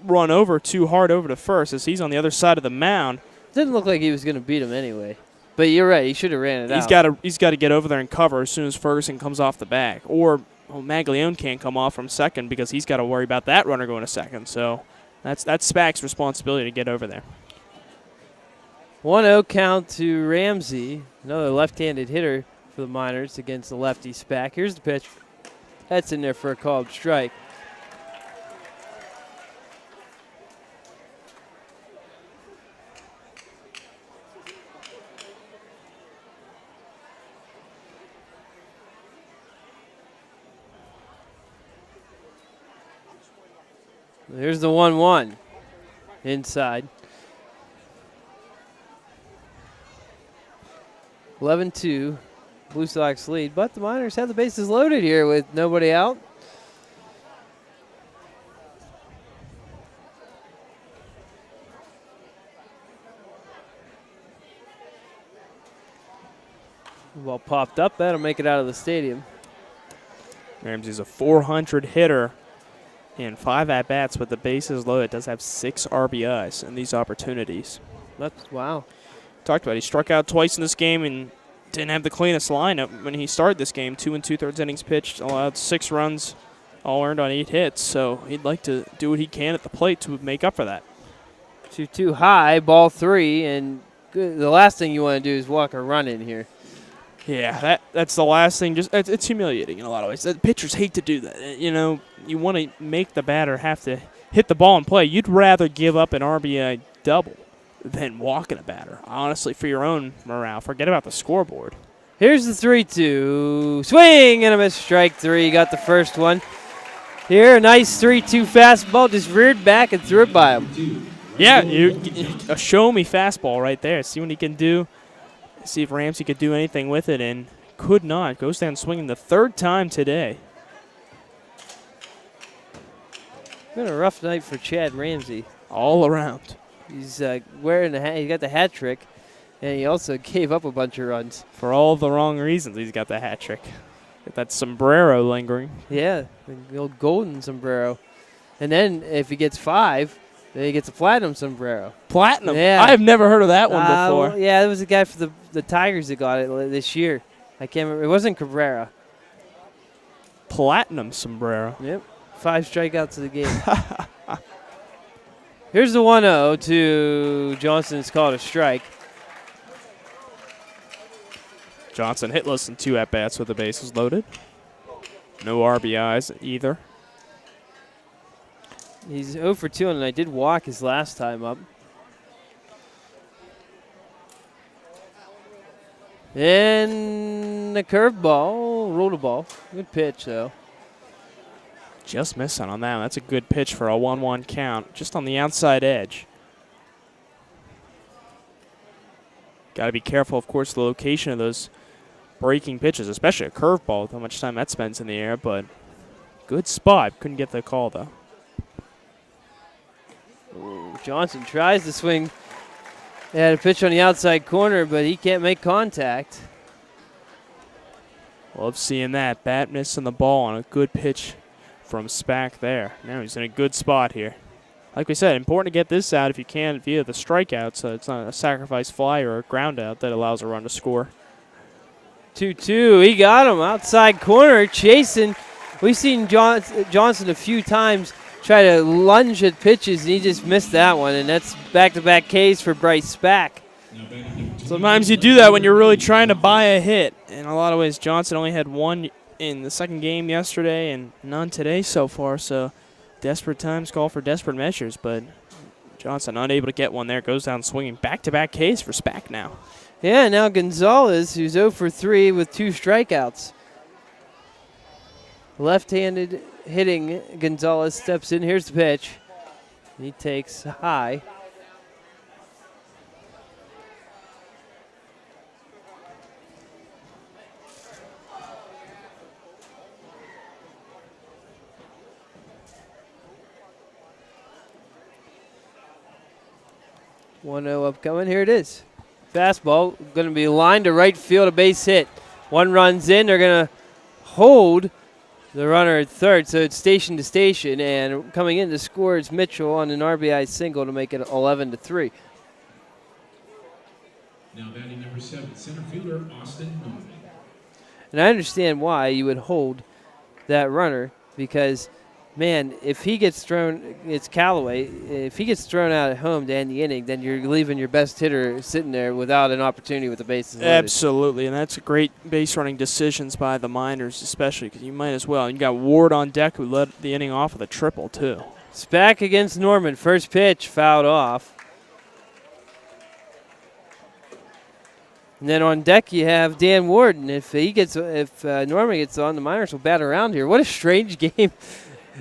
run over too hard over to first as he's on the other side of the mound. Didn't look like he was going to beat him anyway. But you're right. He should have ran it out. He's got to get over there and cover as soon as Ferguson comes off the bag. Or Maglione can't come off from second because he's got to worry about that runner going to second. So that's Spack's responsibility to get over there. 1-0 count to Ramsey, another left-handed hitter for the Miners against the lefty Spack. Here's the pitch. That's in there for a called strike. Here's the 1-1 inside. 11-2. Blue Sox lead, but the Miners have the bases loaded here with nobody out. Ball popped up. That'll make it out of the stadium. Ramsey's a 400 hitter in 5 at-bats, but the bases loaded. Does have 6 RBIs in these opportunities. That's wow. Talked about he struck out twice in this game and didn't have the cleanest lineup when he started this game. 2 2/3 innings pitched, allowed 6 runs, all earned on 8 hits. So he'd like to do what he can at the plate to make up for that. 2-2 high, ball 3, and good. The last thing you want to do is walk a run in here. Yeah, that's the last thing. Just it's humiliating in a lot of ways. The pitchers hate to do that. You know, you want to make the batter have to hit the ball and play. You'd rather give up an RBI double than walking a batter, honestly, for your own morale. Forget about the scoreboard. Here's the 3-2. Swing and a miss. Strike 3. Got the first one. Here, a nice 3-2 fastball. Just reared back and threw it by him. Yeah, a show-me fastball right there. See what he can do. See if Ramsey could do anything with it, and could not. Goes down swinging the 3rd time today. Been a rough night for Chad Ramsey. All around. He's wearing the hat. He got the hat trick, and he also gave up a bunch of runs. For all the wrong reasons, he's got the hat trick. Got that sombrero lingering. Yeah, the old golden sombrero. And then if he gets 5, then he gets a platinum sombrero. Platinum? Yeah. I have never heard of that one before. Well, yeah, there was a guy for the Tigers that got it this year. I can't remember. It wasn't Cabrera. Platinum sombrero. Yep. 5 strikeouts of the game. Here's the 1-0 to Johnson. It's called a strike. Johnson hitless in 2 at-bats with the bases loaded. No RBIs either. He's 0 for 2, and I did walk his last time up. And the curveball, rolled a ball. Good pitch, though. Just missing on that. That's a good pitch for a 1-1 count, just on the outside edge. Got to be careful, of course, the location of those breaking pitches, especially a curveball, with how much time that spends in the air, but good spot. Couldn't get the call, though. Ooh, Johnson tries to swing. They had a pitch on the outside corner, but he can't make contact. Love seeing that. Bat missing the ball on a good pitch from Spack there. Now he's in a good spot here. Like we said, important to get this out if you can via the strikeout, so it's not a sacrifice fly or a ground out that allows a run to score. 2-2. He got him outside corner, chasing. We've seen Johnson a few times try to lunge at pitches, and he just missed that one, and that's back-to-back Ks for Bryce Spack. Sometimes you do that when you're really trying to buy a hit. In a lot of ways, Johnson only had 1 in the second game yesterday and none today so far, so desperate times call for desperate measures, but Johnson unable to get one there, goes down swinging. Back-to-back Ks for Spack now. Yeah, now Gonzalez, who's 0 for 3 with 2 strikeouts. Left-handed hitting Gonzalez steps in. Here's the pitch. He takes high. .1-0 upcoming. Here it is. Fastball going to be lined to right field, a base hit. 1 run's in. They're going to hold the runner at third, so it's station to station, and coming in to score is Mitchell on an RBI single to make it 11-3. Now batting number 7, center fielder Austin Norman. And I understand why you would hold that runner, because, man, if he gets thrown, it's Callaway. If he gets thrown out at home to end the inning, then you're leaving your best hitter sitting there without an opportunity with the bases loaded. Absolutely, and that's great base running decisions by the Miners, especially because you might as well. You got Ward on deck, who led the inning off with a triple too. Spack against Norman. First pitch fouled off. And then on deck you have Dan Warden. If Norman gets on, the Miners will bat around here. What a strange game.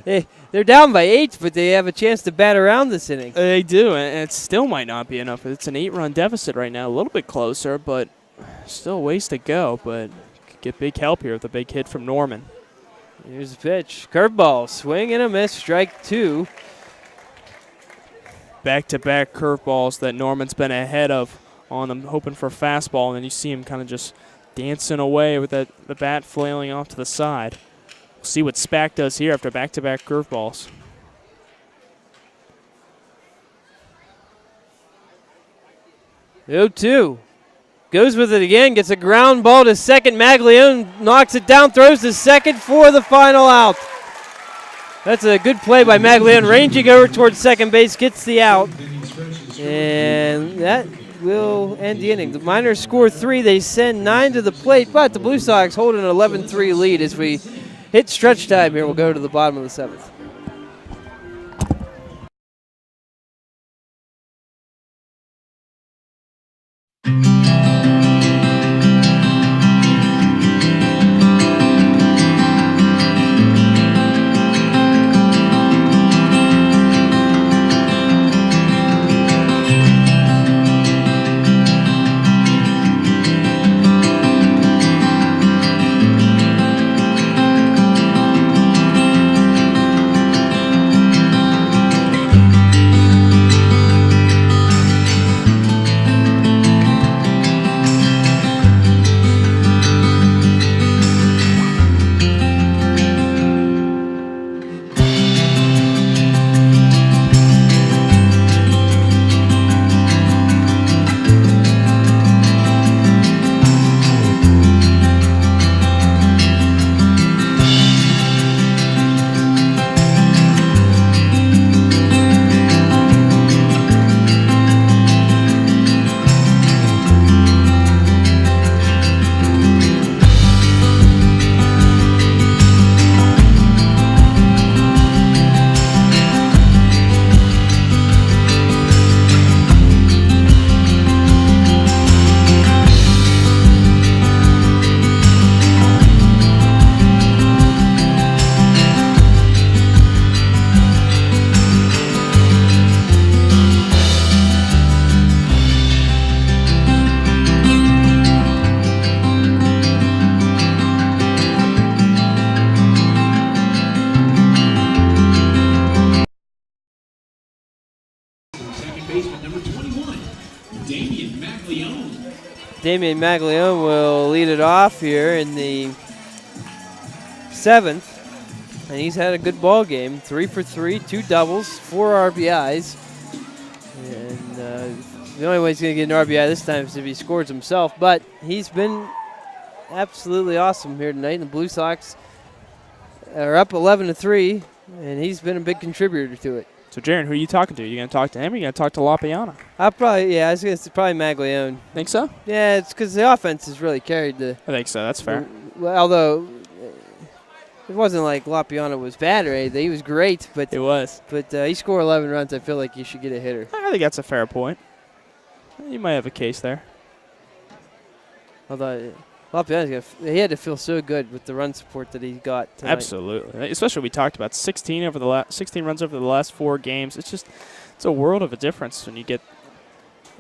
They're down by 8, but they have a chance to bat around this inning. They do, and it still might not be enough. It's an 8-run deficit right now, a little bit closer, but Still ways to go, but could get big help here with a big hit from Norman. Here's the pitch. Curveball, swing and a miss, strike 2. Back-to-back curveballs that Norman's been ahead of on them, hoping for a fastball, and then you see him kind of just dancing away with the bat flailing off to the side. We'll see what Spack does here after back-to-back curveballs. Oh, 2. Goes with it again, gets a ground ball to second. Maglione knocks it down, throws to second for the final out. That's a good play by Maglione, ranging over towards second base, gets the out. And that will end the inning. The Miners score 3. They send 9 to the plate, but the Blue Sox hold an 11-3 lead as we hit stretch time here. We'll go to the bottom of the 7th. Damian Maglione will lead it off here in the 7th. And he's had a good ball game. 3 for 3, 2 doubles, 4 RBIs. And the only way he's going to get an RBI this time is if he scores himself. But he's been absolutely awesome here tonight. And the Blue Sox are up 11-3, and he's been a big contributor to it. So, Jaron, who are you talking to? Are you going to talk to him or are you going to talk to LaPiana? I was going to say probably Maglione. Think so? Yeah, it's because the offense has really carried the. I think so. That's fair. Well, although it wasn't like LaPiana was bad or anything. He was great, but it was. But he scored 11 runs. I feel like you should get a hitter. I think that's a fair point. You might have a case there. Although he had to feel so good with the run support that he got tonight. Absolutely, especially we talked about 16 runs over the last 4 games. It's a world of a difference when you get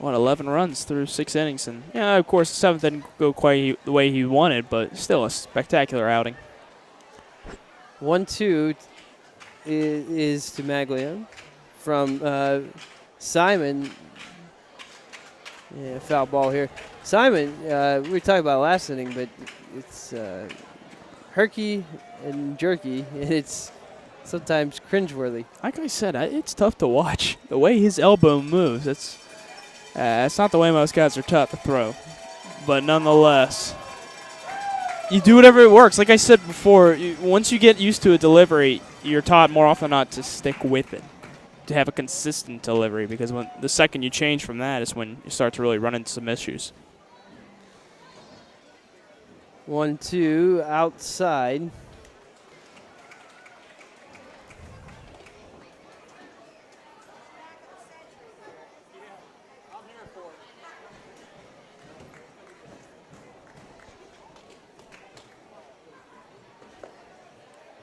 11 runs through 6 innings, and yeah, of course the 7th didn't go quite the way he wanted, but still a spectacular outing. 1-2 is to Maglione from Simon. Yeah, foul ball here. Simon, we were talking about last inning, but it's herky and jerky, and it's sometimes cringeworthy. Like I said, it's tough to watch. The way his elbow moves, it's not the way most guys are taught to throw. But nonetheless, you do whatever it works. Like I said before, once you get used to a delivery, you're taught more often than not to stick with it, to have a consistent delivery, because when the second you change from that is when you start to really run into some issues. 1-2 outside.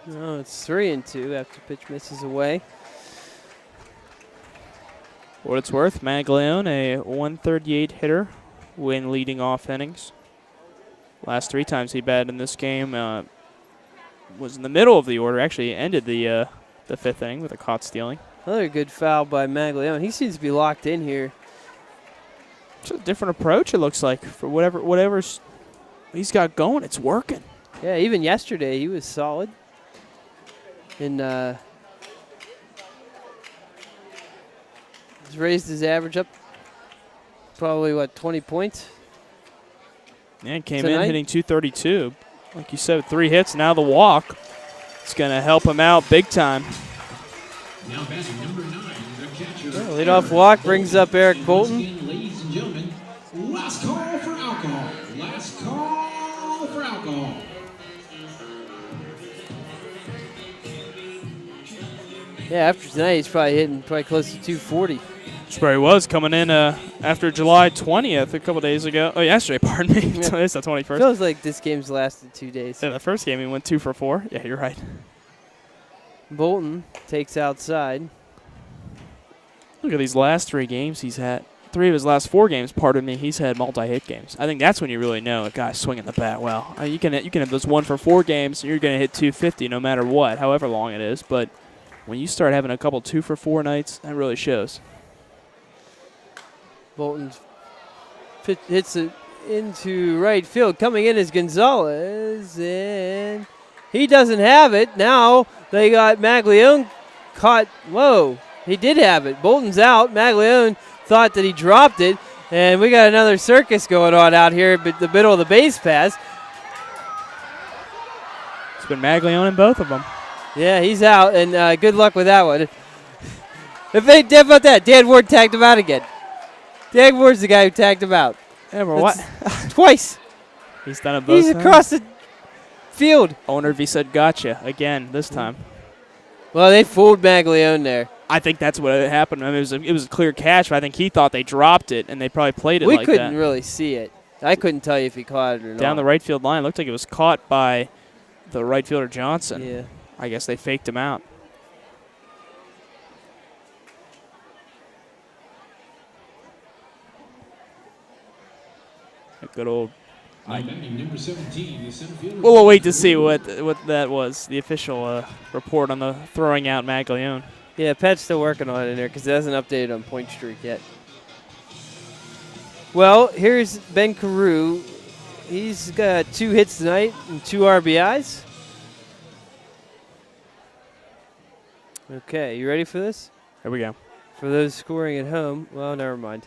No, it's 3-2 after pitch misses away. For what it's worth, Maglione, a 138 hitter, when leading off innings. Last 3 times he batted in this game was in the middle of the order. Actually ended the 5th inning with a caught stealing. Another good foul by Maglione. He seems to be locked in here. It's a different approach, it looks like, for whatever he's got going. It's working. Yeah, even yesterday he was solid. And he's raised his average up probably, 20 points? Yeah, came tonight? in hitting 232. Like you said, with 3 hits, now the walk. It's going to help him out big time. Now batting number 9, the catcher. Leadoff walk brings up Eric Bolton. Ladies and gentlemen, last call for alcohol. Last call for alcohol. Yeah, after tonight he's probably hitting close to 240. That's where he was coming in after July 20th a couple days ago. Oh, yesterday, pardon me. Yeah. It's the 21st. Feels like this game's lasted 2 days. Yeah, the first game he went 2 for 4. Yeah, you're right. Bolton takes outside. Look at these last 3 games he's had. 3 of his last 4 games, pardon me, he's had multi-hit games. I think that's when you really know a guy's swinging the bat well. You can have those 1 for 4 games, and you're going to hit 250 no matter what, however long it is. But when you start having a couple 2 for 4 nights, that really shows. Bolton hits it into right field. Coming in is Gonzalez, and he doesn't have it. Now they got Maglione caught. Whoa, he did have it. Bolton's out. Maglione thought that he dropped it, and we got another circus going on out here at the middle of the base pass. It's been Maglione in both of them. Yeah, he's out, and good luck with that one. If they did about that, Dan Ward tagged him out again. Dan Ward's the guy who tagged him out. Yeah, but what? Twice. He's done it both He's times. across the field. Owner V said gotcha again this time. Well, they fooled Maglione there. I think that's what happened. I mean, it was a clear catch, but I think he thought they dropped it, and they probably played it We like that. couldn't really see it. I couldn't tell you if he caught it or not. Down the right field line, looked like it was caught by the right fielder Johnson. Yeah. I guess they faked him out. A good old. Now batting number 17, the center fielder. We'll wait to see what that was. The official report on the throwing out Maglione. Yeah, Pat's still working on it in there because it hasn't updated on point streak yet. Well, here's Ben Carew. He's got 2 hits tonight and 2 RBIs. Okay, you ready for this? Here we go. For those scoring at home, well, never mind.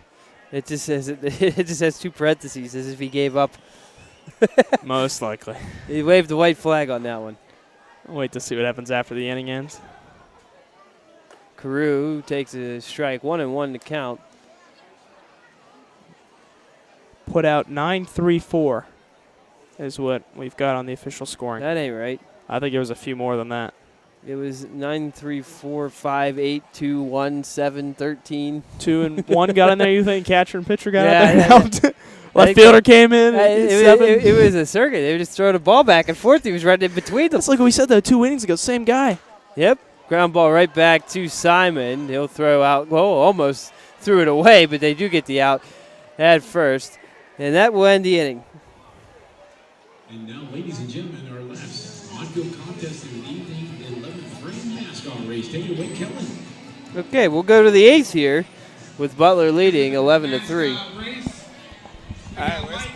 It just says it just has 2 parentheses as if he gave up. Most likely. He waved the white flag on that one. We'll wait to see what happens after the inning ends. Carew takes a strike, 1-1 to count. Put out 9-3-4 is what we've got on the official scoring. That ain't right. I think it was a few more than that. It was 9-3-4-5-8-2-1-7-13. 2 and 1 got in there. You think catcher and pitcher got Yeah, out there and yeah. helped? Left fielder came in. It was a circuit. They would just throw the ball back and forth. He was running in between them. That's like we said though 2 innings ago. Same guy. Yep. Ground ball right back to Simon. He'll throw out. Well, almost threw it away, but they do get the out at first. And that will end the inning. And now, ladies and gentlemen, our last on-field contest of the evening, the 11th frame NASCAR race. Take it away, Kellen. Okay, we'll go to the 8th here with Butler leading 11-3. All right,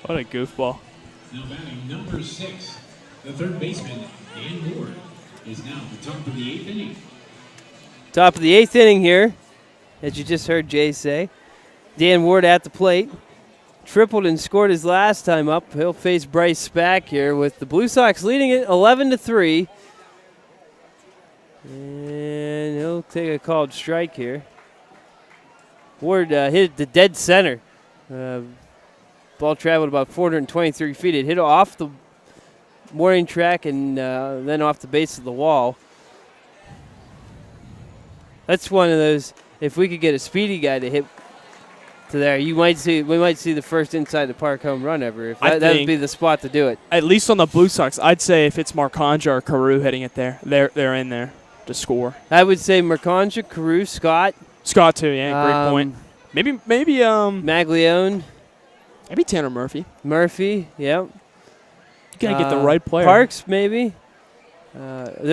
What a goofball. Now batting number 6, the third baseman, Dan Ward, is now at the top of the 8th inning. Top of the 8th inning here, as you just heard Jay say. Dan Ward at the plate. Tripled and scored his last time up. He'll face Bryce Spack here with the Blue Sox leading it 11-3. And he'll take a called strike here. Ward hit the dead center. Ball traveled about 423 feet. It hit off the warning track and then off the base of the wall. That's one of those, if we could get a speedy guy to hit to there, we might see the first inside the park home run ever. If that would be the spot to do it. At least on the Blue Sox, I'd say if it's Marcanja or Carew hitting it there, they're in there to score. I would say Marcanja, Carew, Scott. Scott too, yeah, great point. Maybe Maglione. Maybe Tanner Murphy. Murphy, yep. You gotta get the right player. Parks, maybe. There's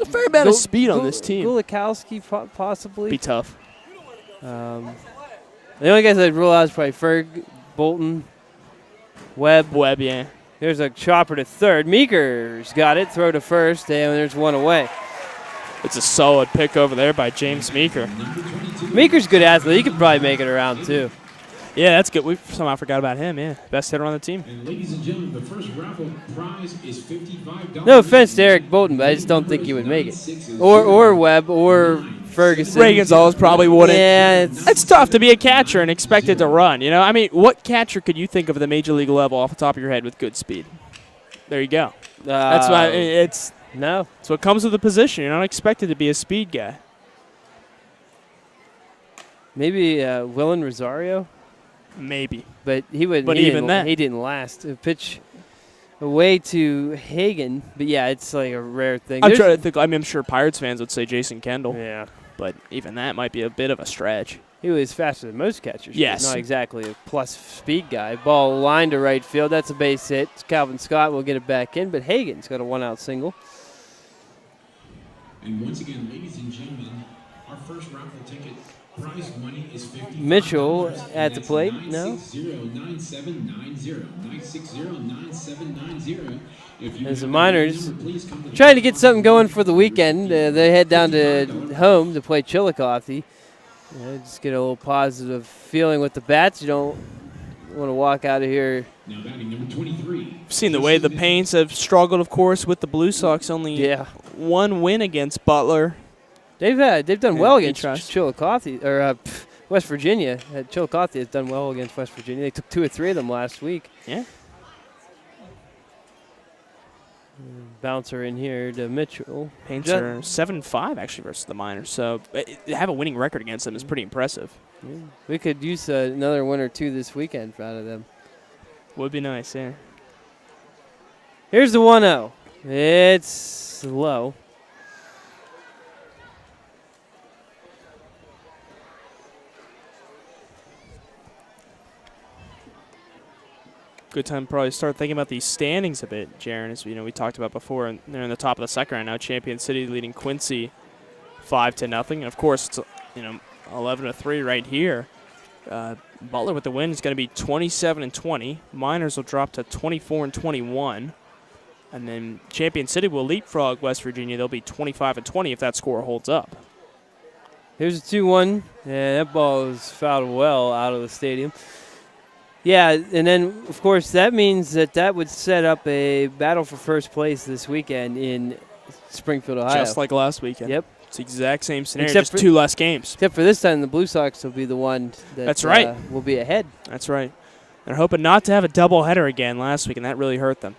a fair amount of speed on this team. Gulikowski, possibly. Be tough. The only guys I'd rule out is probably Ferg, Bolton, Webb. Webb, yeah. There's a chopper to third. Meeker's got it. Throw to first, and there's one away. It's a solid pick over there by James Meeker. Meeker's a good athlete. He could probably make it around, too. Yeah, that's good. We somehow forgot about him, yeah. Best hitter on the team. And ladies and gentlemen, the first raffle prize is $55. No offense to Eric Bolton, but I just don't think he would make it. Or Webb, or Ferguson. Ray Gonzalez probably wouldn't. Yeah, it's tough to be a catcher and expect it to run, you know? I mean, what catcher could you think of at the major league level off the top of your head with good speed? There you go. That's why it's what comes with the position. You're not expected to be a speed guy. Maybe Willen Rosario? Maybe. But he wouldn't. But even that. He didn't last. A pitch away to Hagen. But, yeah, it's like a rare thing. I'm trying to think. I mean, I'm sure Pirates fans would say Jason Kendall. Yeah. But even that might be a bit of a stretch. He was faster than most catchers. Yes. Not exactly a plus speed guy. Ball lined to right field. That's a base hit. Calvin Scott will get it back in, but Hagen's got a one-out single. And once again, ladies and gentlemen, our first raffle ticket prize money is $55. Mitchell at the plate. No. 960-9790. 960-9790. As the Miners trying to get something going for the weekend, they head down to home to play Chillicothe. Just get a little positive feeling with the bats. You don't want to walk out of here. Now batting number 23. I've seen the way the Paints have struggled, of course, with the Blue Sox. Only one win against Butler. They've done well against Chillicothe or West Virginia. Chillicothe has done well against West Virginia. They took 2 or 3 of them last week. Yeah. Bouncer in here to Mitchell. Paints are 7-5 actually versus the Miners, so they have a winning record against them. Is pretty impressive. Yeah. We could use another win or two this weekend out of them. Would be nice, yeah. Here's the 1-0. It's low. Good time to probably start thinking about these standings a bit, Jaron. As we talked about before, and they're in the top of the second right now. Champion City leading Quincy 5-0, and of course it's 11-3 right here. Butler with the win is going to be 27-20. Miners will drop to 24-21, and then Champion City will leapfrog West Virginia. They'll be 25-20 if that score holds up. Here's a 2-1, and that ball is fouled well out of the stadium. Yeah, and then, of course, that means that would set up a battle for first place this weekend in Springfield, Ohio. Just like last weekend. Yep. It's the exact same scenario, Except just 2 less games. Except for this time, the Blue Sox will be the one that will be ahead. That's right. They're hoping not to have a doubleheader again last week, and that really hurt them.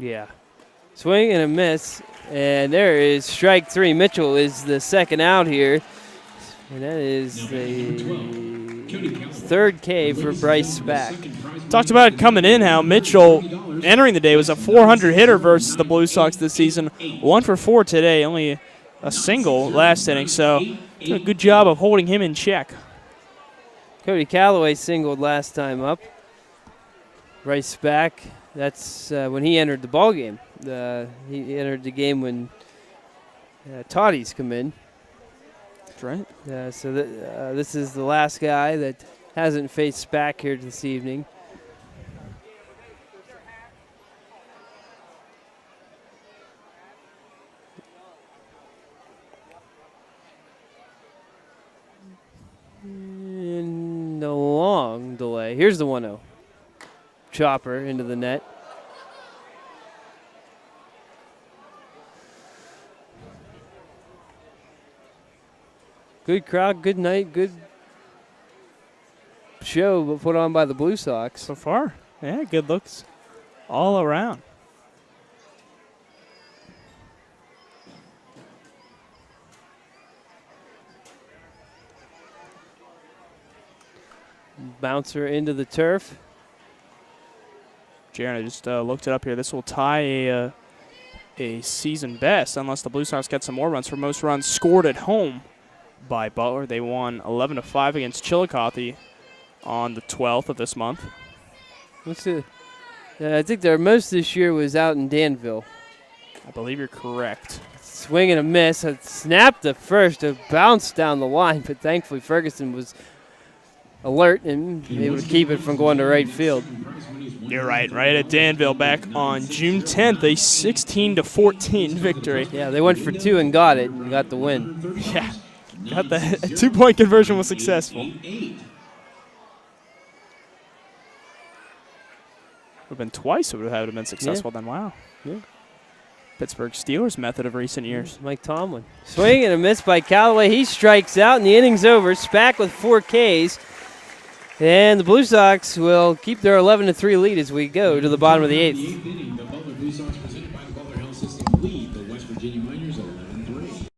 Yeah. Swing and a miss, and there is strike 3. Mitchell is the second out here, and that is the third K for Bryce Spack. Talked about it coming in, how Mitchell, entering the day, was a 400 hitter versus the Blue Sox this season. 1 for 4 today, only a single last inning, so a good job of holding him in check. Cody Calloway singled last time up. Bryce Spack, that's when he entered the ball game. He entered the game when Toddy's come in. That's right. So this is the last guy that hasn't faced SPAC here this evening. And a long delay. Here's the 1-0. Chopper into the net. Good crowd, good night, good show put on by the Blue Sox. So far, yeah, good looks all around. Bouncer into the turf. Jaron, I just looked it up here. This will tie a season best unless the Blue Sox get some more runs for most runs scored at home by Butler. They won 11-5 against Chillicothe on the 12th of this month. I think their most this year was out in Danville. I believe you're correct. Swing and a miss. It snapped at first. It bounced down the line, but thankfully Ferguson was alert and able to keep it from going to right field. You're right at Danville back on June 10th, a 16-14 victory. Yeah, they went for 2 and got it and got the win. Yeah, got the 2-point conversion was successful. Would have been twice it would have been successful then. Wow. Yeah. Pittsburgh Steelers method of recent years. Mike Tomlin. Swing and a miss by Callaway. He strikes out and the inning's over. SPAC with 4 Ks. And the Blue Sox will keep their 11-3 lead as we go to the bottom of the 8th. The Butler Blue Sox presented by the Butler Health System lead the West Virginia Miners 11-3.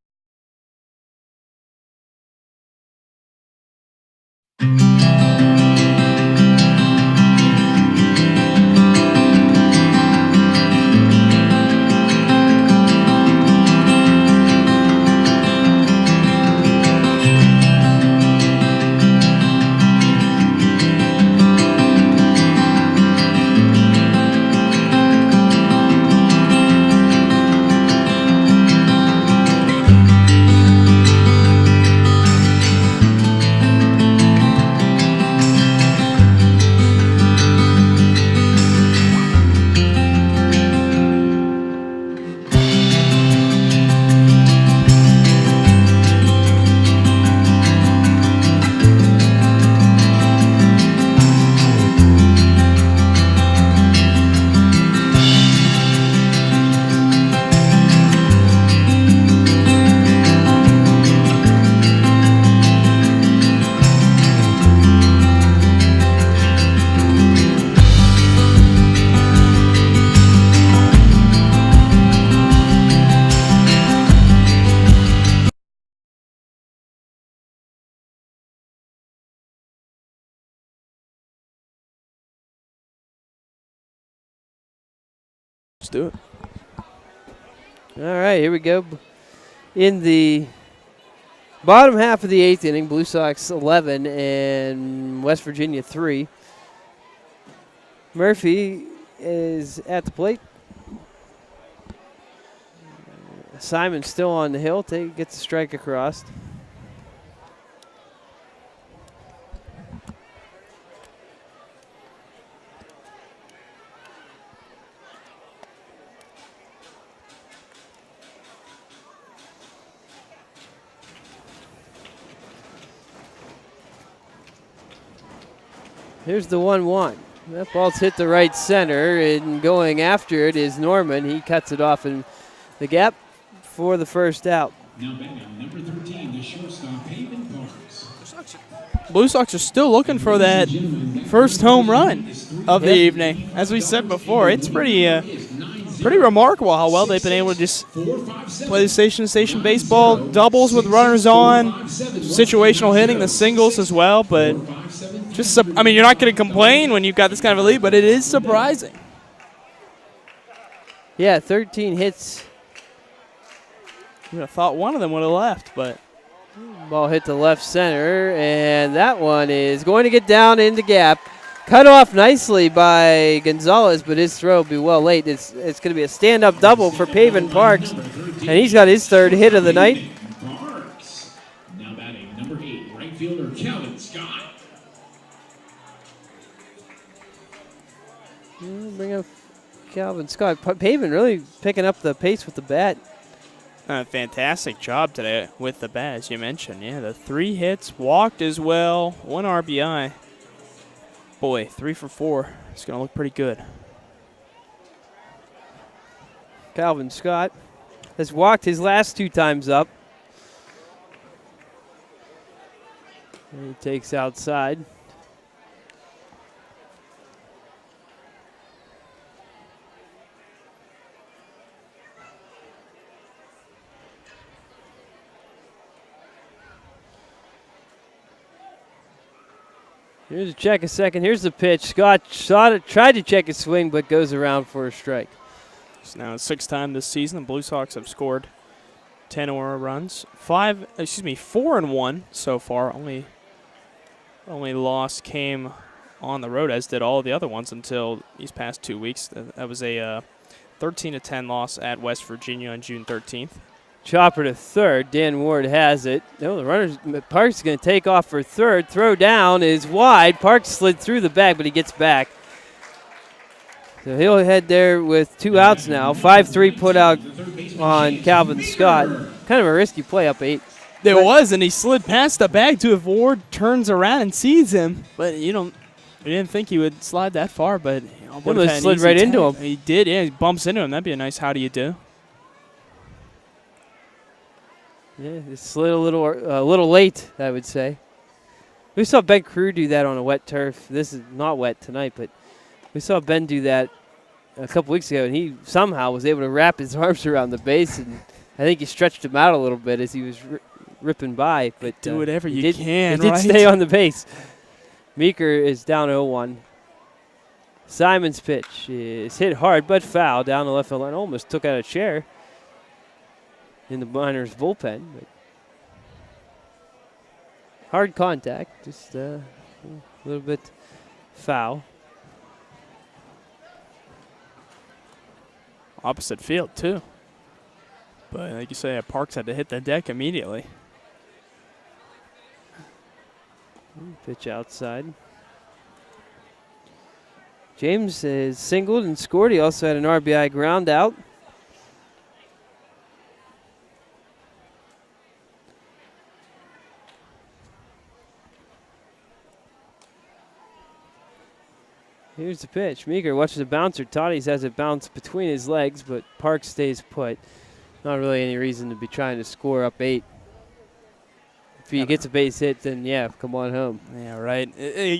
Let's do it. All right, here we go. In the bottom half of the 8th inning, Blue Sox 11 and West Virginia 3. Murphy is at the plate. Simon still on the hill. Gets a strike across. Here's the 1-1. That ball's hit the right center, and going after it is Norman. He cuts it off in the gap for the first out. Now batting number 13, the shortstop, Pavin Parks. Blue Sox are still looking for that first home run of the evening. As we said before, it's pretty remarkable how well they've been able to just play the station-to-station baseball, doubles with runners on, situational hitting, the singles as well. But just, I mean, you're not going to complain when you've got this kind of a lead, but it is surprising. Yeah, 13 hits. You would have thought one of them would have left, but ball hit the left center, and that one is going to get down in the gap. Cut off nicely by Gonzalez, but his throw will be well late. It's going to be a stand-up double for Pavin Parks, and he's got his 3rd hit of the night. Parks. Now batting number 8, right fielder Calvin Scott. Bring up Calvin Scott. Pavin really picking up the pace with the bat. Fantastic job today with the bat, as you mentioned. Yeah, the 3 hits, walked as well, 1 RBI. Boy, 3 for 4. It's going to look pretty good. Calvin Scott has walked his last 2 times up. And he takes outside. Here's a check a second. Here's the pitch. Scott tried to check his swing, but goes around for a strike. It's now the 6th time this season the Blue Sox have scored 10 or more runs. 4-1 so far. Only loss came on the road, as did all the other ones until these past 2 weeks. That was a 13-10 loss at West Virginia on June 13th. Chopper to third. Dan Ward has it. No, the runner's Parks going to take off for third. Throw down is wide. Parks slid through the bag, but he gets back. So he'll head there with 2 outs now. 5-3 put out on Calvin Scott. Kind of a risky play up 8. There was, and he slid past the bag to if Ward turns around and sees him. But we didn't think he would slide that far, but would have slid right into him. He did, yeah. He bumps into him. That'd be a nice how do you do. Yeah, it slid a little late, I would say. We saw Ben Crew do that on a wet turf. This is not wet tonight, but we saw Ben do that a couple weeks ago, and he somehow was able to wrap his arms around the base, and I think he stretched him out a little bit as he was ripping by. But do whatever you can, He did stay on the base. Meeker is down 0-1. Simon's pitch is hit hard but foul down the left field line. Almost took out a chair in the Miners bullpen. But hard contact, just a little bit foul. Opposite field, too. But like you say, Parks had to hit the deck immediately. Pitch outside. James is singled and scored. He also had an RBI ground out. Here's the pitch. Meeker watches the bouncer. Tatis has it bounce between his legs, but Parks stays put. Not really any reason to be trying to score up 8. If he gets a base hit, then yeah, come on home. Yeah, right.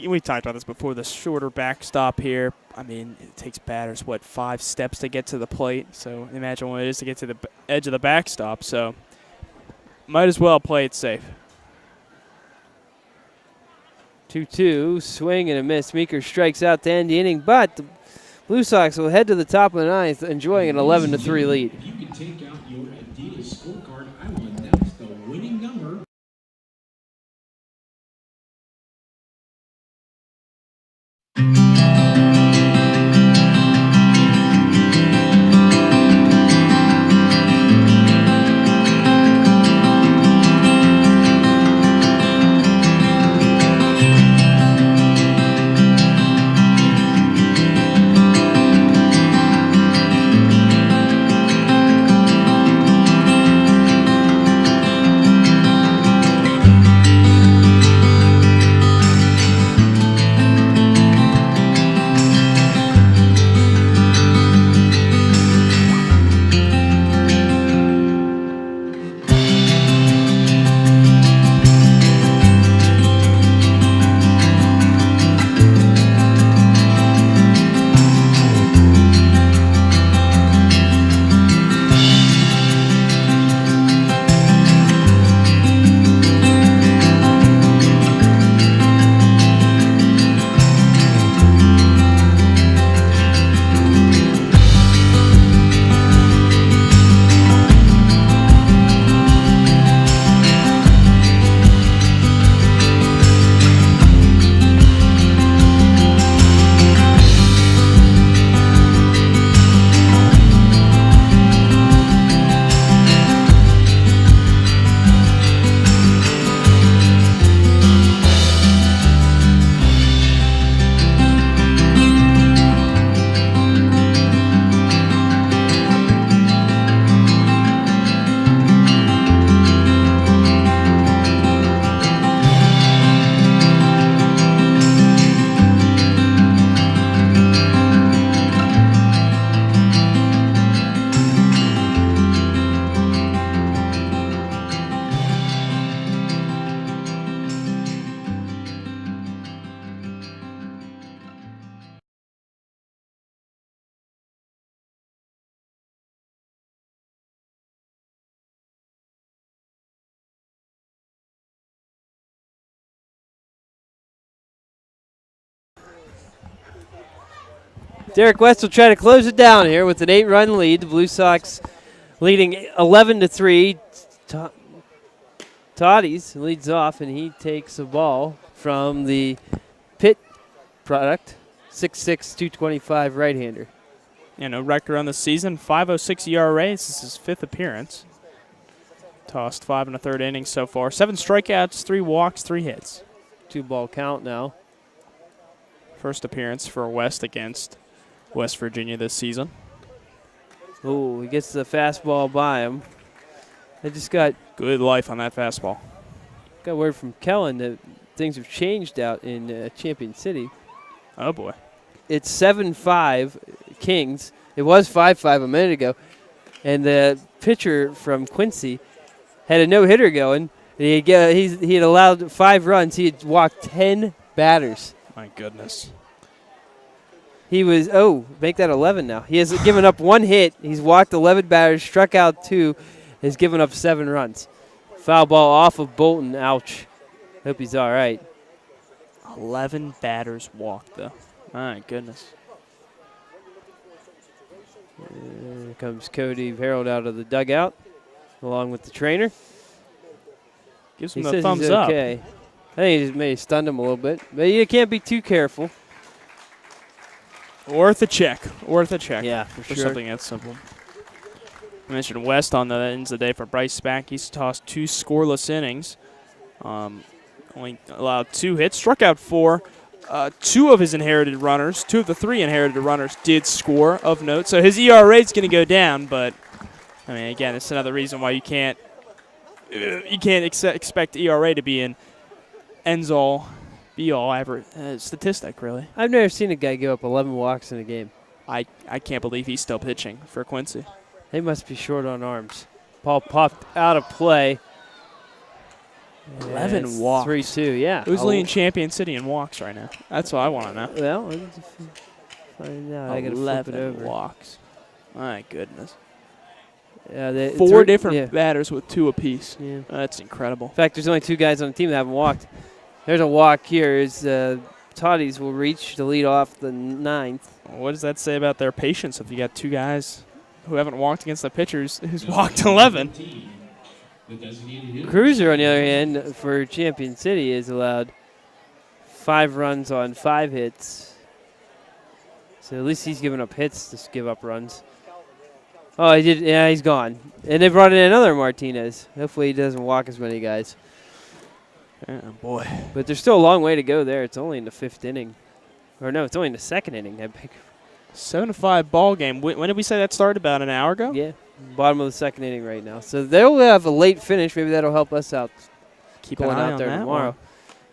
We talked about this before. The shorter backstop here. I mean, it takes batters, 5 steps to get to the plate. So imagine what it is to get to the edge of the backstop. So might as well play it safe. 2-2, swing and a miss. Meeker strikes out to end the inning, but the Blue Sox will head to the top of the 9th, enjoying an 11-3 lead. If you can take out your Adidas scorecard, I will announce the winning number. Derek West will try to close it down here with an 8-run lead. The Blue Sox leading 11-3. Toddy's leads off, and he takes the ball from the Pitt product, 6'6", 225 right-hander. No record on the season, 5.06 ERA. This is his 5th appearance. Tossed 5 1/3 innings so far. 7 strikeouts, 3 walks, 3 hits. 2-ball count now. First appearance for West against West Virginia this season. Oh, he gets the fastball by him. I just got good life on that fastball. Got word from Kellen that things have changed out in Champion City. Oh, boy. It's 7-5 Kings. It was 5-5 a minute ago. And the pitcher from Quincy had a no-hitter going. He had allowed 5 runs. He had walked 10 batters. My goodness. He was, make that 11 now. He has given up 1 hit. He's walked 11 batters, struck out 2, has given up 7 runs. Foul ball off of Bolton. Ouch. Hope he's all right. 11 batters walked, though. My goodness. Here comes Cody Harold out of the dugout, along with the trainer. Gives him he the says thumbs he's up. Okay. I think he just may have stunned him a little bit. But you can't be too careful. Worth a check. Worth a check. Yeah, for sure. Something that simple. I mentioned West on the ends of the day for Bryce Spack. He's tossed 2 scoreless innings. Only allowed 2 hits. Struck out 4. 2 of his inherited runners, 2 of the 3 inherited runners did score of note. So his ERA is going to go down, but I mean, again, it's another reason why you can't expect ERA to be an ends-all, be-all average statistic, really. I've never seen a guy give up 11 walks in a game. I can't believe he's still pitching for Quincy. They must be short on arms. Ball popped out of play. 11 walks. 3-2, yeah. Who's leading Champion City in walks right now? That's what I want to know. Well, find out. I got to flip it over. 11 walks. My goodness. Yeah, 4 different batters with 2 apiece. Yeah. That's incredible. In fact, there's only 2 guys on the team that haven't walked. There's a walk here. Toddy's will reach to lead off the 9th. What does that say about their patience if you got 2 guys who haven't walked against the pitchers who's walked 11? Cruiser, on the other hand, for Champion City is allowed 5 runs on 5 hits. So at least he's given up hits to give up runs. Oh, he did. Yeah, he's gone. And they brought in another Martinez. Hopefully he doesn't walk as many guys. Oh, boy. But there's still a long way to go there. It's only in the 5th inning. Or no, it's only in the 2nd inning. 7-5 ball game. When did we say that started? About an hour ago? Yeah. Bottom of the 2nd inning right now. So they'll have a late finish. Maybe that'll help us out. Keep going an eye out on there that tomorrow. one.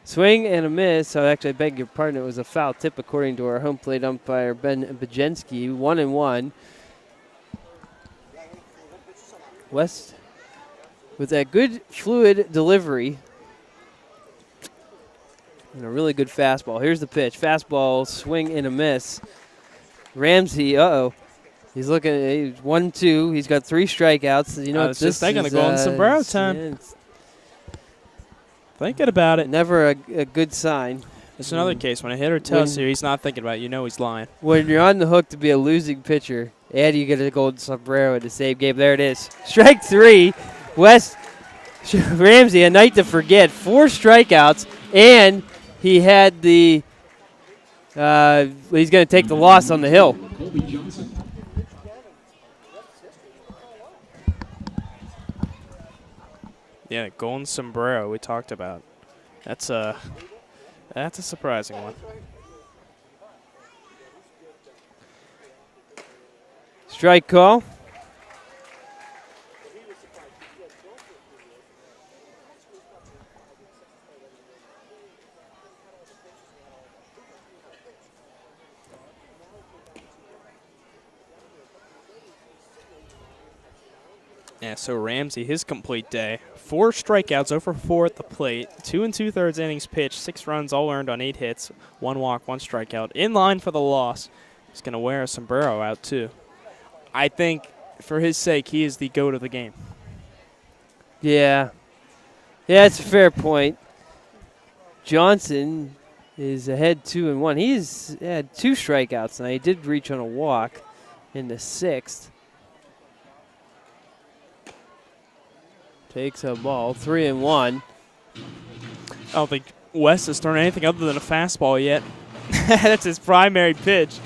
Swing and a miss. So actually, I beg your pardon. It was a foul tip according to our home plate umpire, Ben Bajensky. 1-1. West with that good fluid delivery and a really good fastball. Here's the pitch. Fastball, swing and a miss. Ramsey, he's looking at 1-2. He's got 3 strikeouts. You know, it's just thinking of golden sombrero time. Thinking about it. Never a good sign. It's another case. When a hitter tells you he's not thinking about it, you know he's lying. When you're on the hook to be a losing pitcher, and you get a golden sombrero in the same game. There it is. Strike 3. West Ramsey, a night to forget. 4 strikeouts, and he had the he's going to take the loss on the hill. Yeah, golden sombrero we talked about. That's a surprising one. Strike call. Yeah, so Ramsey, his complete day. 4 strikeouts, 0 for 4 at the plate. 2 2/3 innings pitched, 6 runs all earned on 8 hits, 1 walk, 1 strikeout. In line for the loss. He's going to wear a sombrero out too. I think for his sake, he is the GOAT of the game. Yeah. Yeah, it's a fair point. Johnson is ahead 2-1. He's had 2 strikeouts now. He did reach on a walk in the 6th. Takes a ball, 3-1. I don't think West has thrown anything other than a fastball yet. That's his primary pitch.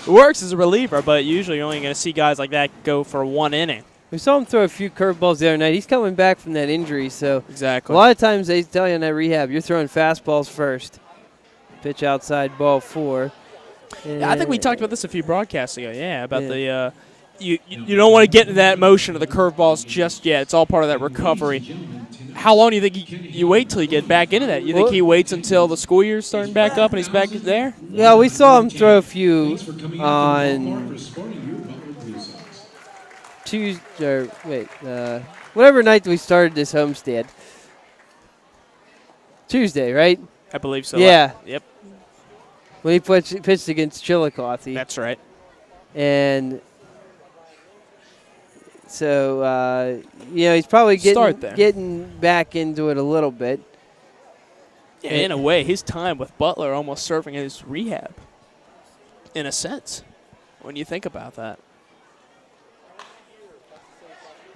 It works as a reliever, but usually you're only going to see guys like that go for 1 inning. We saw him throw a few curveballs the other night. He's coming back from that injury, so exactly. A lot of times they tell you in that rehab, you're throwing fastballs first. Pitch outside, ball 4. Yeah, I think we talked about this a few broadcasts ago. Yeah, about the you don't want to get into that motion of the curveballs just yet. It's all part of that recovery. How long do you think you wait till you get back into that? You think he waits until the school year's starting back up and he's back there? Yeah, we saw him throw a few on Tuesday. Whatever night we started this homestand. Tuesday, right? I believe so. Yeah. Yep. When he pitched against Chillicothe. That's right. And so, he's probably getting back into it a little bit. Yeah, in a way, his time with Butler almost serving as rehab, in a sense, when you think about that.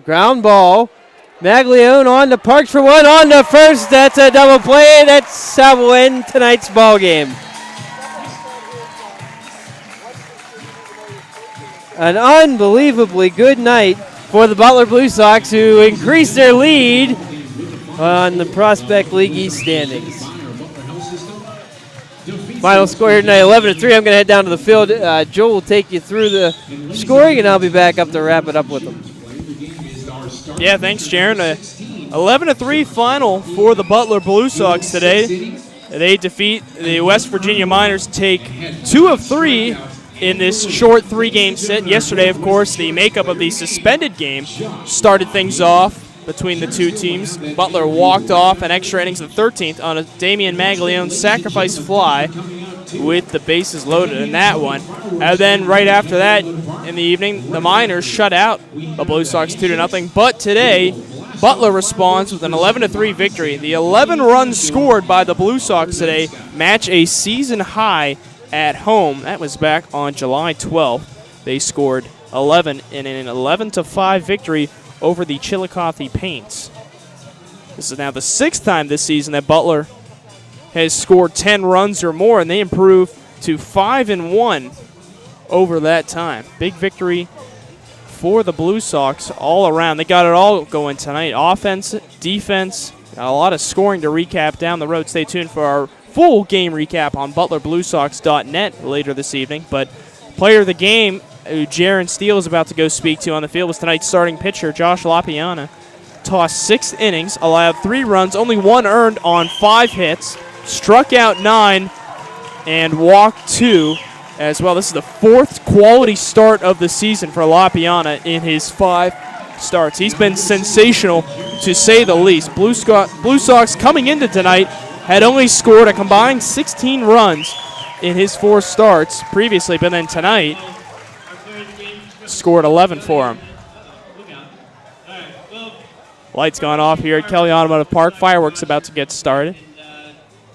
Ground ball. Maglione on to Parks for 1, on to first. That's a double play. That's how we'll end tonight's ball game. An unbelievably good night for the Butler Blue Sox, who increased their lead on the Prospect League East standings. Final score here tonight, 11-3. I'm going to head down to the field. Joel will take you through the scoring, and I'll be back up to wrap it up with them. Yeah, thanks, Jaron. 11-3 final for the Butler Blue Sox today. They defeat the West Virginia Miners, take 2 of 3 in this short 3-game set. Yesterday, of course, the makeup of the suspended game started things off between the two teams. Butler walked off in extra innings in the 13th on a Damian Maglione sacrifice fly with the bases loaded in that one. And then right after that in the evening, the Miners shut out the Blue Sox 2-0. But today, Butler responds with an 11-3 victory. The 11 runs scored by the Blue Sox today match a season high at home. That was back on July 12th. They scored 11 in an 11-5 victory over the Chillicothe Paints. This is now the 6th time this season that Butler has scored 10 runs or more, and they improved to 5-1 over that time. Big victory for the Blue Sox all around. They got it all going tonight. Offense, defense, got a lot of scoring to recap down the road. Stay tuned for our full game recap on ButlerBlueSox.net later this evening. But player of the game, who Jaron Steele is about to go speak to on the field, was tonight's starting pitcher, Josh LaPiana. Tossed 6 innings, allowed 3 runs, only 1 earned on 5 hits, struck out 9, and walked 2 as well. This is the 4th quality start of the season for LaPiana in his 5 starts. He's been sensational, to say the least. Blue Sox coming into tonight had only scored a combined 16 runs in his 4 starts previously, but then tonight scored 11 for him. Lights gone off here at Kelly Automotive Park. Fireworks about to get started.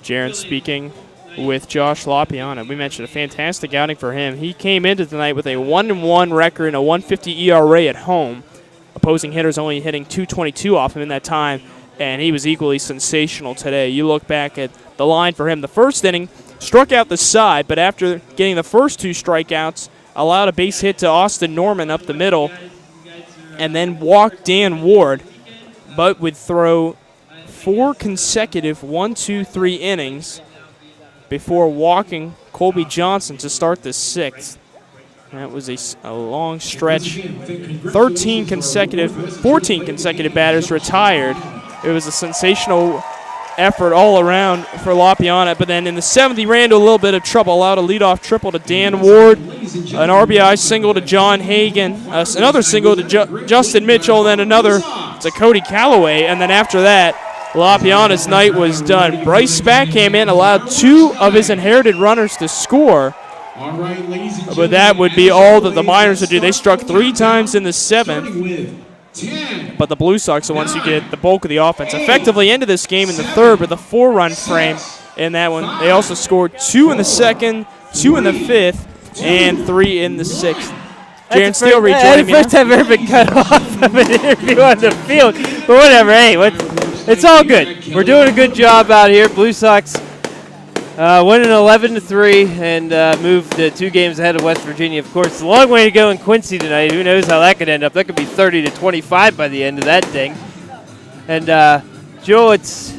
Jaron speaking with Josh LaPiana. We mentioned a fantastic outing for him. He came into tonight with a 1-1 record and a 1.50 ERA at home. Opposing hitters only hitting .222 off him in that time, and he was equally sensational today. You look back at the line for him. The first inning, struck out the side, but after getting the first 2 strikeouts, allowed a base hit to Austin Norman up the middle, and then walked Dan Ward, but would throw 4 consecutive 1-2-3 innings before walking Colby Johnson to start the 6th. That was a long stretch. 14 consecutive batters retired. It was a sensational effort all around for LaPiana, but then in the 7th he ran into a little bit of trouble, allowed a leadoff triple to Dan Ward, an RBI single to John Hagan, another single to Justin Mitchell, and then another to Cody Calloway, and then after that, LaPiana's night was done. Bryce Spack came in, allowed 2 of his inherited runners to score, but that would be all that the Miners would do. They struck 3 times in the 7th, but the Blue Sox are the ones who get the bulk of the offense. Effectively ended this game in the 3rd with a 4-run frame in that one. They also scored 2 in the second, 2 in the fifth, and 3 in the sixth. Jaron Steele rejoining me. That's the first time I've ever been cut off of an interview on the field. But whatever, hey, it's all good. We're doing a good job out here. Blue Sox winning 11-3 and moved 2 games ahead of West Virginia. Of course, a long way to go in Quincy tonight. Who knows how that could end up? That could be 30-25 by the end of that thing. And Joel, it's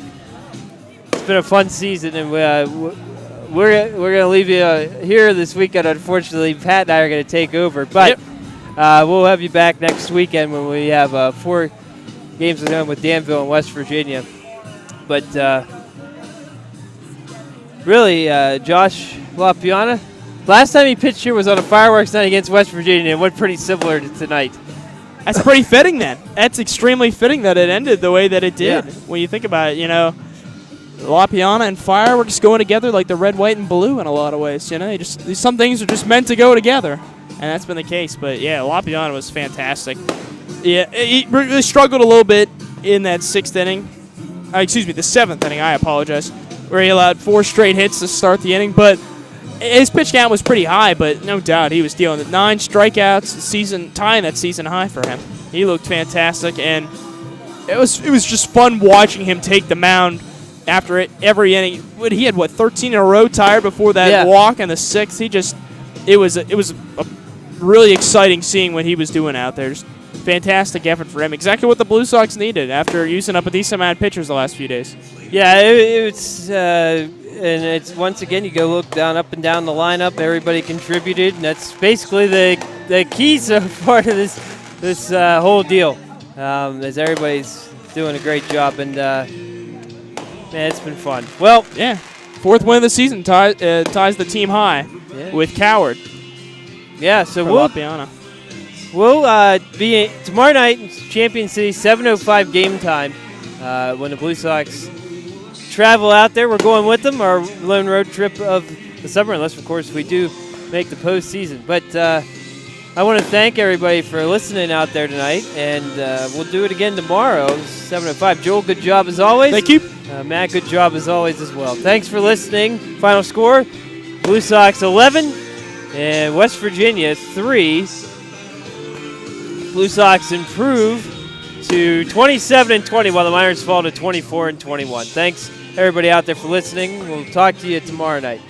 been a fun season, and we're going to leave you here this weekend. Unfortunately, Pat and I are going to take over. But we'll have you back next weekend when we have 4 games at home with Danville and West Virginia. But really, Josh LaPiana, last time he pitched here was on a fireworks night against West Virginia, and went pretty similar to tonight. That's pretty fitting then. That's extremely fitting that it ended the way that it did. Yeah. When you think about it, LaPiana and fireworks going together like the red, white, and blue in a lot of ways. Some things are just meant to go together, and that's been the case. But yeah, LaPiana was fantastic. Yeah, he really struggled a little bit in that 6th inning. The 7th inning. I apologize, where he allowed 4 straight hits to start the inning. But his pitch count was pretty high. But no doubt he was dealing with 9 strikeouts, tying that season high for him. He looked fantastic, and it was just fun watching him take the mound. After every inning, he had 13 in a row tired before that walk in the 6th. It was a really exciting seeing what he was doing out there. Just fantastic effort for him. Exactly what the Blue Sox needed after using up a decent amount of pitchers the last few days. Yeah, it's and it's once again you go look up and down the lineup. Everybody contributed, and that's basically the key so far to this whole deal. As everybody's doing a great job, and man, it's been fun. Well, yeah, 4th win of the season ties the team high with Coward. Yeah, so we'll be tomorrow night in Champion City, 7:05 game time. When the Blue Sox travel out there, we're going with them, our lone road trip of the summer, unless, of course, we do make the postseason. But I want to thank everybody for listening out there tonight, and we'll do it again tomorrow, 7:05. Joel, good job as always. Thank you. Matt, good job as always as well. Thanks for listening. Final score, Blue Sox 11 and West Virginia 3. Blue Sox improve to 27-20 while the Miners fall to 24-21. Thanks, everybody out there, for listening. We'll talk to you tomorrow night.